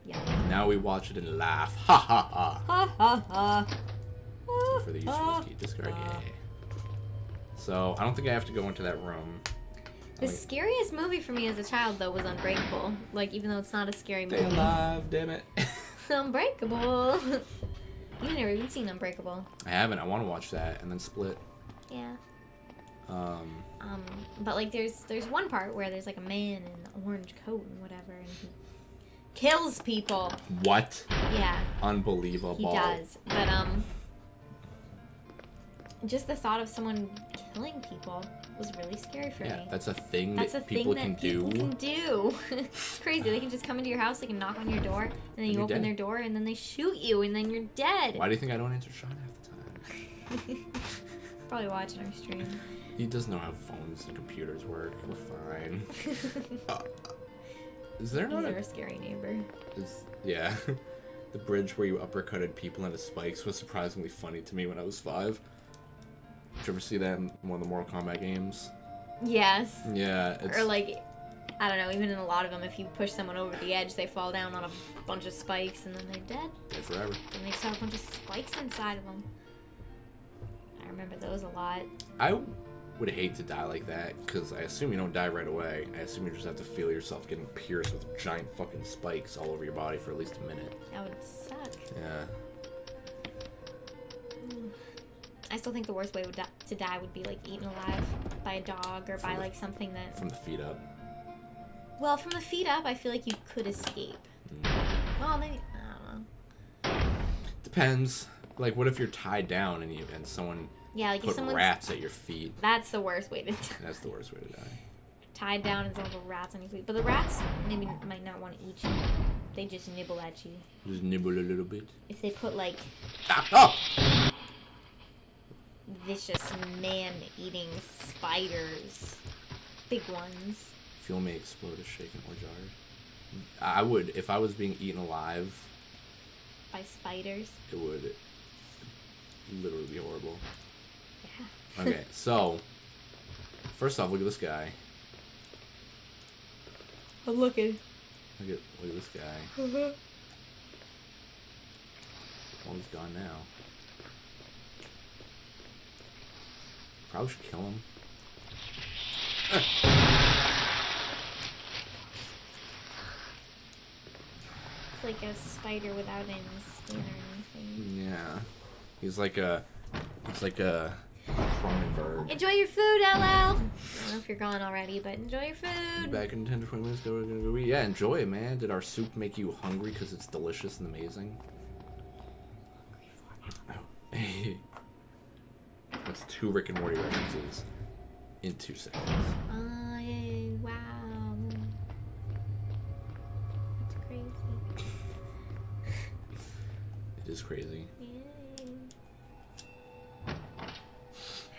[SPEAKER 2] Yeah.
[SPEAKER 1] Now we watch it and laugh. Ha ha ha.
[SPEAKER 2] Ha ha ha.
[SPEAKER 1] For the use of whiskey. Discard. Yeah. So I don't think I have to go into that room.
[SPEAKER 2] The scariest movie for me as a child, though, was Unbreakable. Like, even though it's not a scary movie.
[SPEAKER 1] Stay alive, damn it.
[SPEAKER 2] Unbreakable. You've never even seen Unbreakable.
[SPEAKER 1] I haven't. I want to watch that and then Split.
[SPEAKER 2] Yeah. But like, there's one part where there's like a man in an orange coat and whatever, and he kills people.
[SPEAKER 1] What?
[SPEAKER 2] Yeah.
[SPEAKER 1] Unbelievable.
[SPEAKER 2] He does. But just the thought of someone killing people was really scary for me.
[SPEAKER 1] Yeah, that's a thing
[SPEAKER 2] That's
[SPEAKER 1] that
[SPEAKER 2] a
[SPEAKER 1] people
[SPEAKER 2] thing
[SPEAKER 1] can
[SPEAKER 2] that
[SPEAKER 1] do.
[SPEAKER 2] people can do. It's crazy. They can just come into your house, they can knock on your door, and then you
[SPEAKER 1] You're
[SPEAKER 2] open
[SPEAKER 1] dead.
[SPEAKER 2] their door, and then they shoot you, and then you're dead.
[SPEAKER 1] Why do you think I don't answer Sean half the time?
[SPEAKER 2] Probably watching our stream.
[SPEAKER 1] He doesn't know how phones and computers work. We're fine. Is there not
[SPEAKER 2] You're a scary neighbor.
[SPEAKER 1] yeah. The bridge where you uppercutted people into spikes was surprisingly funny to me when I was 5. Did you ever see that in one of the Mortal Kombat games?
[SPEAKER 2] Yes.
[SPEAKER 1] Yeah. It's,
[SPEAKER 2] Or like, I don't know, even in a lot of them, if you push someone over the edge, they fall down on a bunch of spikes and then they're dead.
[SPEAKER 1] dead forever.
[SPEAKER 2] And they just have a bunch of spikes inside of them. I remember those a lot.
[SPEAKER 1] I would hate to die like that, because I assume you don't die right away. I assume you just have to feel yourself getting pierced with giant fucking spikes all over your body for at least a minute.
[SPEAKER 2] That would suck.
[SPEAKER 1] Yeah.
[SPEAKER 2] I still think the worst way to die would be like eaten alive by a dog or by like something that...
[SPEAKER 1] From the feet up.
[SPEAKER 2] Well, from the feet up, I feel like you could escape. Well, maybe... I don't know.
[SPEAKER 1] Depends. Like, what if you're tied down and someone
[SPEAKER 2] Yeah, like if
[SPEAKER 1] put
[SPEAKER 2] someone's...
[SPEAKER 1] rats at your feet?
[SPEAKER 2] That's the worst way to die.
[SPEAKER 1] That's the worst way to die.
[SPEAKER 2] Tied down and someone put rats on your feet. But the rats maybe might not want to eat you. They just nibble at you.
[SPEAKER 1] Just nibble a little bit.
[SPEAKER 2] If they put like
[SPEAKER 1] Oh!
[SPEAKER 2] vicious man-eating spiders, big ones.
[SPEAKER 1] Fuel may explode if shaken or jarred. I would, if I was being eaten alive,
[SPEAKER 2] By spiders.
[SPEAKER 1] it would literally be horrible.
[SPEAKER 2] Yeah.
[SPEAKER 1] Okay, so, first off, look at this guy.
[SPEAKER 2] I'm looking.
[SPEAKER 1] Look at this guy. Oh, he's gone now. Probably should kill him.
[SPEAKER 2] It's like a spider without any skin or anything.
[SPEAKER 1] Yeah. He's like a Cronenberg.
[SPEAKER 2] Enjoy your food, LL! I don't know if you're gone already, but enjoy your food!
[SPEAKER 1] Back in 10 to 20 minutes, we're gonna go eat. Yeah, enjoy it, man. Did our soup make you hungry because it's delicious and amazing? Oh. That's 2 Rick and Morty references in 2 seconds.
[SPEAKER 2] Wow. That's crazy.
[SPEAKER 1] It is crazy.
[SPEAKER 2] Yay.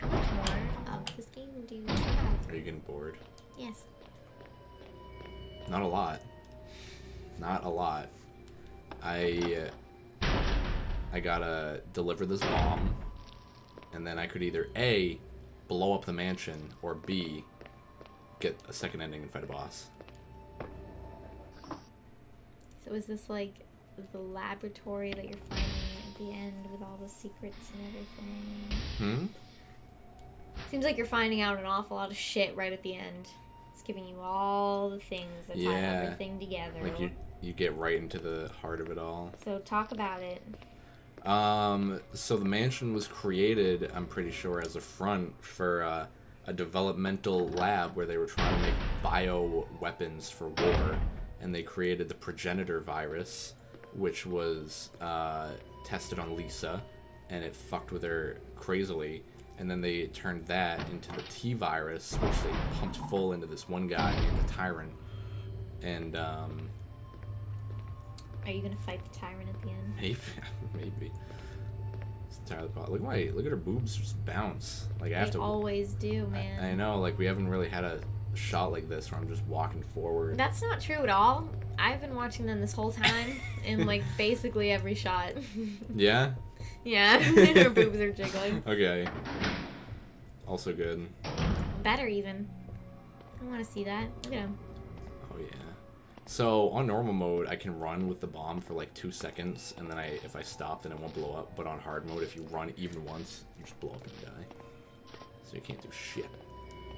[SPEAKER 2] How much more of this game do you have?
[SPEAKER 1] Are you getting bored?
[SPEAKER 2] Yes.
[SPEAKER 1] Not a lot. Not a lot. I gotta deliver this bomb, and then I could either A, blow up the mansion, or B, get a second ending and fight a boss.
[SPEAKER 2] So is this like the laboratory that you're finding at the end with all the secrets and everything? Seems like you're finding out an awful lot of shit right at the end. It's giving you all the things that tie everything together.
[SPEAKER 1] Like you get right into the heart of it all.
[SPEAKER 2] So talk about it.
[SPEAKER 1] So the mansion was created, I'm pretty sure, as a front for a developmental lab where they were trying to make bio weapons for war, and they created the progenitor virus, which was tested on Lisa, and it fucked with her crazily. And then they turned that into the T virus, which they pumped full into this one guy named the Tyrant. And
[SPEAKER 2] Are you gonna fight the tyrant at the end?
[SPEAKER 1] maybe. It's entirely possible. Look at her boobs just bounce. Like I have
[SPEAKER 2] They
[SPEAKER 1] to.
[SPEAKER 2] always do, man.
[SPEAKER 1] I know. Like we haven't really had a shot like this where I'm just walking forward.
[SPEAKER 2] That's not true at all. I've been watching them this whole time in like basically every shot.
[SPEAKER 1] Yeah.
[SPEAKER 2] Yeah, her boobs are jiggling.
[SPEAKER 1] Okay. Also good.
[SPEAKER 2] Better even. I want to see that. Look at him.
[SPEAKER 1] Oh yeah. So on normal mode, I can run with the bomb for like 2 seconds, and then if I stop, then it won't blow up. But on hard mode, if you run even once, you just blow up and you die. So you can't do shit.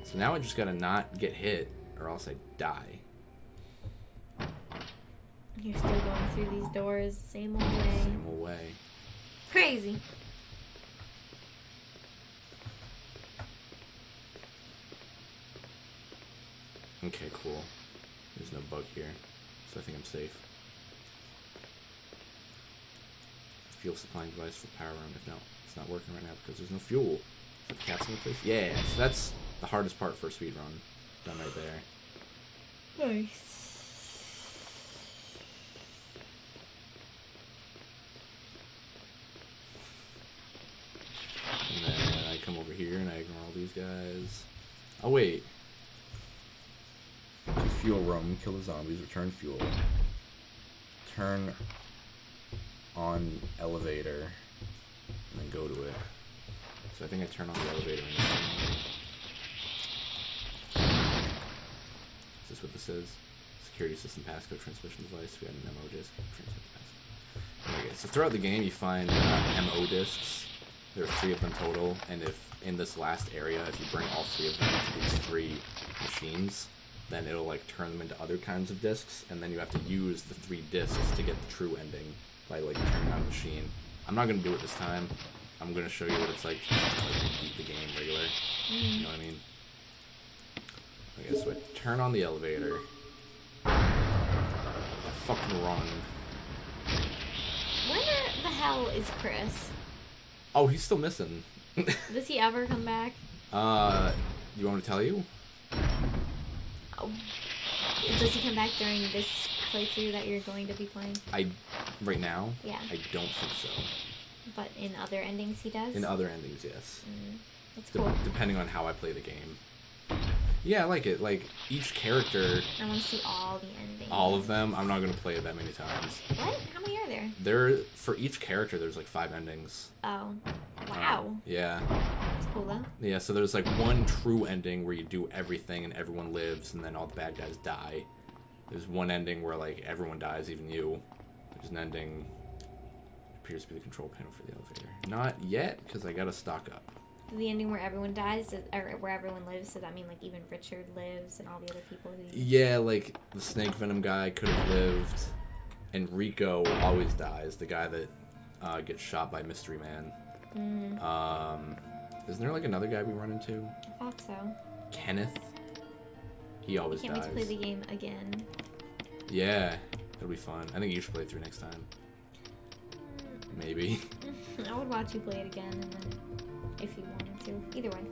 [SPEAKER 1] So now I just gotta not get hit, or else I die.
[SPEAKER 2] You're still going through these doors, same old way.
[SPEAKER 1] Same old way.
[SPEAKER 2] Crazy.
[SPEAKER 1] Okay, cool. There's no bug here, so I think I'm safe. Fuel supplying device for power room. If no, it's not working right now because there's no fuel. Is the capsule in place? Yeah, so that's the hardest part for a speedrun. Done right there.
[SPEAKER 2] Nice.
[SPEAKER 1] And then I come over here and I ignore all these guys. Oh wait. To fuel room, kill the zombies, return fuel. Turn on elevator, and then go to it. So I think I turn on the elevator. Is this what this is? Security system passcode transmission device. We have an MO disc. Transmit the passcode. Okay, so throughout the game you find MO discs. There are 3 of them total, and if in this last area, if you bring all 3 of them to these 3 machines, then it'll like turn them into other kinds of discs, and then you have to use the 3 discs to get the true ending by like turning on the machine. I'm not gonna do it this time. I'm gonna show you what it's like to like, beat the game regular. You know what I mean? Okay, so I turn on the elevator. I fucking run.
[SPEAKER 2] Where the hell is Chris?
[SPEAKER 1] Oh, he's still missing.
[SPEAKER 2] Does he ever come back?
[SPEAKER 1] You want me to tell you?
[SPEAKER 2] Oh. Does he come back during this playthrough that you're going to be playing?
[SPEAKER 1] Right now?
[SPEAKER 2] Yeah.
[SPEAKER 1] I don't think so.
[SPEAKER 2] But in other endings he does?
[SPEAKER 1] In other endings, yes.
[SPEAKER 2] That's cool.
[SPEAKER 1] Depending on how I play the game. Yeah, I like it. Like, each character...
[SPEAKER 2] I want to see all the endings.
[SPEAKER 1] All of them? I'm not going to play it that many times.
[SPEAKER 2] What? How many are there?
[SPEAKER 1] For each character, there's like 5 endings.
[SPEAKER 2] Oh. Wow.
[SPEAKER 1] Yeah.
[SPEAKER 2] That's cool, though.
[SPEAKER 1] Yeah, so there's like one true ending where you do everything and everyone lives and then all the bad guys die. There's one ending where like everyone dies, even you. There's an ending... appears to be the control panel for the elevator. Not yet, because I gotta stock up.
[SPEAKER 2] The ending where everyone dies, or where everyone lives, does that mean like even Richard lives and all the other people who...
[SPEAKER 1] Yeah, like the snake venom guy could have lived, and Rico always dies, the guy that gets shot by Mystery Man. Isn't there like another guy we run into?
[SPEAKER 2] I thought so.
[SPEAKER 1] Kenneth? He always
[SPEAKER 2] I can't
[SPEAKER 1] dies.
[SPEAKER 2] wait to play the game again.
[SPEAKER 1] Yeah, it'll be fun. I think you should play it through next time. Maybe.
[SPEAKER 2] I would watch you play it again, and then if you wanted to. Either way.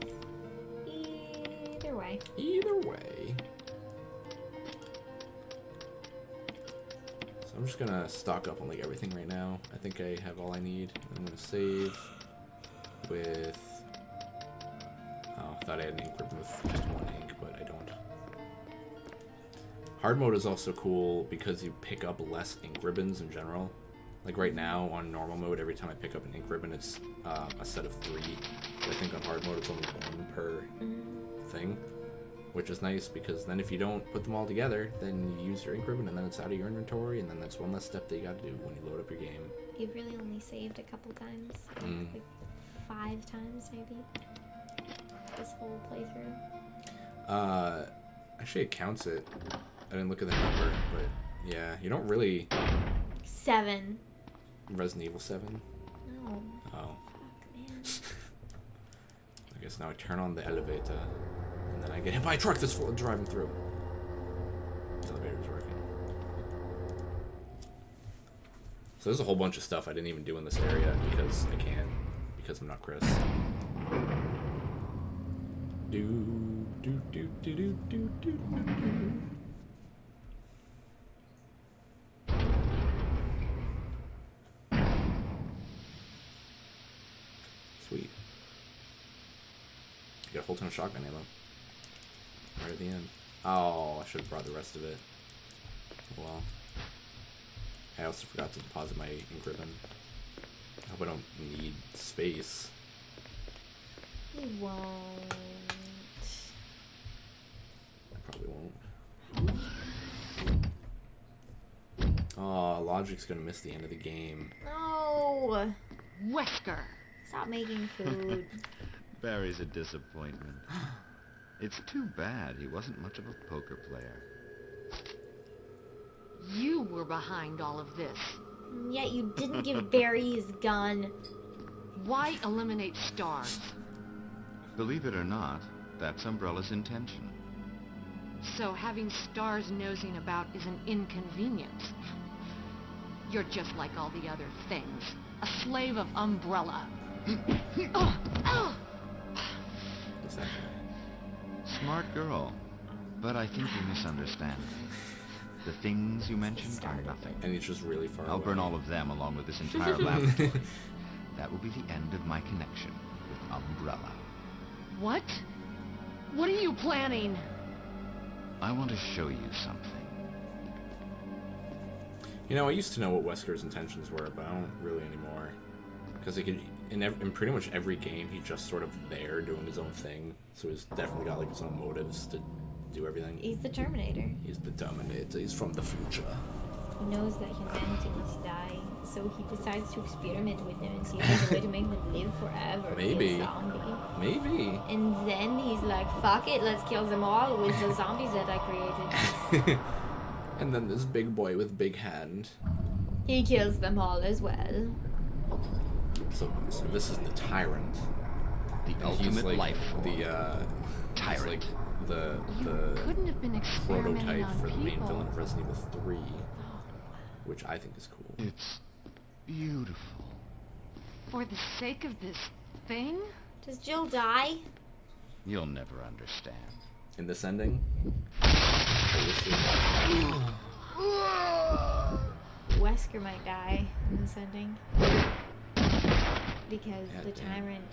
[SPEAKER 2] Either way.
[SPEAKER 1] Either way. So I'm just gonna stock up on like everything right now. I think I have all I need. I'm gonna save with... Oh, I thought I had an ink ribbon with just 1 ink, but I don't. Hard mode is also cool because you pick up less ink ribbons in general. Like right now, on normal mode, every time I pick up an ink ribbon, it's a set of 3. But I think on hard mode, it's only 1 per thing, which is nice because then if you don't put them all together, then you use your ink ribbon and then it's out of your inventory, and then that's one less step that you gotta do when you load up your game.
[SPEAKER 2] You've really only saved a couple times. Like 5 times, maybe? This whole playthrough?
[SPEAKER 1] Actually it counts it. I didn't look at the number, but yeah, you don't really...
[SPEAKER 2] 7.
[SPEAKER 1] Resident Evil 7?
[SPEAKER 2] No.
[SPEAKER 1] Oh.
[SPEAKER 2] Fuck, man.
[SPEAKER 1] I guess now I turn on the elevator, and then I get hit by a truck that's driving through. The elevator's working. So there's a whole bunch of stuff I didn't even do in this area because I can't, because I'm not Chris. Do do do do do do do do. Sweet. You got a whole ton of shotgun ammo. Right at the end. Oh, I should have brought the rest of it. Oh well. I also forgot to deposit my ink ribbon. I hope I don't need space.
[SPEAKER 2] You won't.
[SPEAKER 1] I probably won't. Logic's gonna miss the end of the game.
[SPEAKER 2] No.
[SPEAKER 4] Wesker.
[SPEAKER 2] Stop making food.
[SPEAKER 5] Barry's a disappointment. It's too bad he wasn't much of a poker player.
[SPEAKER 4] You were behind all of this.
[SPEAKER 2] Yet you didn't give Barry his gun.
[SPEAKER 4] Why eliminate stars?
[SPEAKER 5] Believe it or not, that's Umbrella's intention.
[SPEAKER 4] So having stars nosing about is an inconvenience. You're just like all the other things. A slave of Umbrella.
[SPEAKER 1] What's that guy?
[SPEAKER 5] Smart girl. But I think you misunderstand. The things you mentioned are nothing.
[SPEAKER 1] And he's just really far
[SPEAKER 5] I'll
[SPEAKER 1] away.
[SPEAKER 5] burn all of them along with this entire laboratory. That will be the end of my connection with Umbrella.
[SPEAKER 4] What? What are you planning?
[SPEAKER 5] I want to show you something.
[SPEAKER 1] You know, I used to know what Wesker's intentions were, but I don't really anymore. Because in pretty much every game, he's just sort of there doing his own thing. So he's definitely got like his own motives to do everything.
[SPEAKER 2] He's the Terminator.
[SPEAKER 1] He's the Terminator. He's from the future.
[SPEAKER 2] He knows that humanity must die, so he decides to experiment with them and see if there's a way to make them live forever.
[SPEAKER 1] Maybe.
[SPEAKER 2] Be a zombie.
[SPEAKER 1] Maybe.
[SPEAKER 2] And then he's like, fuck it, let's kill them all with the zombies that I created.
[SPEAKER 1] And then this big boy with big hand.
[SPEAKER 2] He kills them all as well.
[SPEAKER 1] So this is the Tyrant.
[SPEAKER 5] The
[SPEAKER 1] And
[SPEAKER 5] ultimate
[SPEAKER 1] he's like
[SPEAKER 5] life form.
[SPEAKER 1] the
[SPEAKER 5] Tyrant.
[SPEAKER 1] He's like the
[SPEAKER 4] Couldn't have been experimenting
[SPEAKER 1] prototype
[SPEAKER 4] on
[SPEAKER 1] for the main
[SPEAKER 4] people.
[SPEAKER 1] villain of Resident Evil 3, which I think is cool.
[SPEAKER 5] It's beautiful.
[SPEAKER 4] For the sake of this thing?
[SPEAKER 2] Does Jill die?
[SPEAKER 5] You'll never understand.
[SPEAKER 1] In this ending, oh,
[SPEAKER 2] Wesker might die in this ending. Because
[SPEAKER 1] God
[SPEAKER 2] the
[SPEAKER 1] damn.
[SPEAKER 2] Tyrant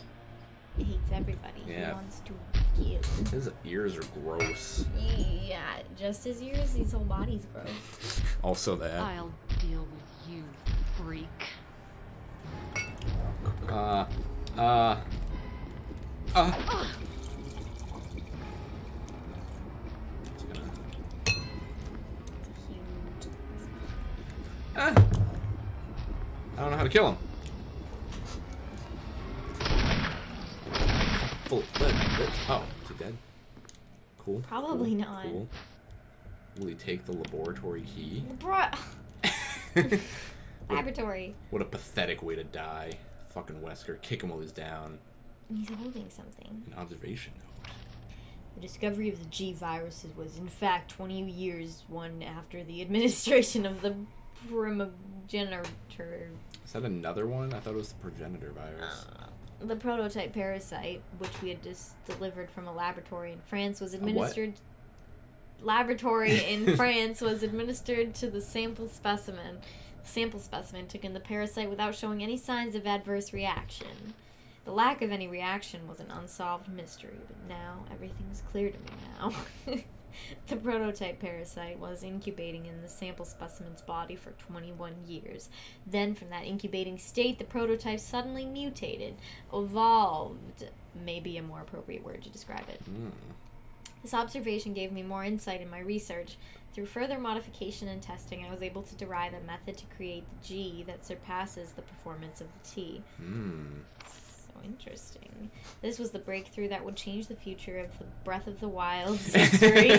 [SPEAKER 2] hates everybody.
[SPEAKER 1] Yeah.
[SPEAKER 2] He wants to kill.
[SPEAKER 1] his ears are gross.
[SPEAKER 2] Yeah, just his ears, his whole body's gross.
[SPEAKER 1] Also that.
[SPEAKER 4] I'll deal with you, freak.
[SPEAKER 1] It's gonna-
[SPEAKER 2] Huge.
[SPEAKER 1] I don't know how to kill him. Full. Oh, is he dead? Cool.
[SPEAKER 2] Probably
[SPEAKER 1] cool,
[SPEAKER 2] not.
[SPEAKER 1] Cool. Will he take the laboratory key?
[SPEAKER 2] Bruh. Laboratory.
[SPEAKER 1] What a pathetic way to die. Fucking Wesker. Kick him while he's down.
[SPEAKER 2] He's holding something.
[SPEAKER 1] An observation note.
[SPEAKER 2] The discovery of the G viruses was, in fact, 20 years one after the administration of the primogenitor.
[SPEAKER 1] Is that another one? I thought it was the progenitor virus.
[SPEAKER 2] The prototype parasite, which we had just delivered from a laboratory in France, was administered. Laboratory in France was administered to the sample specimen. The sample specimen took in the parasite without showing any signs of adverse reaction. The lack of any reaction was an unsolved mystery, but now everything's clear to me now. The prototype parasite was incubating in the sample specimen's body for 21 years. Then, from that incubating state, the prototype suddenly mutated, evolved, may be a more appropriate word to describe it. This observation gave me more insight in my research. Through further modification and testing, I was able to derive a method to create the G that surpasses the performance of the T. So interesting. This was the breakthrough that would change the future of the Breath of the Wild's history.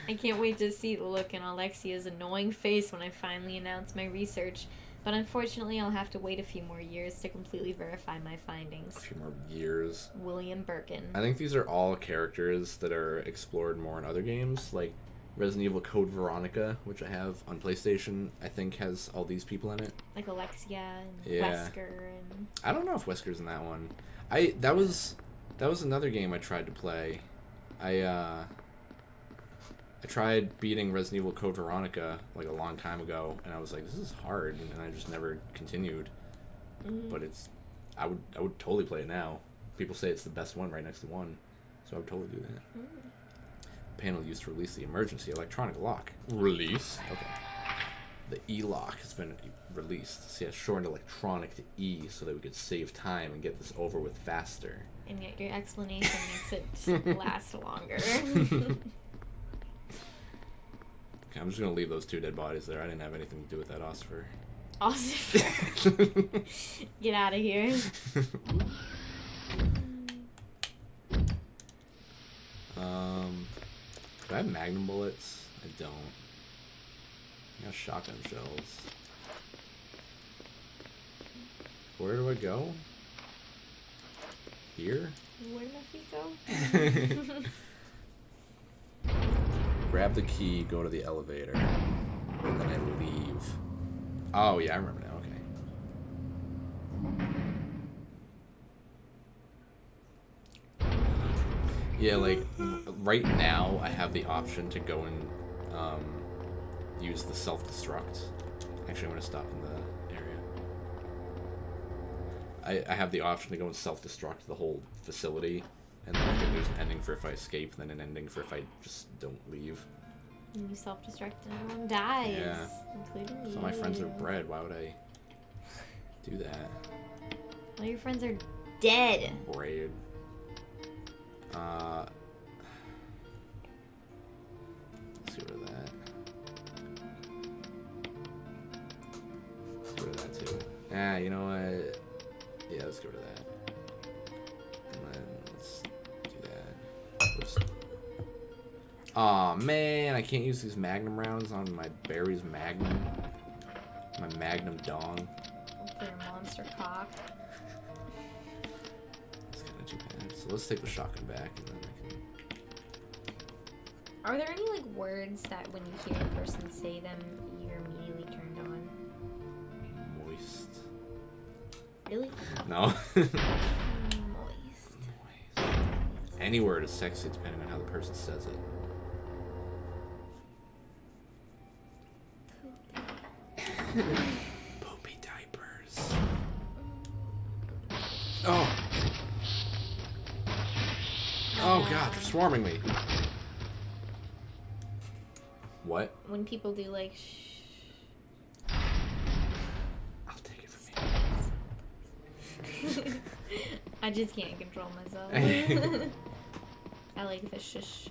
[SPEAKER 2] I can't wait to see the look in Alexia's annoying face when I finally announce my research. But unfortunately, I'll have to wait a few more years to completely verify my findings.
[SPEAKER 1] A few more years.
[SPEAKER 2] William Birkin.
[SPEAKER 1] I think these are all characters that are explored more in other games, like Resident Evil Code Veronica, which I have on PlayStation, I think has all these people in it.
[SPEAKER 2] Like Alexia and
[SPEAKER 1] Yeah.
[SPEAKER 2] Wesker and...
[SPEAKER 1] I don't know if Wesker's in that one. That was another game I tried to play. I tried beating Resident Evil Code Veronica like a long time ago, and I was like, this is hard, and I just never continued. But I would totally play it now. People say it's the best one right next to 1, so I would totally do that. Panel used to release the emergency electronic lock. Release? Okay. The E-lock has been released. See, I shortened electronic to E so that we could save time and get this over with faster.
[SPEAKER 2] And yet your explanation makes it last longer.
[SPEAKER 1] Okay, I'm just gonna leave those 2 dead bodies there. I didn't have anything to do with that, Ossifer.
[SPEAKER 2] Awesome. Get out of here.
[SPEAKER 1] Do I have magnum bullets? I don't. I got shotgun shells. Where do I go? Here?
[SPEAKER 2] Where did my feet go?
[SPEAKER 1] Grab the key, go to the elevator, and then I leave. Oh, yeah, I remember now. Okay. Yeah, like, right now, I have the option to go and use the self-destruct. Actually, I'm going to stop in the area. I have the option to go and self-destruct the whole facility, and then I think there's an ending for if I escape, and then an ending for if I just don't leave.
[SPEAKER 2] And you self-destruct and everyone dies,
[SPEAKER 1] Yeah.
[SPEAKER 2] including you.
[SPEAKER 1] So my friends are bred. Why would I do that?
[SPEAKER 2] All your friends are dead.
[SPEAKER 1] Braid. Let's get rid of that. Let's get rid of that too. Ah, you know what? Yeah, let's get rid of that. And then let's do that. Oops. Aw, man, I can't use these magnum rounds on my Barry's magnum. My magnum dong.
[SPEAKER 2] For your monster cock.
[SPEAKER 1] That's kind of too bad. So let's take the shotgun back, and then I can...
[SPEAKER 2] Are there any, like, words that when you hear a person say them, you're immediately turned on?
[SPEAKER 1] Moist.
[SPEAKER 2] Really?
[SPEAKER 1] No.
[SPEAKER 2] Moist.
[SPEAKER 1] Any word is sexy depending on how the person says it. Poopy diapers. Oh. Oh god, they're swarming me. What?
[SPEAKER 2] When people do, like,
[SPEAKER 1] I'll take it from you.
[SPEAKER 2] I just can't control myself. I like the shush.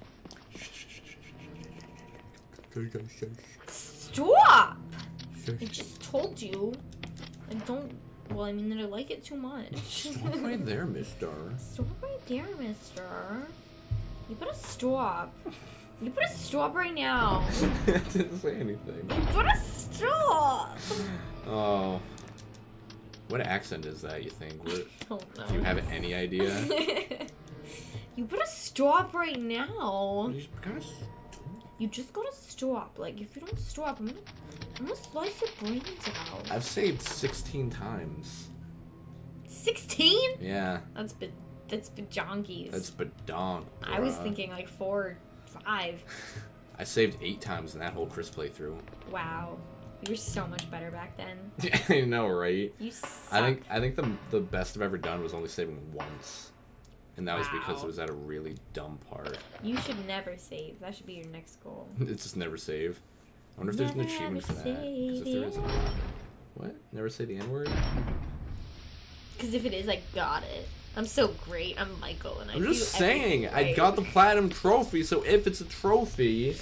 [SPEAKER 2] Stop! I just told you. I don't. Well, I mean that I like it too much.
[SPEAKER 1] Stop right there, mister.
[SPEAKER 2] Stop right there, mister. You better stop. You better stop right now.
[SPEAKER 1] I didn't say anything.
[SPEAKER 2] You better stop.
[SPEAKER 1] Oh. What accent is that, you think? What,
[SPEAKER 2] Don't know.
[SPEAKER 1] do you have any idea?
[SPEAKER 2] You better stop right now.
[SPEAKER 1] You gotta
[SPEAKER 2] You just gotta stop. Like, if you don't stop, I'm gonna slice your brains out.
[SPEAKER 1] I've saved 16 times.
[SPEAKER 2] 16?
[SPEAKER 1] Yeah.
[SPEAKER 2] That's bajonkies.
[SPEAKER 1] That's badonk.
[SPEAKER 2] I was
[SPEAKER 1] bruh.
[SPEAKER 2] thinking like 4 or 5.
[SPEAKER 1] I saved 8 times in that whole Chris playthrough.
[SPEAKER 2] Wow. You were so much better back then.
[SPEAKER 1] I know, right?
[SPEAKER 2] You suck.
[SPEAKER 1] I think the best I've ever done was only saving once. And that was because
[SPEAKER 2] Wow.
[SPEAKER 1] it was at a really dumb part.
[SPEAKER 2] You should never save. That should be your next goal.
[SPEAKER 1] It's just never save. I wonder if there's an
[SPEAKER 2] Never
[SPEAKER 1] achievement for
[SPEAKER 2] ever
[SPEAKER 1] that. 'Cause
[SPEAKER 2] say
[SPEAKER 1] if there
[SPEAKER 2] the
[SPEAKER 1] isn't... What? Never say the N-word?
[SPEAKER 2] Because if it is, I got it. I'm so great. I'm Michael, and
[SPEAKER 1] I'm
[SPEAKER 2] do
[SPEAKER 1] just
[SPEAKER 2] everything
[SPEAKER 1] saying, I
[SPEAKER 2] right.
[SPEAKER 1] got the platinum trophy, so if it's a trophy,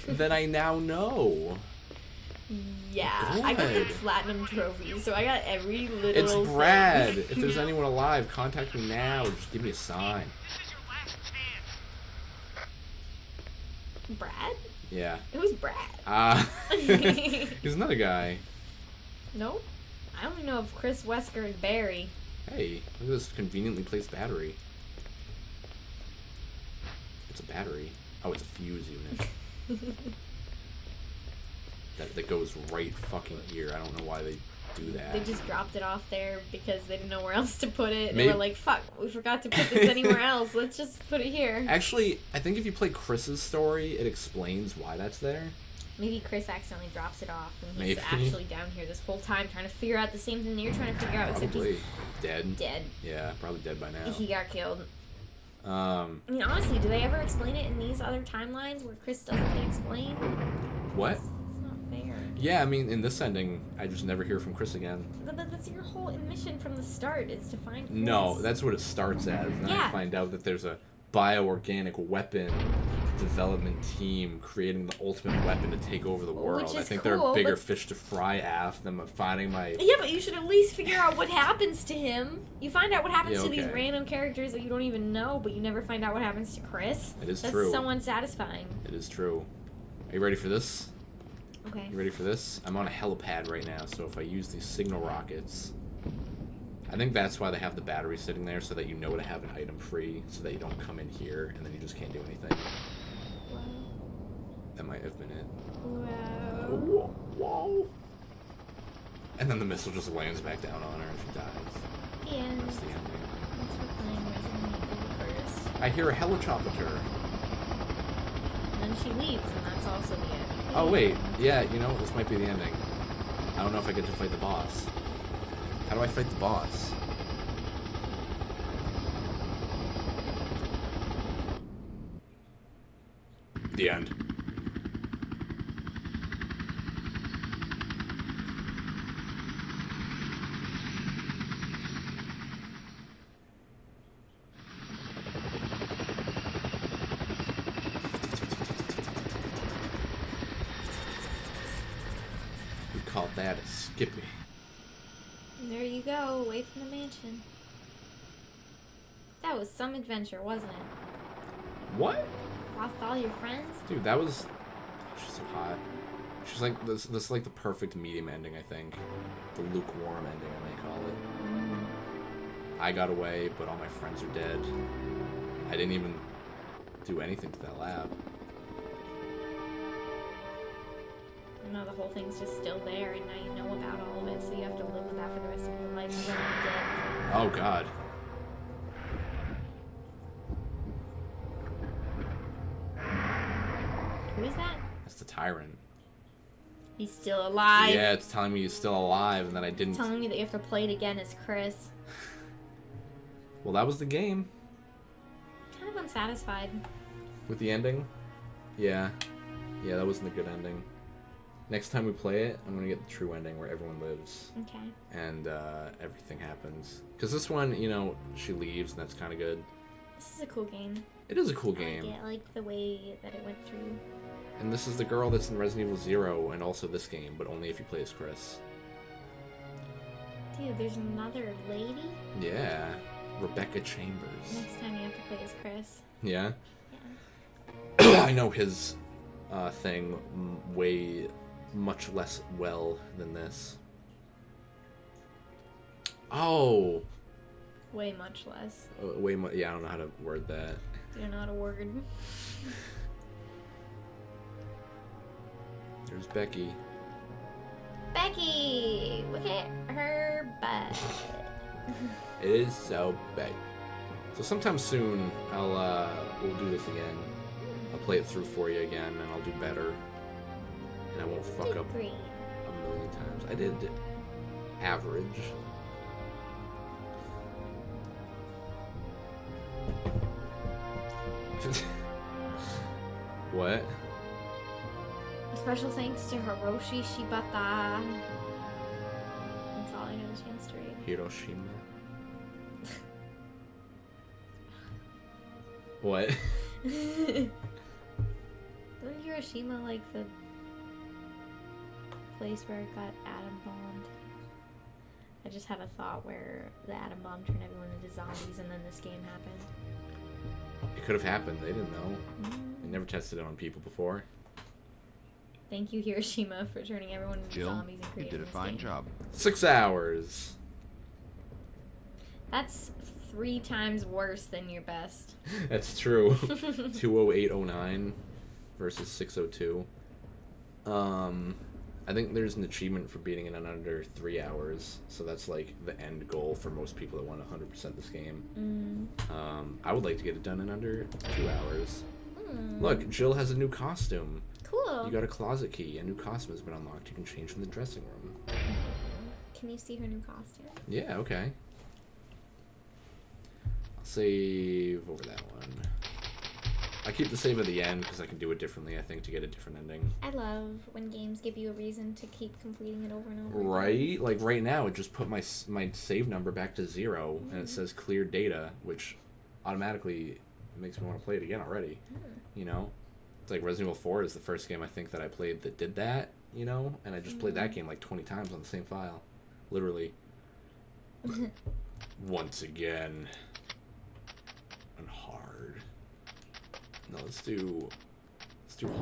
[SPEAKER 1] then I now know.
[SPEAKER 2] Yeah, I got the
[SPEAKER 1] Good.
[SPEAKER 2] platinum trophy, so I got every little.
[SPEAKER 1] It's Brad.
[SPEAKER 2] thing.
[SPEAKER 1] If there's anyone alive, contact me now. Just give me a sign.
[SPEAKER 3] This is your last chance.
[SPEAKER 2] Brad?
[SPEAKER 1] Yeah.
[SPEAKER 2] Who's Brad?
[SPEAKER 1] He's another guy.
[SPEAKER 2] Nope. I only know of Chris, Wesker, and Barry.
[SPEAKER 1] Hey, look at this conveniently placed battery. It's a battery. Oh, it's a fuse unit. that goes right fucking here. I don't know why they do that.
[SPEAKER 2] They just dropped it off there because they didn't know where else to put it. They
[SPEAKER 1] Maybe-
[SPEAKER 2] were like, fuck, we forgot to put this anywhere else. Let's just put it here.
[SPEAKER 1] Actually, I think if you play Chris's story, it explains why that's there.
[SPEAKER 2] Maybe Chris accidentally drops it off and he's
[SPEAKER 1] Maybe.
[SPEAKER 2] actually down here this whole time trying to figure out the same thing that you're trying to figure out, except
[SPEAKER 1] Probably
[SPEAKER 2] he's
[SPEAKER 1] dead.
[SPEAKER 2] dead.
[SPEAKER 1] Yeah, probably dead by now.
[SPEAKER 2] He got killed.
[SPEAKER 1] Um,
[SPEAKER 2] I mean, honestly, do they ever explain it in these other timelines where Chris doesn't get explained?
[SPEAKER 1] what?
[SPEAKER 2] It's not fair.
[SPEAKER 1] Yeah, I mean, in this ending, I just never hear from Chris again.
[SPEAKER 2] But that's your whole mission from the start, is to find Chris.
[SPEAKER 1] No, that's what it starts as. And then I
[SPEAKER 2] Yeah.
[SPEAKER 1] find out that there's a bioorganic weapon development team creating the ultimate weapon to take over the world.
[SPEAKER 2] Which
[SPEAKER 1] I
[SPEAKER 2] is
[SPEAKER 1] think there
[SPEAKER 2] cool,
[SPEAKER 1] are bigger
[SPEAKER 2] but-
[SPEAKER 1] fish to fry, Af, than finding my...
[SPEAKER 2] Yeah, but you should at least figure out what happens to him. You find out what happens
[SPEAKER 1] Yeah,
[SPEAKER 2] to these
[SPEAKER 1] okay.
[SPEAKER 2] random characters that you don't even know, but you never find out what happens to Chris.
[SPEAKER 1] It is
[SPEAKER 2] That's
[SPEAKER 1] true.
[SPEAKER 2] so unsatisfying.
[SPEAKER 1] It is true. Are you ready for this?
[SPEAKER 2] Okay.
[SPEAKER 1] You ready for this? I'm on a helipad right now, so if I use these signal rockets... I think that's why they have the battery sitting there, so that you know to have an item free, so that you don't come in here, and then you just can't do anything.
[SPEAKER 2] Wow.
[SPEAKER 1] That might have been it.
[SPEAKER 2] Wow.
[SPEAKER 1] Whoa. And then the missile just lands back down on her and she dies.
[SPEAKER 2] And
[SPEAKER 1] That's the ending.
[SPEAKER 2] thanks for playing Resident Evil first.
[SPEAKER 1] I hear a helicopter.
[SPEAKER 2] And then she leaves, and that's also the end.
[SPEAKER 1] Oh, wait. Yeah, you know, this might be the ending. I don't know if I get to fight the boss. How do I fight the boss? The end. We call that a skippy.
[SPEAKER 2] There you go, away from the mansion. That was some adventure, wasn't it?
[SPEAKER 1] What?
[SPEAKER 2] Lost all your friends?
[SPEAKER 1] Dude, that was... She's so hot. She's like, this is like the perfect medium ending, I think. The lukewarm ending, I may call it. I got away, but all my friends are dead. I didn't even do anything to that lab.
[SPEAKER 2] No, the whole thing's just still there, and now you know about all of it, so you have to live with that for the rest of your life. You're gonna be dead.
[SPEAKER 1] Oh, God.
[SPEAKER 2] Who is that?
[SPEAKER 1] That's the tyrant.
[SPEAKER 2] He's still alive.
[SPEAKER 1] Yeah, it's telling me he's still alive, and then I didn't...
[SPEAKER 2] Telling me that you have to play it again as Chris.
[SPEAKER 1] Well, that was the game.
[SPEAKER 2] Kind of unsatisfied.
[SPEAKER 1] With the ending? Yeah. Yeah, that wasn't a good ending. Next time we play it, I'm gonna get the true ending where everyone lives.
[SPEAKER 2] Okay.
[SPEAKER 1] And everything happens. Because this one, you know, she leaves, and that's kind of good.
[SPEAKER 2] This is a cool game.
[SPEAKER 1] It is a cool game.
[SPEAKER 2] I like the way that it went through.
[SPEAKER 1] And this is the girl that's in Resident Evil 0 and also this game, but only if you play as Chris.
[SPEAKER 2] Dude, there's another lady?
[SPEAKER 1] Yeah. Rebecca Chambers.
[SPEAKER 2] Next time you have to play as Chris.
[SPEAKER 1] Yeah?
[SPEAKER 2] Yeah.
[SPEAKER 1] I know his thing way much less well than this. Oh!
[SPEAKER 2] Way much less.
[SPEAKER 1] Way much. Yeah, I don't know how to word that.
[SPEAKER 2] You don't know how to word.
[SPEAKER 1] There's Becky.
[SPEAKER 2] Becky! Look at her butt.
[SPEAKER 1] It is so big. So sometime soon, we'll do this again. I'll play it through for you again, and I'll do better. And I won't fuck up
[SPEAKER 2] Great.
[SPEAKER 1] a million times. I did average. What?
[SPEAKER 2] Special thanks to Hiroshi Shibata. That's all I know the chance to read.
[SPEAKER 1] Hiroshima. What?
[SPEAKER 2] Isn't Hiroshima like the place where it got atom bombed? I just had a thought where the atom bomb turned everyone into zombies and then this game happened.
[SPEAKER 1] It could have happened. They didn't know. They never tested it on people before.
[SPEAKER 2] Thank you, Hiroshima, for turning everyone into
[SPEAKER 5] Jill,
[SPEAKER 2] zombies and
[SPEAKER 5] you
[SPEAKER 2] creating
[SPEAKER 5] did a
[SPEAKER 2] this
[SPEAKER 5] fine
[SPEAKER 2] game.
[SPEAKER 5] job.
[SPEAKER 1] 6 hours.
[SPEAKER 2] That's 3 times worse than your best.
[SPEAKER 1] That's true. 20809 versus 602. I think there's an achievement for beating it in under 3 hours, so that's like the end goal for most people that want to 100% this game. I would like to get it done in under 2 hours. Look, Jill has a new costume.
[SPEAKER 2] Cool.
[SPEAKER 1] You got a closet key. A new costume has been unlocked. You can change in the dressing room.
[SPEAKER 2] Can you see her new costume?
[SPEAKER 1] Yeah, okay. I'll save over that one. I keep the save at the end because I can do it differently, I think, to get a different ending.
[SPEAKER 2] I love when games give you a reason to keep completing it over and over.
[SPEAKER 1] Right? Like right now, it just put my save number back to 0, and it says clear data, which automatically makes me want to play it again already. You know? It's like Resident Evil 4 is the first game I think that I played that did that, you know? And I just played that game like 20 times on the same file. Literally. Once again. And hard. No, let's do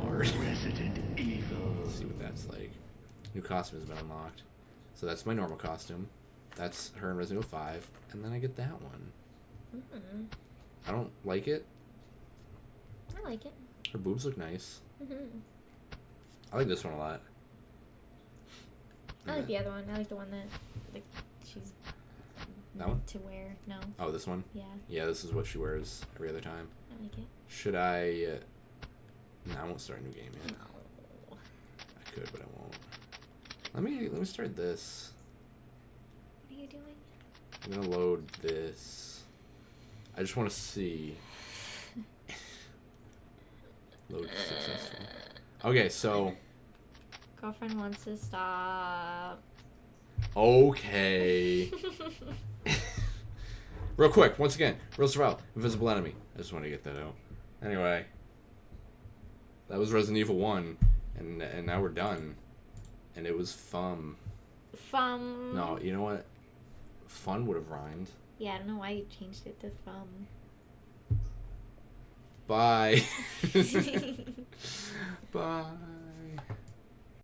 [SPEAKER 1] hard.
[SPEAKER 3] Resident Evil.
[SPEAKER 1] Let's see what that's like. New costume has been unlocked. So that's my normal costume. That's her in Resident Evil 5. And then I get that one.
[SPEAKER 2] Mm-hmm.
[SPEAKER 1] I don't like it.
[SPEAKER 2] I like it.
[SPEAKER 1] Her boobs look nice.
[SPEAKER 2] Mm-hmm.
[SPEAKER 1] I like this one a lot.
[SPEAKER 2] I like the other one. I like the one that like she's
[SPEAKER 1] That one?
[SPEAKER 2] to wear. No.
[SPEAKER 1] Oh, this one?
[SPEAKER 2] Yeah.
[SPEAKER 1] Yeah, this is what she wears every other time.
[SPEAKER 2] I like it.
[SPEAKER 1] Should I... No, I won't start a new game yet.
[SPEAKER 2] No.
[SPEAKER 1] I could, but I won't. Let me start this.
[SPEAKER 2] What are you doing?
[SPEAKER 1] I'm gonna load this. I just want to see. Load successful. Okay, so...
[SPEAKER 2] Girlfriend wants to stop.
[SPEAKER 1] Okay. Real quick, once again, real survival, invisible enemy. I just want to get that out. Anyway, that was Resident Evil 1, and now we're done. And it was fun.
[SPEAKER 2] Fum.
[SPEAKER 1] No, you know what? Fun would have rhymed.
[SPEAKER 2] Yeah, I don't know why you changed it to fum.
[SPEAKER 1] Bye. Bye.